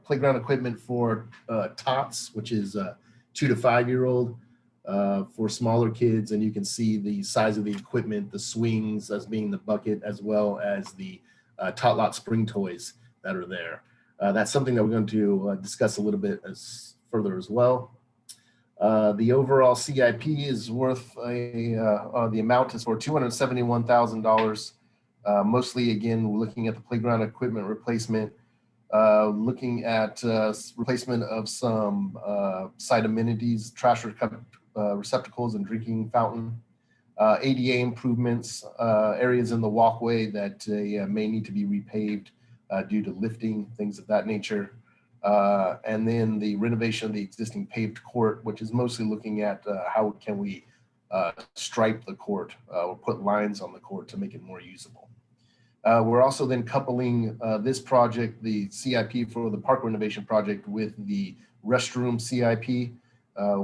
Speaker 10: playground equipment for tots, which is 2 to 5 year old, for smaller kids. And you can see the size of the equipment, the swings as being the bucket, as well as the tot lot spring toys that are there. That's something that we're going to discuss a little bit further as well. The overall CIP is worth the amount is for $271,000. Mostly, again, we're looking at the playground equipment replacement, looking at replacement of some site amenities, trash receptacles and drinking fountain, ADA improvements, areas in the walkway that may need to be repaved due to lifting, things of that nature. And then the renovation of the existing paved court, which is mostly looking at how can we stripe the court or put lines on the court to make it more usable. We're also then coupling this project, the CIP for the park renovation project, with the restroom CIP,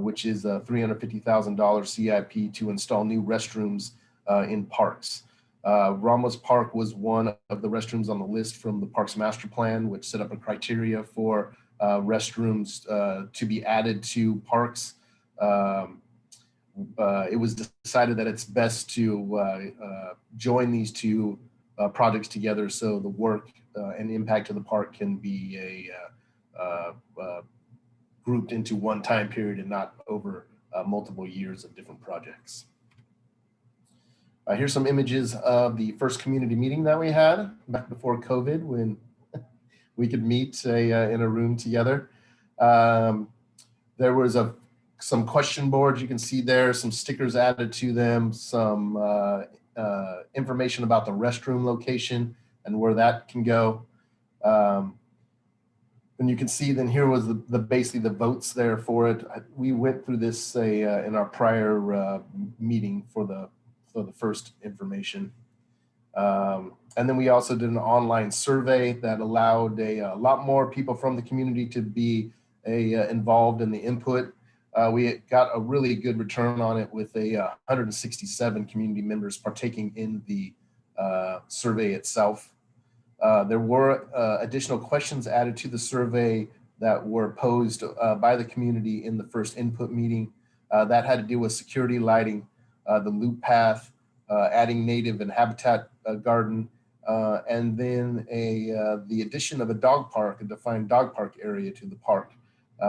Speaker 10: which is a $350,000 CIP to install new restrooms in parks. Ramos Park was one of the restrooms on the list from the Parks Master Plan, which set up a criteria for restrooms to be added to parks. It was decided that it's best to join these two projects together so the work and impact of the park can be grouped into one time period and not over multiple years of different projects. Here's some images of the first community meeting that we had back before COVID, when we could meet in a room together. There was some question boards you can see there, some stickers added to them, some information about the restroom location and where that can go. And you can see then here was basically the votes there for it. We went through this in our prior meeting for the first information. And then we also did an online survey that allowed a lot more people from the community to be involved in the input. We got a really good return on it with 167 community members partaking in the survey itself. There were additional questions added to the survey that were posed by the community in the first input meeting. That had to do with security lighting, the loop path, adding native and habitat garden, and then the addition of a dog park, a defined dog park area to the park,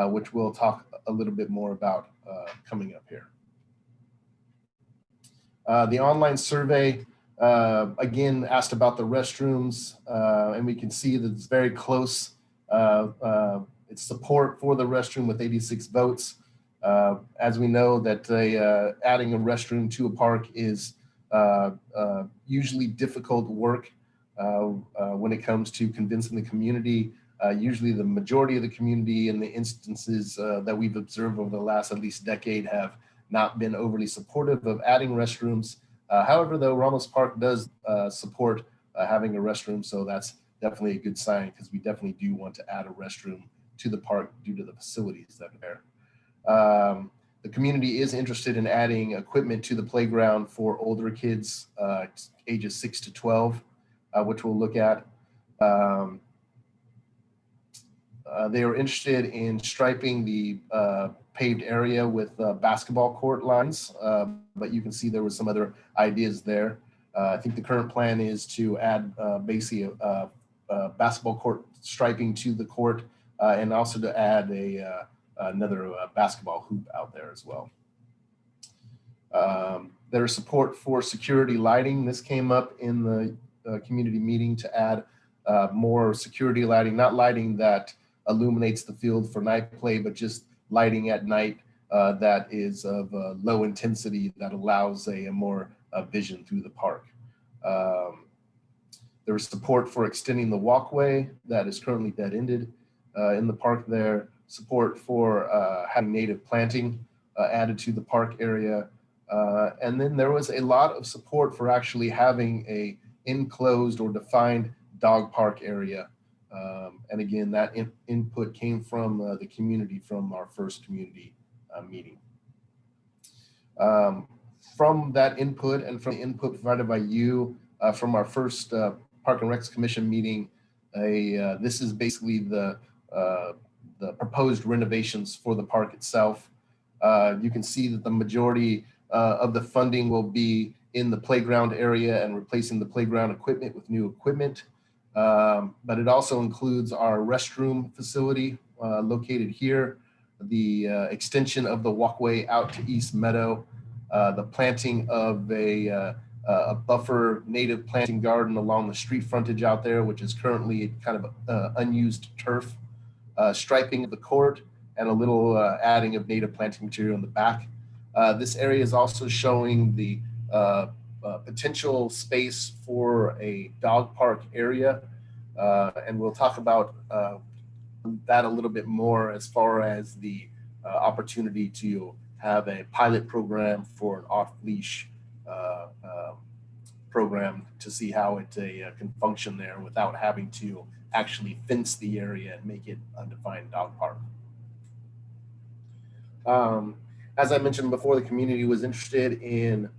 Speaker 10: which we'll talk a little bit more about coming up here. The online survey, again, asked about the restrooms, and we can see that it's very close. It's support for the restroom with 86 votes. As we know that adding a restroom to a park is usually difficult work when it comes to convincing the community. Usually the majority of the community in the instances that we've observed over the last at least decade have not been overly supportive of adding restrooms. However, though, Ramos Park does support having a restroom, so that's definitely a good sign, because we definitely do want to add a restroom to the park due to the facilities that are there. The community is interested in adding equipment to the playground for older kids, ages 6 to 12, which we'll look at. They are interested in striping the paved area with basketball court lines, but you can see there was some other ideas there. I think the current plan is to add basically a basketball court striping to the court, and also to add another basketball hoop out there as well. There's support for security lighting. This came up in the community meeting to add more security lighting, not lighting that illuminates the field for night play, but just lighting at night that is of low intensity that allows a more vision through the park. There was support for extending the walkway that is currently dead-ended in the park there. Support for having native planting added to the park area. And then there was a lot of support for actually having a enclosed or defined dog park area. And again, that input came from the community from our first community meeting. From that input and from the input provided by you from our first Park and Recs Commission meeting, this is basically the proposed renovations for the park itself. You can see that the majority of the funding will be in the playground area and replacing the playground equipment with new equipment. But it also includes our restroom facility located here, the extension of the walkway out to East Meadow, the planting of a buffer native planting garden along the street frontage out there, which is currently kind of unused turf, striping of the court, and a little adding of native planting material in the back. This area is also showing the potential space for a dog park area. And we'll talk about that a little bit more as far as the opportunity to have a pilot program for an off-leash program to see how it can function there without having to actually fence the area and make it a defined dog park. As I mentioned before, the community was interested in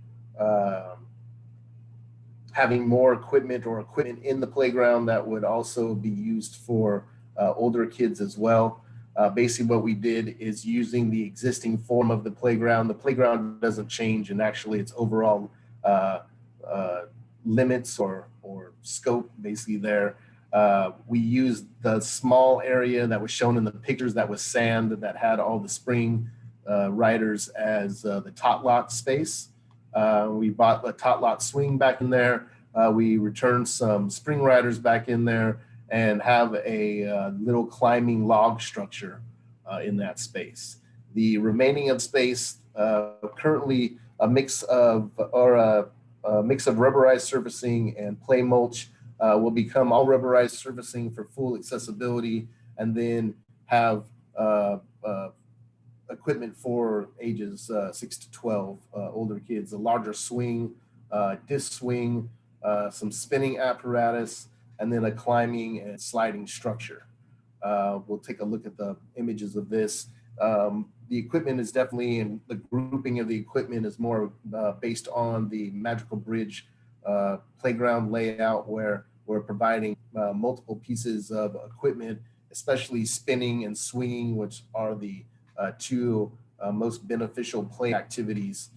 Speaker 10: having more equipment or equipment in the playground that would also be used for older kids as well. Basically what we did is using the existing form of the playground. The playground doesn't change, and actually its overall limits or scope basically there. We used the small area that was shown in the pictures that was sand that had all the spring riders as the tot lot space. We bought a tot lot swing back in there. We returned some spring riders back in there and have a little climbing log structure in that space. The remaining of space, currently a mix of rubberized surfacing and play mulch, will become all rubberized surfacing for full accessibility, and then have equipment for ages 6 to 12, older kids, a larger swing, disc swing, some spinning apparatus, and then a climbing and sliding structure. We'll take a look at the images of this. The equipment is definitely, and the grouping of the equipment is more based on the Magical Bridge playground layout, where we're providing multiple pieces of equipment, especially spinning and swinging, which are the two most beneficial play activities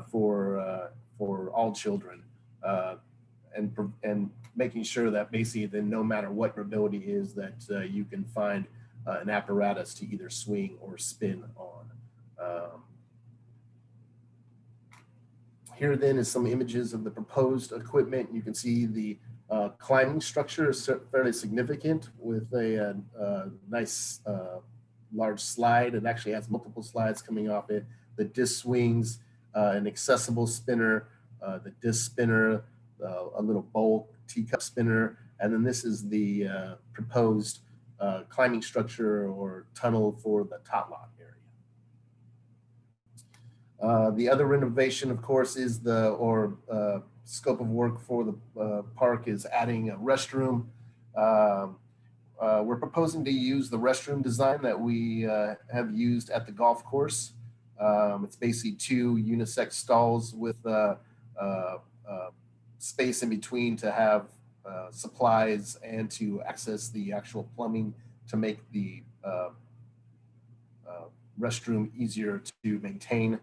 Speaker 10: for all children, and making sure that basically then no matter what your ability is, that you can find an apparatus to either swing or spin on. Here then is some images of the proposed equipment. You can see the climbing structure is fairly significant, with a nice large slide. It actually has multiple slides coming off it. The disc swings, an accessible spinner, the disc spinner, a little bowl teacup spinner, and then this is the proposed climbing structure or tunnel for the tot lot area. The other renovation, of course, is scope of work for the park is adding a restroom. We're proposing to use the restroom design that we have used at the golf course. It's basically two unisex stalls with space in between to have supplies and to access the actual plumbing to make the restroom easier to maintain.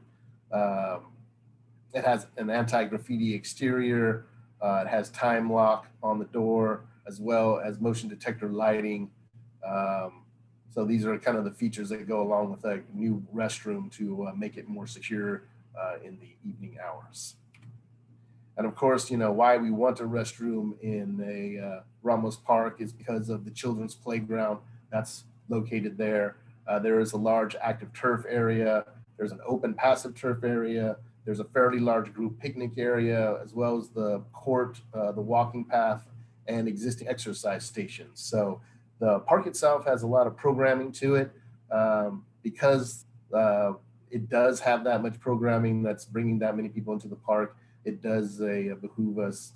Speaker 10: It has an anti-graffiti exterior. It has time lock on the door, as well as motion detector lighting. So these are kind of the features that go along with a new restroom to make it more secure in the evening hours. And of course, why we want a restroom in a Ramos Park is because of the children's playground that's located there. There is a large active turf area. There's an open passive turf area. There's a fairly large group picnic area, as well as the court, the walking path, and existing exercise stations. So the park itself has a lot of programming to it. Because it does have that much programming that's bringing that many people into the park, it does behoove us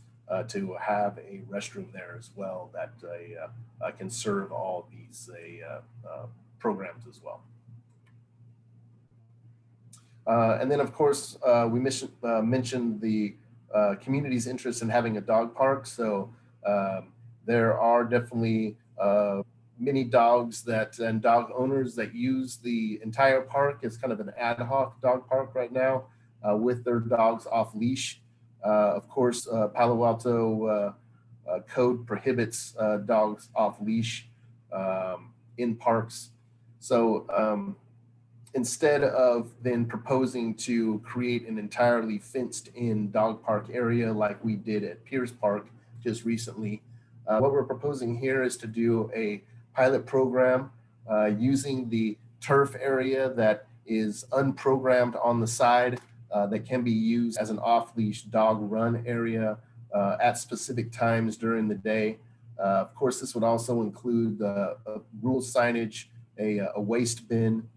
Speaker 10: to have a restroom there as well that can serve all these programs as well. And then, of course, we mentioned the community's interest in having a dog park. So there are definitely many dogs and dog owners that use the entire park as kind of an ad hoc dog park right now with their dogs off leash. Of course, Palo Alto code prohibits dogs off leash in parks. So instead of then proposing to create an entirely fenced in dog park area like we did at Pierce Park just recently, what we're proposing here is to do a pilot program using the turf area that is unprogrammed on the side that can be used as an off-leash dog run area at specific times during the day. Of course, this would also include rule signage, a waste bin,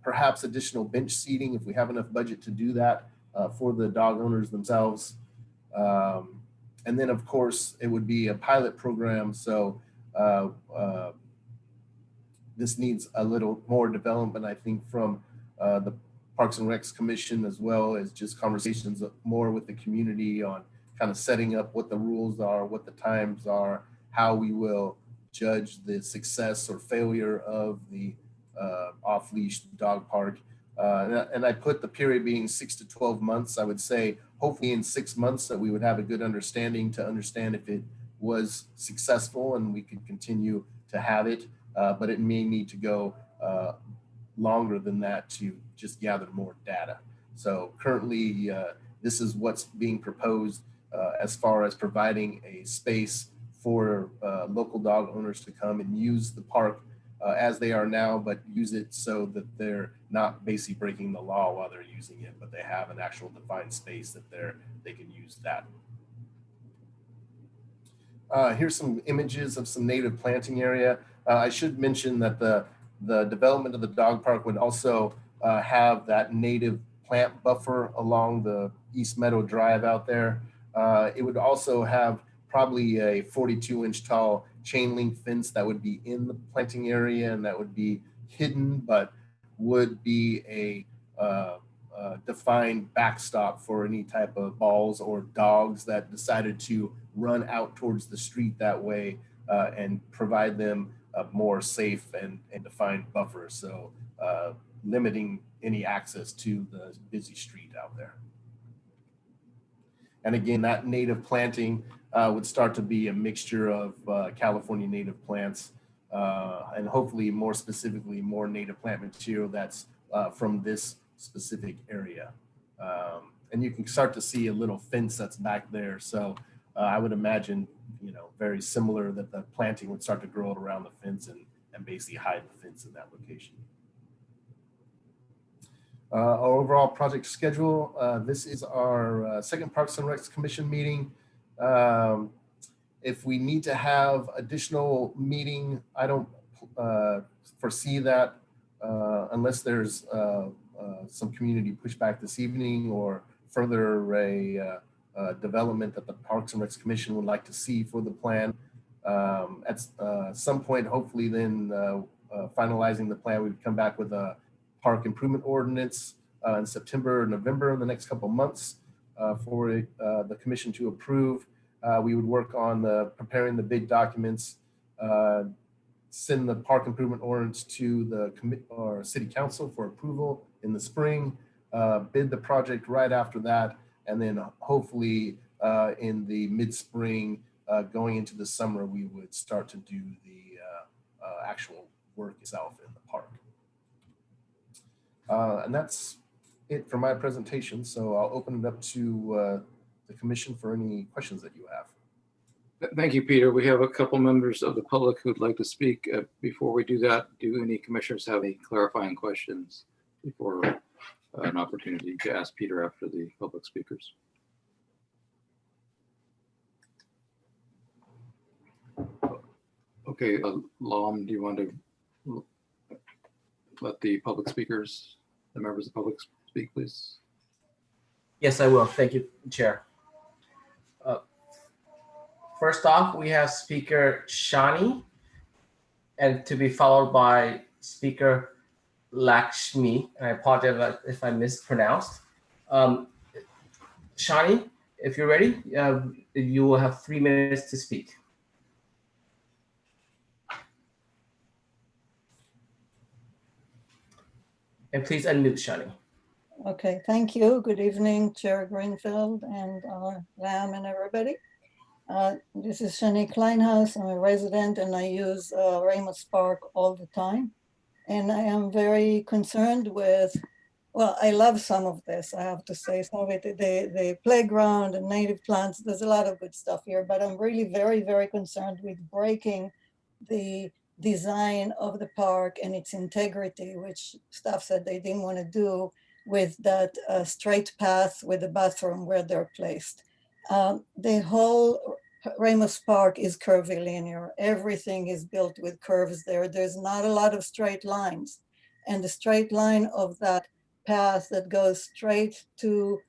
Speaker 10: perhaps additional bench seating if we have enough budget to do that for the dog owners themselves. And then, of course, it would be a pilot program. So this needs a little more development, I think, from the Parks and Recs Commission, as well as just conversations more with the community on kind of setting up what the rules are, what the times are, how we will judge the success or failure of the off-leash dog park. And I put the period being 6 to 12 months. I would say hopefully in 6 months that we would have a good understanding to understand if it was successful and we could continue to have it, but it may need to go longer than that to just gather more data. So currently this is what's being proposed as far as providing a space for local dog owners to come and use the park as they are now, but use it so that they're not basically breaking the law while they're using it, but they have an actual defined space that they can use that. Here's some images of some native planting area. I should mention that the development of the dog park would also have that native plant buffer along the East Meadow Drive out there. It would also have probably a 42-inch tall chain link fence that would be in the planting area and that would be hidden, but would be a defined backstop for any type of balls or dogs that decided to run out towards the street that way, and provide them a more safe and defined buffer. So limiting any access to the busy street out there. And again, that native planting would start to be a mixture of California native plants, and hopefully more specifically, more native plant material that's from this specific area. And you can start to see a little fence that's back there. So I would imagine, you know, very similar that the planting would start to grow around the fence and basically hide the fence in that location. Our overall project schedule, this is our second Parks and Recs Commission meeting. If we need to have additional meeting, I don't foresee that unless there's some community pushback this evening or further development that the Parks and Recs Commission would like to see for the plan. At some point, hopefully then finalizing the plan, we would come back with a park improvement ordinance in September or November in the next couple of months for the commission to approve. We would work on preparing the bid documents, send the park improvement ordinance to the city council for approval in the spring, bid the project right after that, and then hopefully in the mid-spring going into the summer, we would start to do the actual work itself in the park. And that's it for my presentation. So I'll open it up to the commission for any questions that you have.
Speaker 3: Thank you, Peter. We have a couple members of the public who'd like to speak. Before we do that, do any commissioners have any clarifying questions before an opportunity to ask Peter after the public speakers? Okay, Lom, do you want to let the public speakers, the members of the public speak, please?
Speaker 13: Yes, I will. Thank you, Chair. First off, we have Speaker Shani, and to be followed by Speaker Lakshmi. I apologize if I mispronounced. Shani, if you're ready, you will have 3 minutes to speak. And please unmute, Shani.
Speaker 14: Okay, thank you. Good evening, Chair Greenfield and Lam and everybody. This is Shani Kleinhaus. I'm a resident and I use Ramos Park all the time. And I am very concerned with, well, I love some of this, I have to say. Some of it, the playground and native plants, there's a lot of good stuff here, but I'm really very, very concerned with breaking the design of the park and its integrity, which staff said they didn't want to do with that straight path with the bathroom where they're placed. The whole Ramos Park is curvilinear. Everything is built with curves there. There's not a lot of straight lines. And the straight line of that path that goes straight to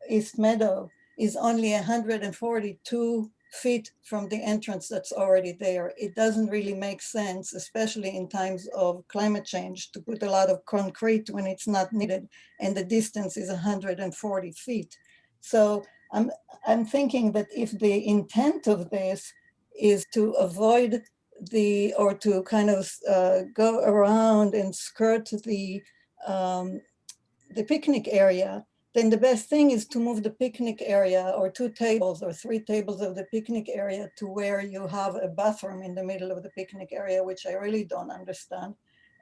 Speaker 14: East Meadow is only 142 feet from the entrance that's already there. It doesn't really make sense, especially in times of climate change, to put a lot of concrete when it's not needed, and the distance is 140 feet. So I'm thinking that if the intent of this is to avoid or to kind of go around and skirt the picnic area, then the best thing is to move the picnic area or 2 tables or 3 tables of the picnic area to where you have a bathroom in the middle of the picnic area, which I really don't understand.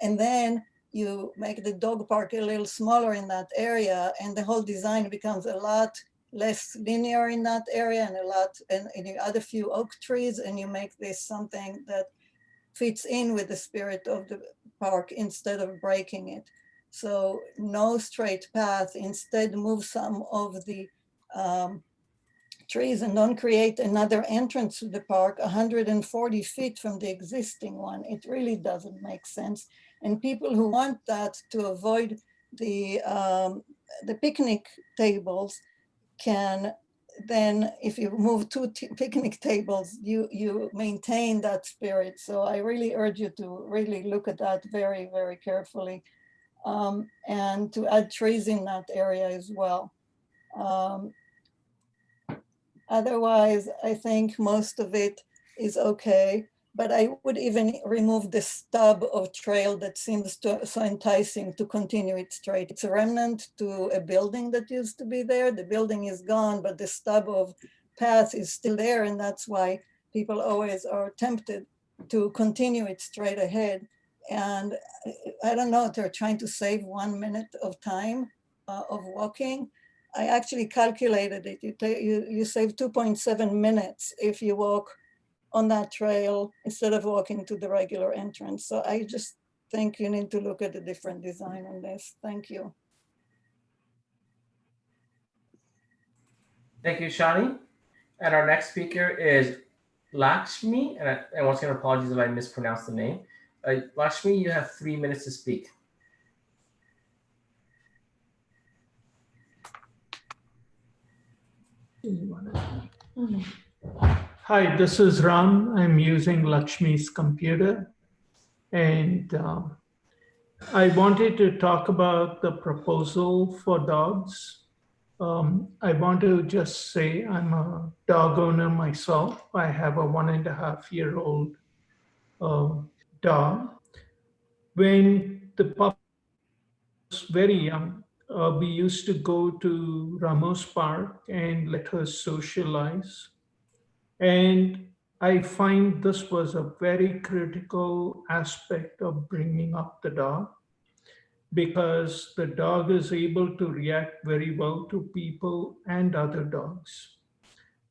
Speaker 14: And then you make the dog park a little smaller in that area, and the whole design becomes a lot less linear in that area, and you add a few oak trees, and you make this something that fits in with the spirit of the park instead of breaking it. So no straight path, instead move some of the trees and don't create another entrance to the park 140 feet from the existing one. It really doesn't make sense. And people who want that to avoid the picnic tables can then, if you move 2 picnic tables, you maintain that spirit. So I really urge you to really look at that very, very carefully. And to add trees in that area as well. Otherwise, I think most of it is okay, but I would even remove the stub of trail that seems so enticing to continue it straight. It's a remnant to a building that used to be there. The building is gone, but the stub of path is still there, and that's why people always are tempted to continue it straight ahead. And I don't know, they're trying to save 1 minute of time of walking. I actually calculated it. You save 2.7 minutes if you walk on that trail instead of walking to the regular entrance. So I just think you need to look at a different design on this. Thank you.
Speaker 13: Thank you, Shani. And our next speaker is Lakshmi. And once again, apologies if I mispronounced the name. Lakshmi, you have 3 minutes to speak.
Speaker 15: Hi, this is Ram. I'm using Lakshmi's computer. And I wanted to talk about the proposal for dogs. I want to just say I'm a dog owner myself. I have a 1.5-year-old dog. When the pup was very young, we used to go to Ramos Park and let her socialize. And I find this was a very critical aspect of bringing up the dog, because the dog is able to react very well to people and other dogs.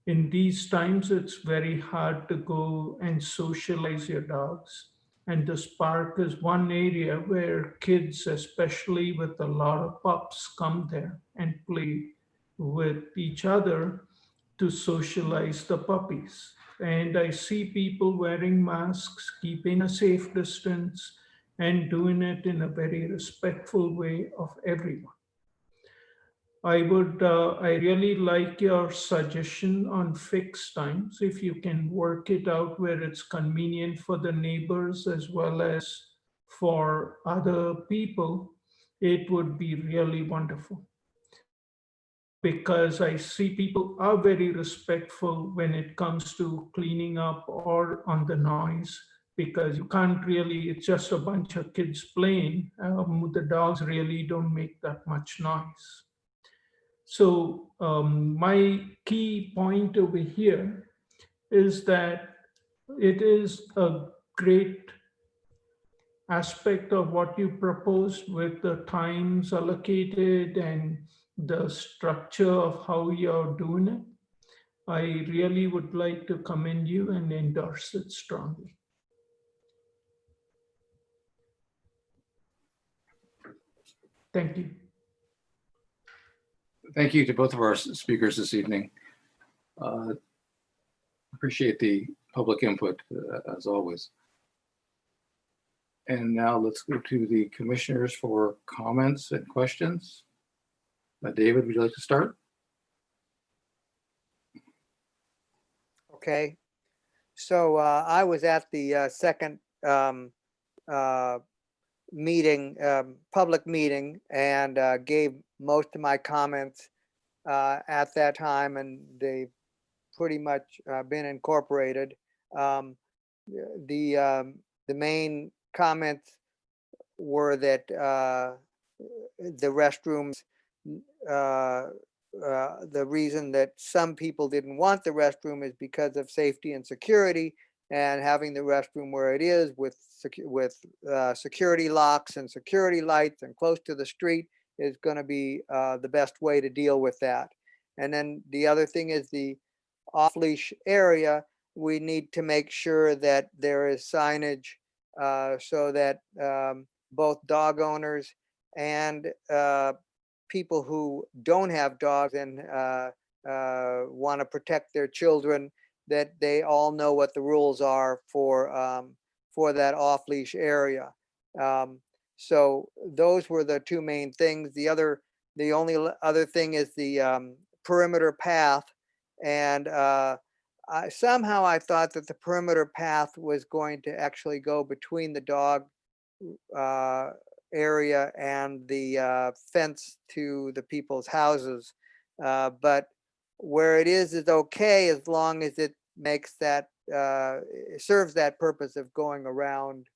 Speaker 15: In these times, it's very hard to go and socialize your dogs. And this park is one area where kids, especially with a lot of pups, come there and play with each other to socialize the puppies. And I see people wearing masks, keeping a safe distance, and doing it in a very respectful way of everyone. I really like your suggestion on fixed times. If you can work it out where it's convenient for the neighbors as well as for other people, it would be really wonderful. Because I see people are very respectful when it comes to cleaning up or on the noise, because you can't really, it's just a bunch of kids playing. The dogs really don't make that much noise. So my key point over here is that it is a great aspect of what you proposed with the times allocated and the structure of how you're doing it. I really would like to commend you and endorse it strongly. Thank you.
Speaker 3: Thank you to both of our speakers this evening. Appreciate the public input as always. And now let's go to the commissioners for comments and questions. David, would you like to start?
Speaker 8: Okay. So I was at the second meeting, public meeting, and gave most of my comments at that time, and they've pretty much been incorporated. The main comments were that the restrooms, the reason that some people didn't want the restroom is because of safety and security, and having the restroom where it is with security locks and security lights and close to the street is going to be the best way to deal with that. And then the other thing is the off-leash area. We need to make sure that there is signage so that both dog owners and people who don't have dogs and want to protect their children, that they all know what the rules are for that off-leash area. So those were the two main things. The only other thing is the perimeter path, and somehow I thought that the perimeter path was going to actually go between the dog area and the fence to the people's houses, but where it is okay as long as it makes that it serves that purpose of going around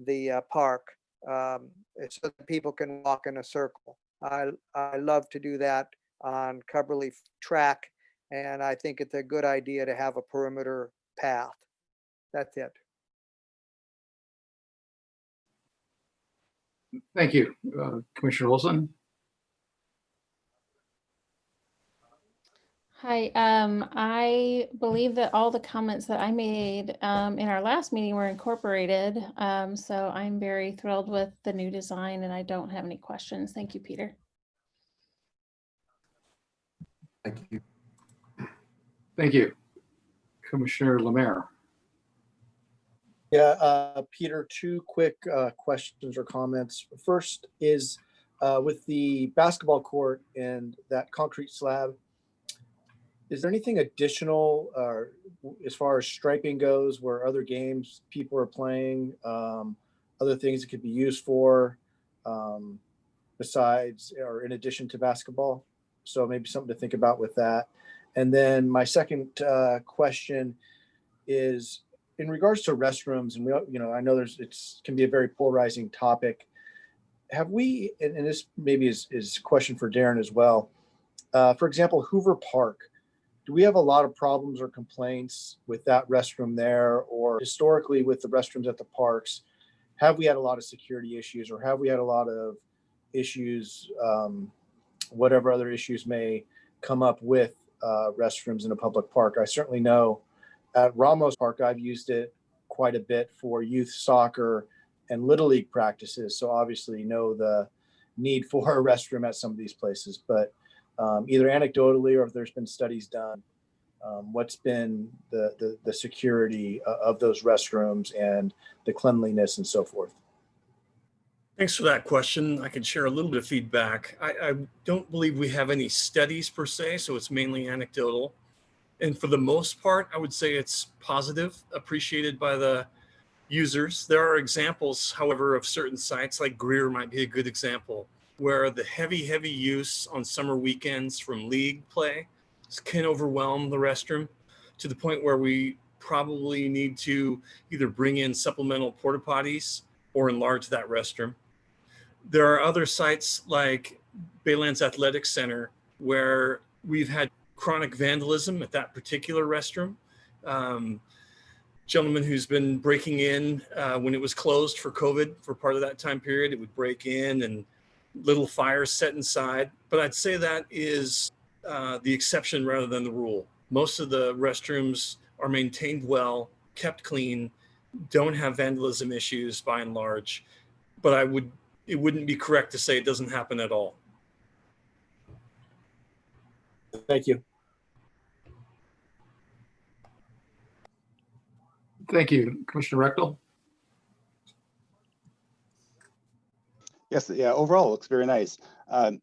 Speaker 8: the park, so that people can walk in a circle. I love to do that on Cubberley Track, and I think it's a good idea to have a perimeter path. That's it.
Speaker 3: Thank you. Commissioner Olson?
Speaker 11: Hi, I believe that all the comments that I made in our last meeting were incorporated. So I'm very thrilled with the new design and I don't have any questions. Thank you, Peter.
Speaker 10: Thank you.
Speaker 3: Thank you. Commissioner Lemaire?
Speaker 7: Yeah, Peter, two quick questions or comments. First is with the basketball court and that concrete slab, is there anything additional as far as striping goes where other games people are playing, other things it could be used for besides or in addition to basketball? So maybe something to think about with that. And then my second question is in regards to restrooms, and I know it can be a very polarizing topic. Have we, and this maybe is a question for Darren as well. For example, Hoover Park. Do we have a lot of problems or complaints with that restroom there, or historically with the restrooms at the parks? Have we had a lot of security issues, or have we had a lot of issues, whatever other issues may come up with restrooms in a public park? I certainly know at Ramos Park, I've used it quite a bit for youth soccer and Little League practices. So obviously know the need for a restroom at some of these places, but either anecdotally or if there's been studies done, what's been the security of those restrooms and the cleanliness and so forth?
Speaker 6: Thanks for that question. I can share a little bit of feedback. I don't believe we have any studies per se, so it's mainly anecdotal. And for the most part, I would say it's positive, appreciated by the users. There are examples, however, of certain sites like Greer might be a good example, where the heavy use on summer weekends from league play can overwhelm the restroom to the point where we probably need to either bring in supplemental porta potties or enlarge that restroom. There are other sites like Baylands Athletic Center where we've had chronic vandalism at that particular restroom. Gentleman who's been breaking in when it was closed for COVID for part of that time period, it would break in and little fires set inside. But I'd say that is the exception rather than the rule. Most of the restrooms are maintained well, kept clean, don't have vandalism issues by and large. But it wouldn't be correct to say it doesn't happen at all.
Speaker 7: Thank you.
Speaker 3: Thank you. Commissioner Rechtel?
Speaker 5: Yes, yeah, overall it looks very nice. I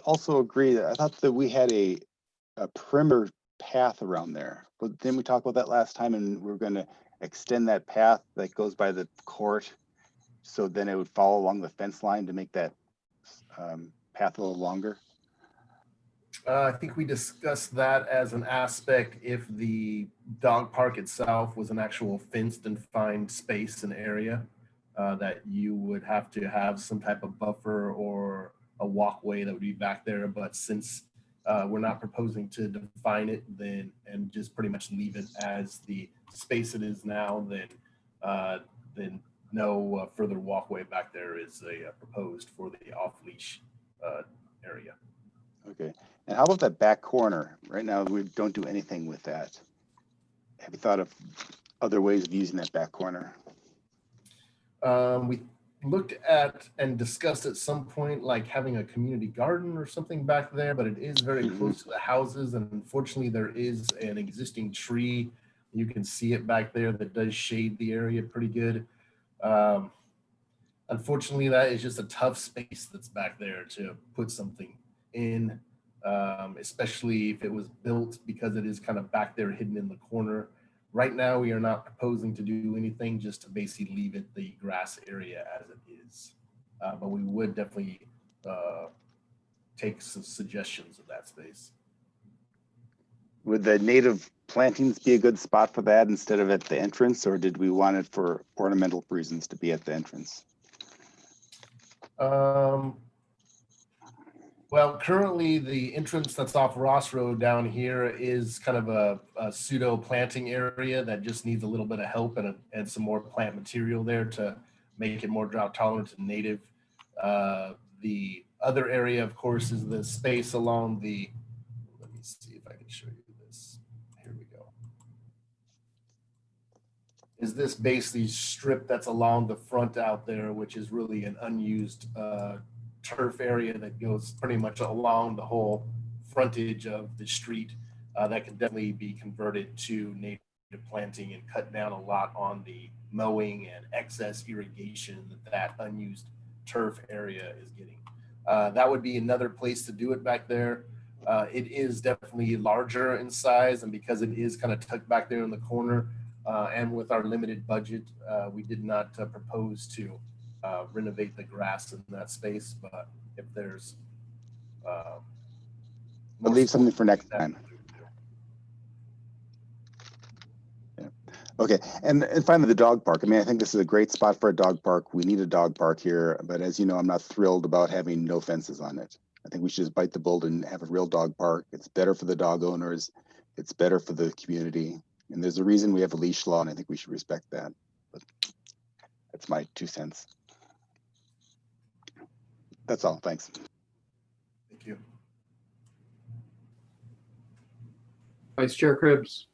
Speaker 5: also agree that I thought that we had a perimeter path around there, but didn't we talk about that last time, and we're going to extend that path that goes by the court, so then it would follow along the fence line to make that path a little longer?
Speaker 10: I think we discussed that as an aspect if the dog park itself was an actual fenced and defined space and area, that you would have to have some type of buffer or a walkway that would be back there. But since we're not proposing to define it then and just pretty much leave it as the space it is now, then no further walkway back there is proposed for the off-leash area.
Speaker 5: Okay. And how about that back corner? Right now, we don't do anything with that. Have you thought of other ways of using that back corner?
Speaker 10: We looked at and discussed at some point like having a community garden or something back there, but it is very close to the houses, and unfortunately there is an existing tree. You can see it back there that does shade the area pretty good. Unfortunately, that is just a tough space that's back there to put something in, especially if it was built, because it is kind of back there hidden in the corner. Right now, we are not proposing to do anything, just to basically leave it the grass area as it is. But we would definitely take some suggestions of that space.
Speaker 5: Would the native plantings be a good spot for that instead of at the entrance, or did we want it for ornamental reasons to be at the entrance?
Speaker 10: Well, currently the entrance that's off Ross Road down here is kind of a pseudo planting area that just needs a little bit of help and some more plant material there to make it more drought tolerant and native. The other area, of course, is the space along the, let me see if I can show you this. Here we go. Is this basically strip that's along the front out there, which is really an unused turf area that goes pretty much along the whole frontage of the street, that can definitely be converted to native planting and cut down a lot on the mowing and excess irrigation that unused turf area is getting. That would be another place to do it back there. It is definitely larger in size, and because it is kind of tucked back there in the corner, and with our limited budget, we did not propose to renovate the grass in that space, but if there's
Speaker 5: But leave something for next time. Yeah. Okay, and finally the dog park. I mean, I think this is a great spot for a dog park. We need a dog park here, but as you know, I'm not thrilled about having no fences on it. I think we should just bite the bullet and have a real dog park. It's better for the dog owners. It's better for the community. And there's a reason we have a leash law, and I think we should respect that. But that's my 2 cents. That's all. Thanks.
Speaker 10: Thank you.
Speaker 3: Vice Chair Cribbs.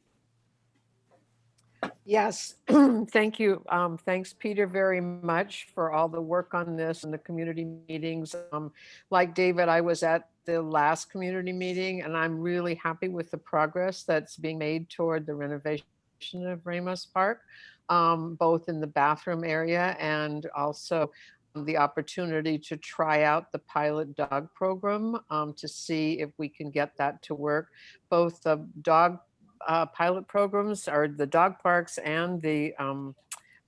Speaker 4: Yes, thank you. Thanks, Peter, very much for all the work on this and the community meetings. Like David, I was at the last community meeting, and I'm really happy with the progress that's being made toward the renovation of Ramos Park, both in the bathroom area and also the opportunity to try out the pilot dog program to see if we can get that to work. Both the dog pilot programs, or the dog parks, and the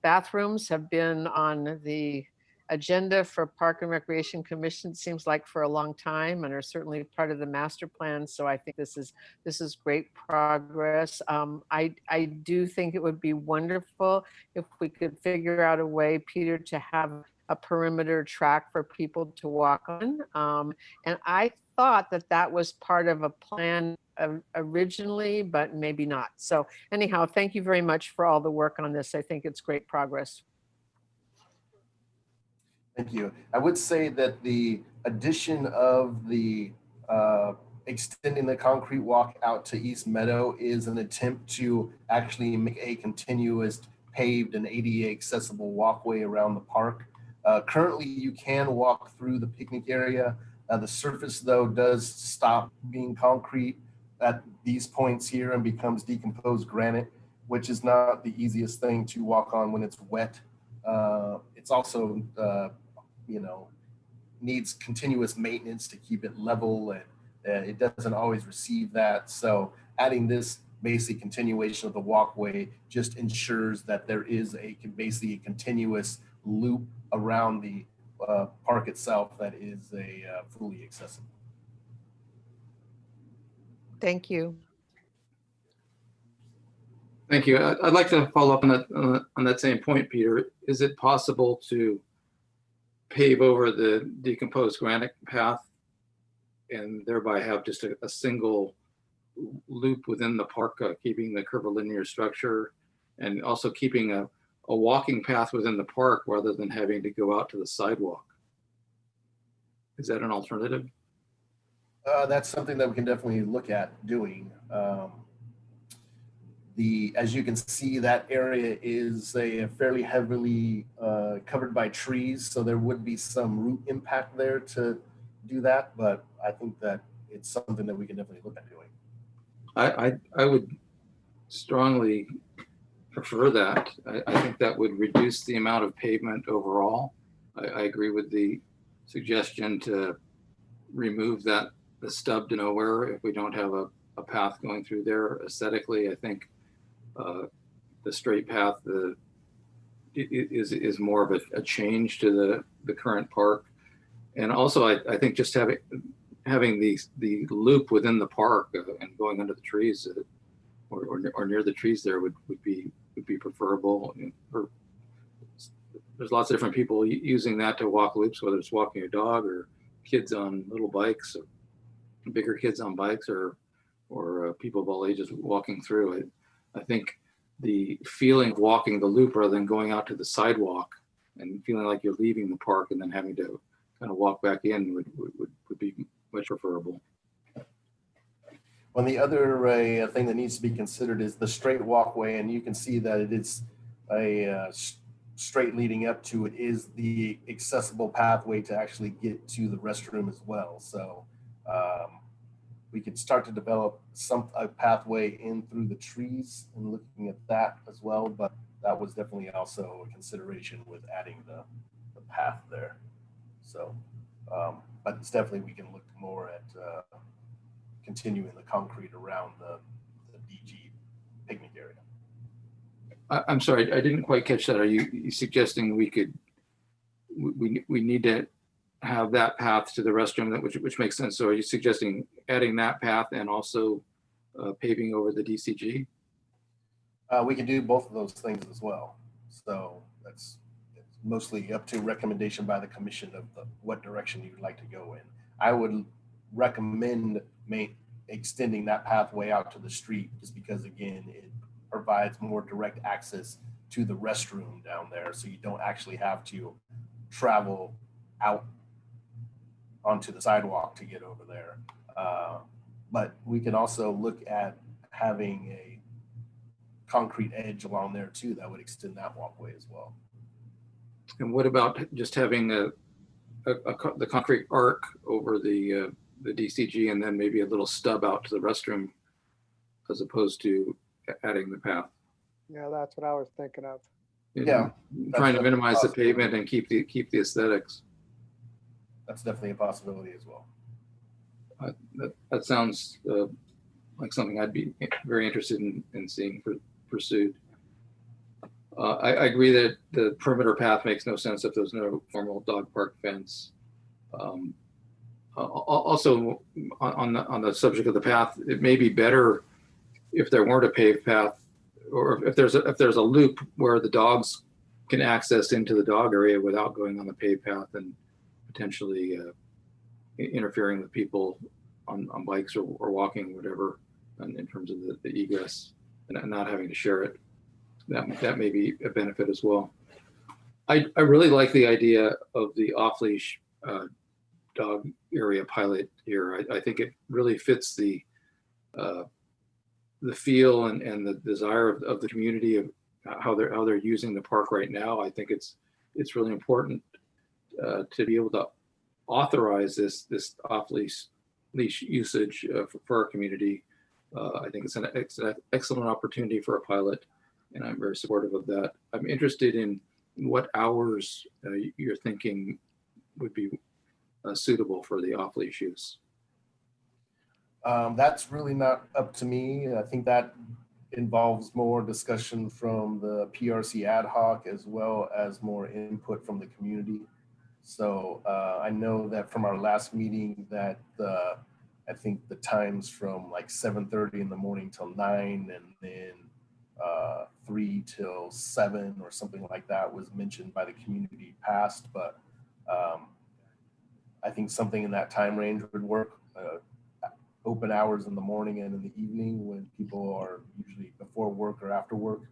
Speaker 4: bathrooms have been on the agenda for Park and Recreation Commission, seems like, for a long time, and are certainly part of the master plan. So I think this is great progress. I do think it would be wonderful if we could figure out a way, Peter, to have a perimeter track for people to walk on. And I thought that was part of a plan originally, but maybe not. So anyhow, thank you very much for all the work on this. I think it's great progress.
Speaker 10: Thank you. I would say that the addition of the extending the concrete walk out to East Meadow is an attempt to actually make a continuous paved and ADA accessible walkway around the park. Currently, you can walk through the picnic area. The surface, though, does stop being concrete at these points here and becomes decomposed granite, which is not the easiest thing to walk on when it's wet. It's also, needs continuous maintenance to keep it level, and it doesn't always receive that. So adding this basic continuation of the walkway just ensures that there is basically a continuous loop around the park itself that is fully accessible.
Speaker 4: Thank you.
Speaker 3: Thank you. I'd like to follow up on that same point, Peter. Is it possible to pave over the decomposed granite path and thereby have just a single loop within the park, keeping the curvilinear structure and also keeping a walking path within the park rather than having to go out to the sidewalk? Is that an alternative?
Speaker 10: That's something that we can definitely look at doing. As you can see, that area is a fairly heavily covered by trees, so there would be some root impact there to do that, but I think that it's something that we can definitely look at doing.
Speaker 3: I would strongly prefer that. I think that would reduce the amount of pavement overall. I agree with the suggestion to remove the stub to nowhere if we don't have a path going through there. Aesthetically, I think the straight path is more of a change to the current park. And also, I think just having the loop within the park and going under the trees or near the trees there would be preferable. There's lots of different people using that to walk loops, whether it's walking a dog or kids on little bikes, or bigger kids on bikes, or people of all ages walking through it. I think the feeling of walking the loop rather than going out to the sidewalk and feeling like you're leaving the park and then having to kind of walk back in would be much preferable.
Speaker 10: Well, the other thing that needs to be considered is the straight walkway, and you can see that it is a straight leading up to it is the accessible pathway to actually get to the restroom as well. So we could start to develop a pathway in through the trees and looking at that as well, but that was definitely also a consideration with adding the path there. So, but it's definitely, we can look more at continuing the concrete around the DG picnic area.
Speaker 3: I'm sorry, I didn't quite catch that. Are you suggesting we need to have that path to the restroom, which makes sense? So are you suggesting adding that path and also paving over the DCG?
Speaker 10: We can do both of those things as well. So it's mostly up to recommendation by the commission of what direction you'd like to go in. I would recommend extending that pathway out to the street, just because again, it provides more direct access to the restroom down there. So you don't actually have to travel out onto the sidewalk to get over there. But we can also look at having a concrete edge along there too that would extend that walkway as well.
Speaker 3: And what about just having the concrete arc over the DCG and then maybe a little stub out to the restroom as opposed to adding the path?
Speaker 8: Yeah, that's what I was thinking of.
Speaker 10: Yeah,
Speaker 3: trying to minimize the pavement and keep the aesthetics.
Speaker 10: That's definitely a possibility as well.
Speaker 3: That sounds like something I'd be very interested in seeing pursued. I agree that the perimeter path makes no sense if there's no formal dog park fence. Also, on the subject of the path, it may be better if there weren't a paved path, or if there's a loop where the dogs can access into the dog area without going on the paved path and potentially interfering with people on bikes or walking, whatever, in terms of the egress and not having to share it. That may be a benefit as well. I really like the idea of the off-leash dog area pilot here. I think it really fits the feel and the desire of the community of how they're using the park right now. I think it's really important to be able to authorize this off-leash usage for our community. I think it's an excellent opportunity for a pilot, and I'm very supportive of that. I'm interested in what hours you're thinking would be suitable for the off-leash use.
Speaker 10: That's really not up to me. I think that involves more discussion from the PRC ad hoc as well as more input from the community. So I know that from our last meeting that the I think the times from like 7:30 in the morning till 9, and then 3 till 7 or something like that was mentioned by the community past, but I think something in that time range would work. Open hours in the morning and in the evening when people are usually before work or after work.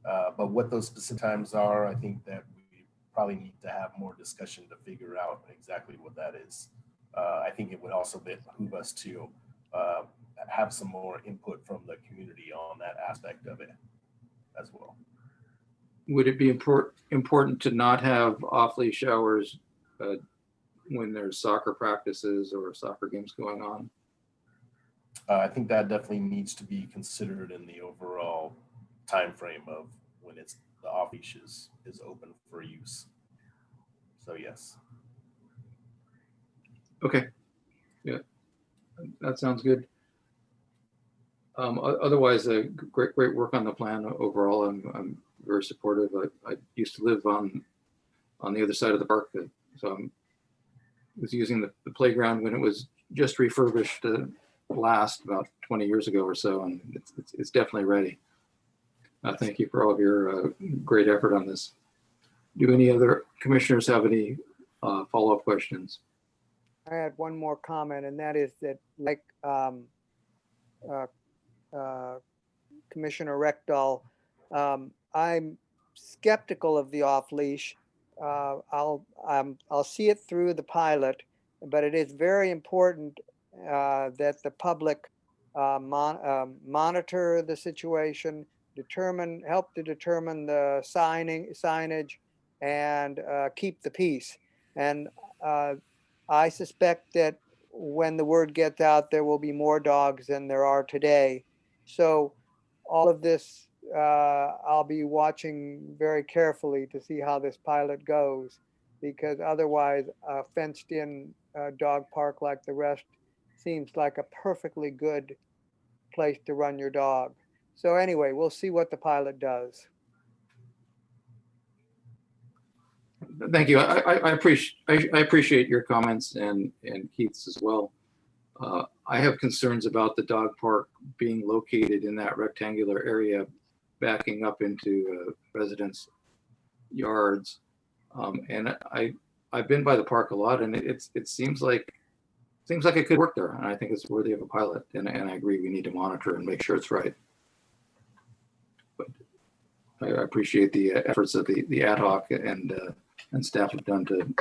Speaker 10: But what those specific times are, I think that we probably need to have more discussion to figure out exactly what that is. I think it would also behoove us to have some more input from the community on that aspect of it as well.
Speaker 3: Would it be important to not have off-leash hours when there's soccer practices or soccer games going on?
Speaker 10: I think that definitely needs to be considered in the overall time frame of when it's the off-leash is open for use. So yes.
Speaker 3: Okay. Yeah, that sounds good. Otherwise, great work on the plan overall. I'm very supportive. I used to live on the other side of the park, so I was using the playground when it was just refurbished last about 20 years ago or so, and it's definitely ready. Thank you for all of your great effort on this. Do any other commissioners have any follow-up questions?
Speaker 8: I had one more comment, and that is that, like Commissioner Reckdahl, I'm skeptical of the off-leash. I'll see it through the pilot, but it is very important that the public monitor the situation, help to determine the signage, and keep the peace. And I suspect that when the word gets out, there will be more dogs than there are today. So all of this, I'll be watching very carefully to see how this pilot goes, because otherwise a fenced in dog park like the rest seems like a perfectly good place to run your dog. So anyway, we'll see what the pilot does.
Speaker 3: Thank you. I appreciate your comments and Keith's as well. I have concerns about the dog park being located in that rectangular area, backing up into residents' yards. And I've been by the park a lot, and it seems like it could work there, and I think it's worthy of a pilot. And I agree, we need to monitor and make sure it's right. But I appreciate the efforts of the ad hoc and staff have done to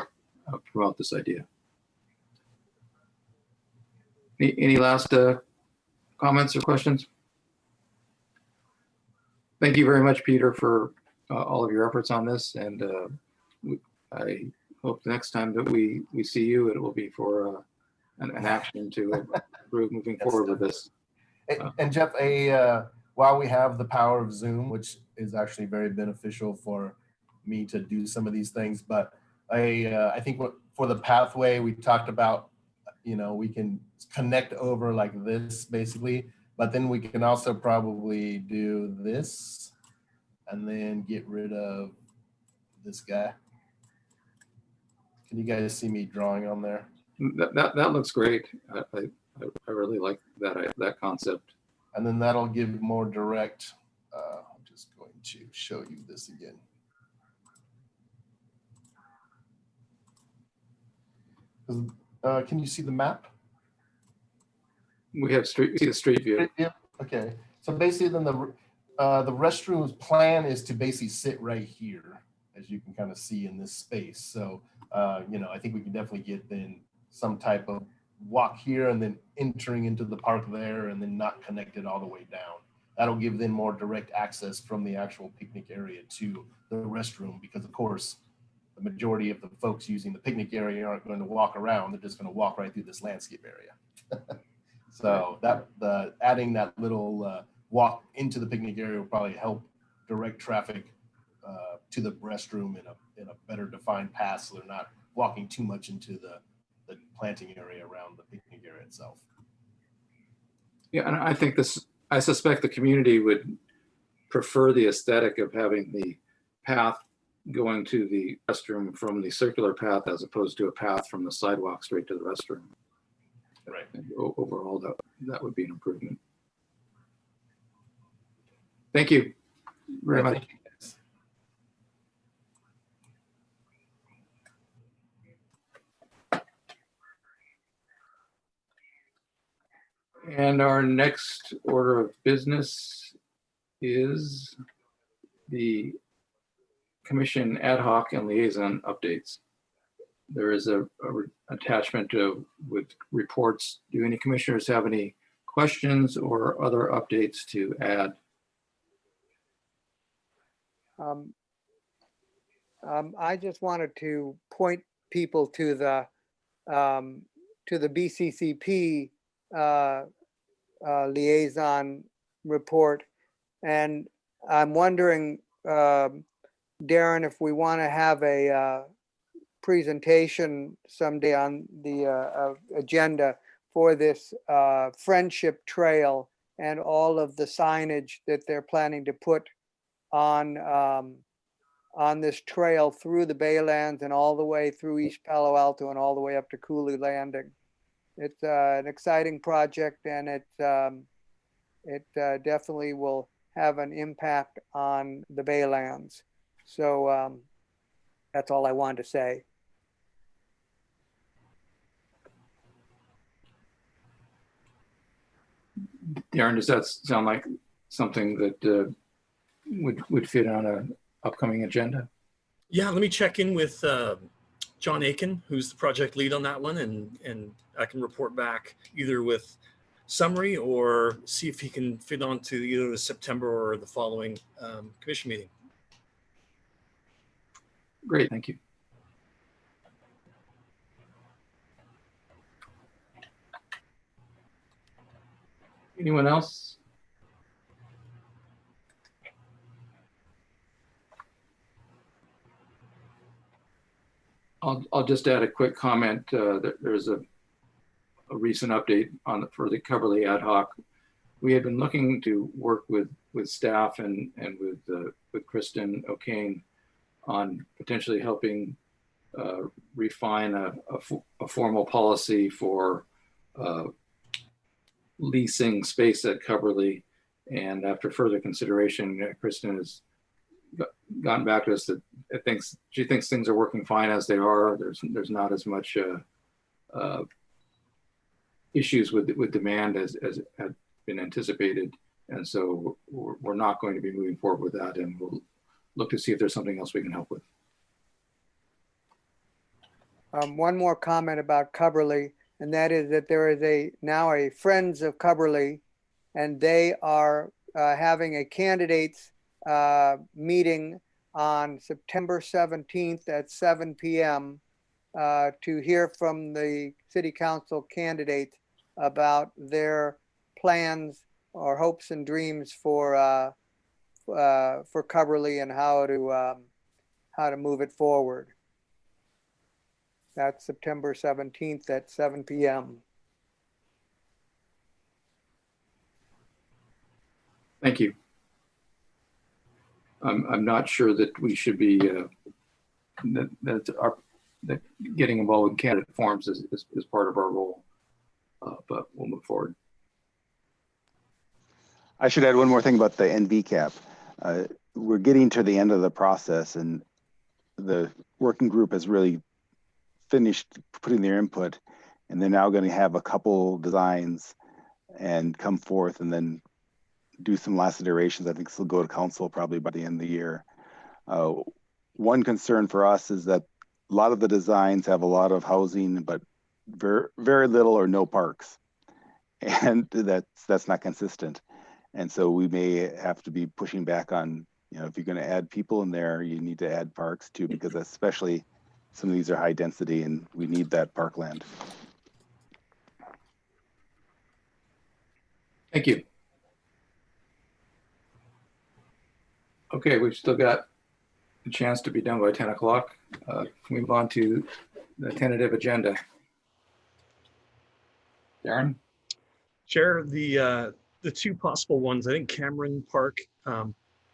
Speaker 3: promote this idea. Any last comments or questions? Thank you very much, Peter, for all of your efforts on this. And I hope the next time that we see you, it will be for an action to improve moving forward with this.
Speaker 10: And Jeff, while we have the power of Zoom, which is actually very beneficial for me to do some of these things, but I think for the pathway we talked about, we can connect over like this basically, but then we can also probably do this and then get rid of this guy. Can you guys see me drawing on there?
Speaker 3: That looks great. I really like that concept.
Speaker 10: And then that'll give more direct. I'm just going to show you this again. Can you see the map?
Speaker 3: We have the street view.
Speaker 10: Yeah. Okay. So basically, then the restroom's plan is to basically sit right here, as you can kind of see in this space. So I think we can definitely get then some type of walk here and then entering into the park there, and then not connected all the way down. That'll give them more direct access from the actual picnic area to the restroom, because of course the majority of the folks using the picnic area aren't going to walk around. They're just going to walk right through this landscape area. So adding that little walk into the picnic area will probably help direct traffic to the restroom in a better defined path, so they're not walking too much into the planting area around the picnic area itself.
Speaker 3: Yeah, and I suspect the community would prefer the aesthetic of having the path going to the restroom from the circular path as opposed to a path from the sidewalk straight to the restroom.
Speaker 10: Right.
Speaker 3: And overall, that would be an improvement. Thank you very much.
Speaker 10: Thank you, guys.
Speaker 3: And our next order of business is the commission ad hoc and liaison updates. There is a attachment with reports. Do any commissioners have any questions or other updates to add?
Speaker 8: I just wanted to point people to the BCCP liaison report, and I'm wondering, Darren, if we want to have a presentation someday on the agenda for this friendship trail and all of the signage that they're planning to put on this trail through the Baylands and all the way through East Palo Alto and all the way up to Cooley Landing. It's an exciting project, and it definitely will have an impact on the Baylands. So that's all I wanted to say.
Speaker 3: Darren, does that sound like something that would fit on an upcoming agenda?
Speaker 6: Yeah, let me check in with John Aiken, who's the project lead on that one, and I can report back either with summary or see if he can fit onto either the September or the following commission meeting.
Speaker 3: Great, thank you. Anyone else? I'll just add a quick comment. There's a recent update for the Coverly ad hoc. We had been looking to work with staff and with Kristen O'Kane on potentially helping refine a formal policy for leasing space at Coverly. And after further consideration, Kristen has gotten back to us that she thinks things are working fine as they are. There's not as much issues with demand as had been anticipated, and so we're not going to be moving forward with that, and we'll look to see if there's something else we can help with.
Speaker 8: One more comment about Coverly, and that is that there is now a Friends of Coverly, and they are having a candidates meeting on September 17th at 7 p.m. To hear from the city council candidates about their plans or hopes and dreams for Coverly and how to move it forward. That's September 17th at 7 p.m.
Speaker 3: Thank you. I'm not sure that we should be that getting involved in candidate forums is part of our role, but we'll move forward.
Speaker 5: I should add one more thing about the NV cap. We're getting to the end of the process, and the working group has really finished putting their input, and they're now going to have a couple designs and come forth and then do some last iterations. I think this will go to council probably by the end of the year. One concern for us is that a lot of the designs have a lot of housing, but very little or no parks, and that's not consistent. And so we may have to be pushing back on, if you're going to add people in there, you need to add parks too, because especially some of these are high density and we need that parkland.
Speaker 3: Thank you. Okay, we've still got a chance to be done by 10 o'clock. Can we move on to the tentative agenda? Darren?
Speaker 6: Chair, the two possible ones, I think Cameron Park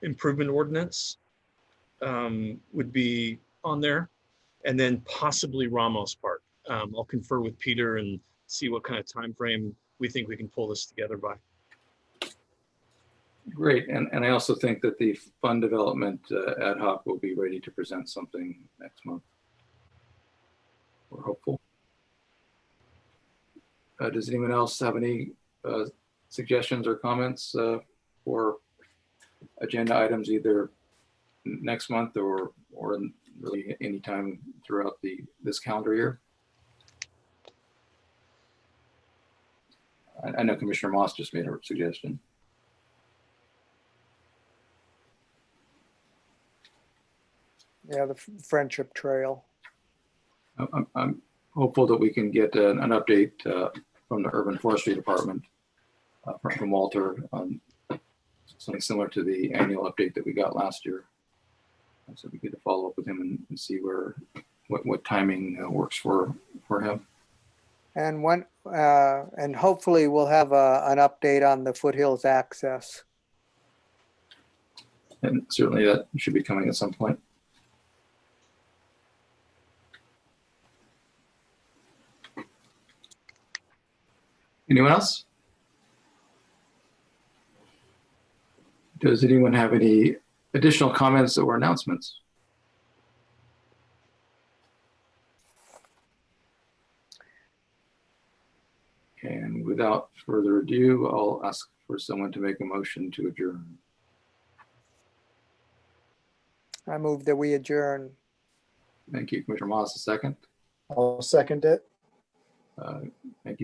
Speaker 6: improvement ordinance would be on there, and then possibly Ramos Park. I'll confer with Peter and see what kind of time frame we think we can pull this together by.
Speaker 3: Great, and I also think that the fund development ad hoc will be ready to present something next month. We're hopeful. Does anyone else have any suggestions or comments for agenda items either next month or really any time throughout this calendar year? I know Commissioner Moss just made a suggestion.
Speaker 8: Yeah, the Friendship Trail.
Speaker 3: I'm hopeful that we can get an update from the Urban Forestry Department from Walter on something similar to the annual update that we got last year. So we get to follow up with him and see what timing works for him.
Speaker 8: And hopefully we'll have an update on the Foothills access.
Speaker 3: And certainly that should be coming at some point. Anyone else? Does anyone have any additional comments or announcements? And without further ado, I'll ask for someone to make a motion to adjourn.
Speaker 8: I move that we adjourn.
Speaker 3: Thank you, Commissioner Moss, a second.
Speaker 7: I'll second it.
Speaker 3: Thank you,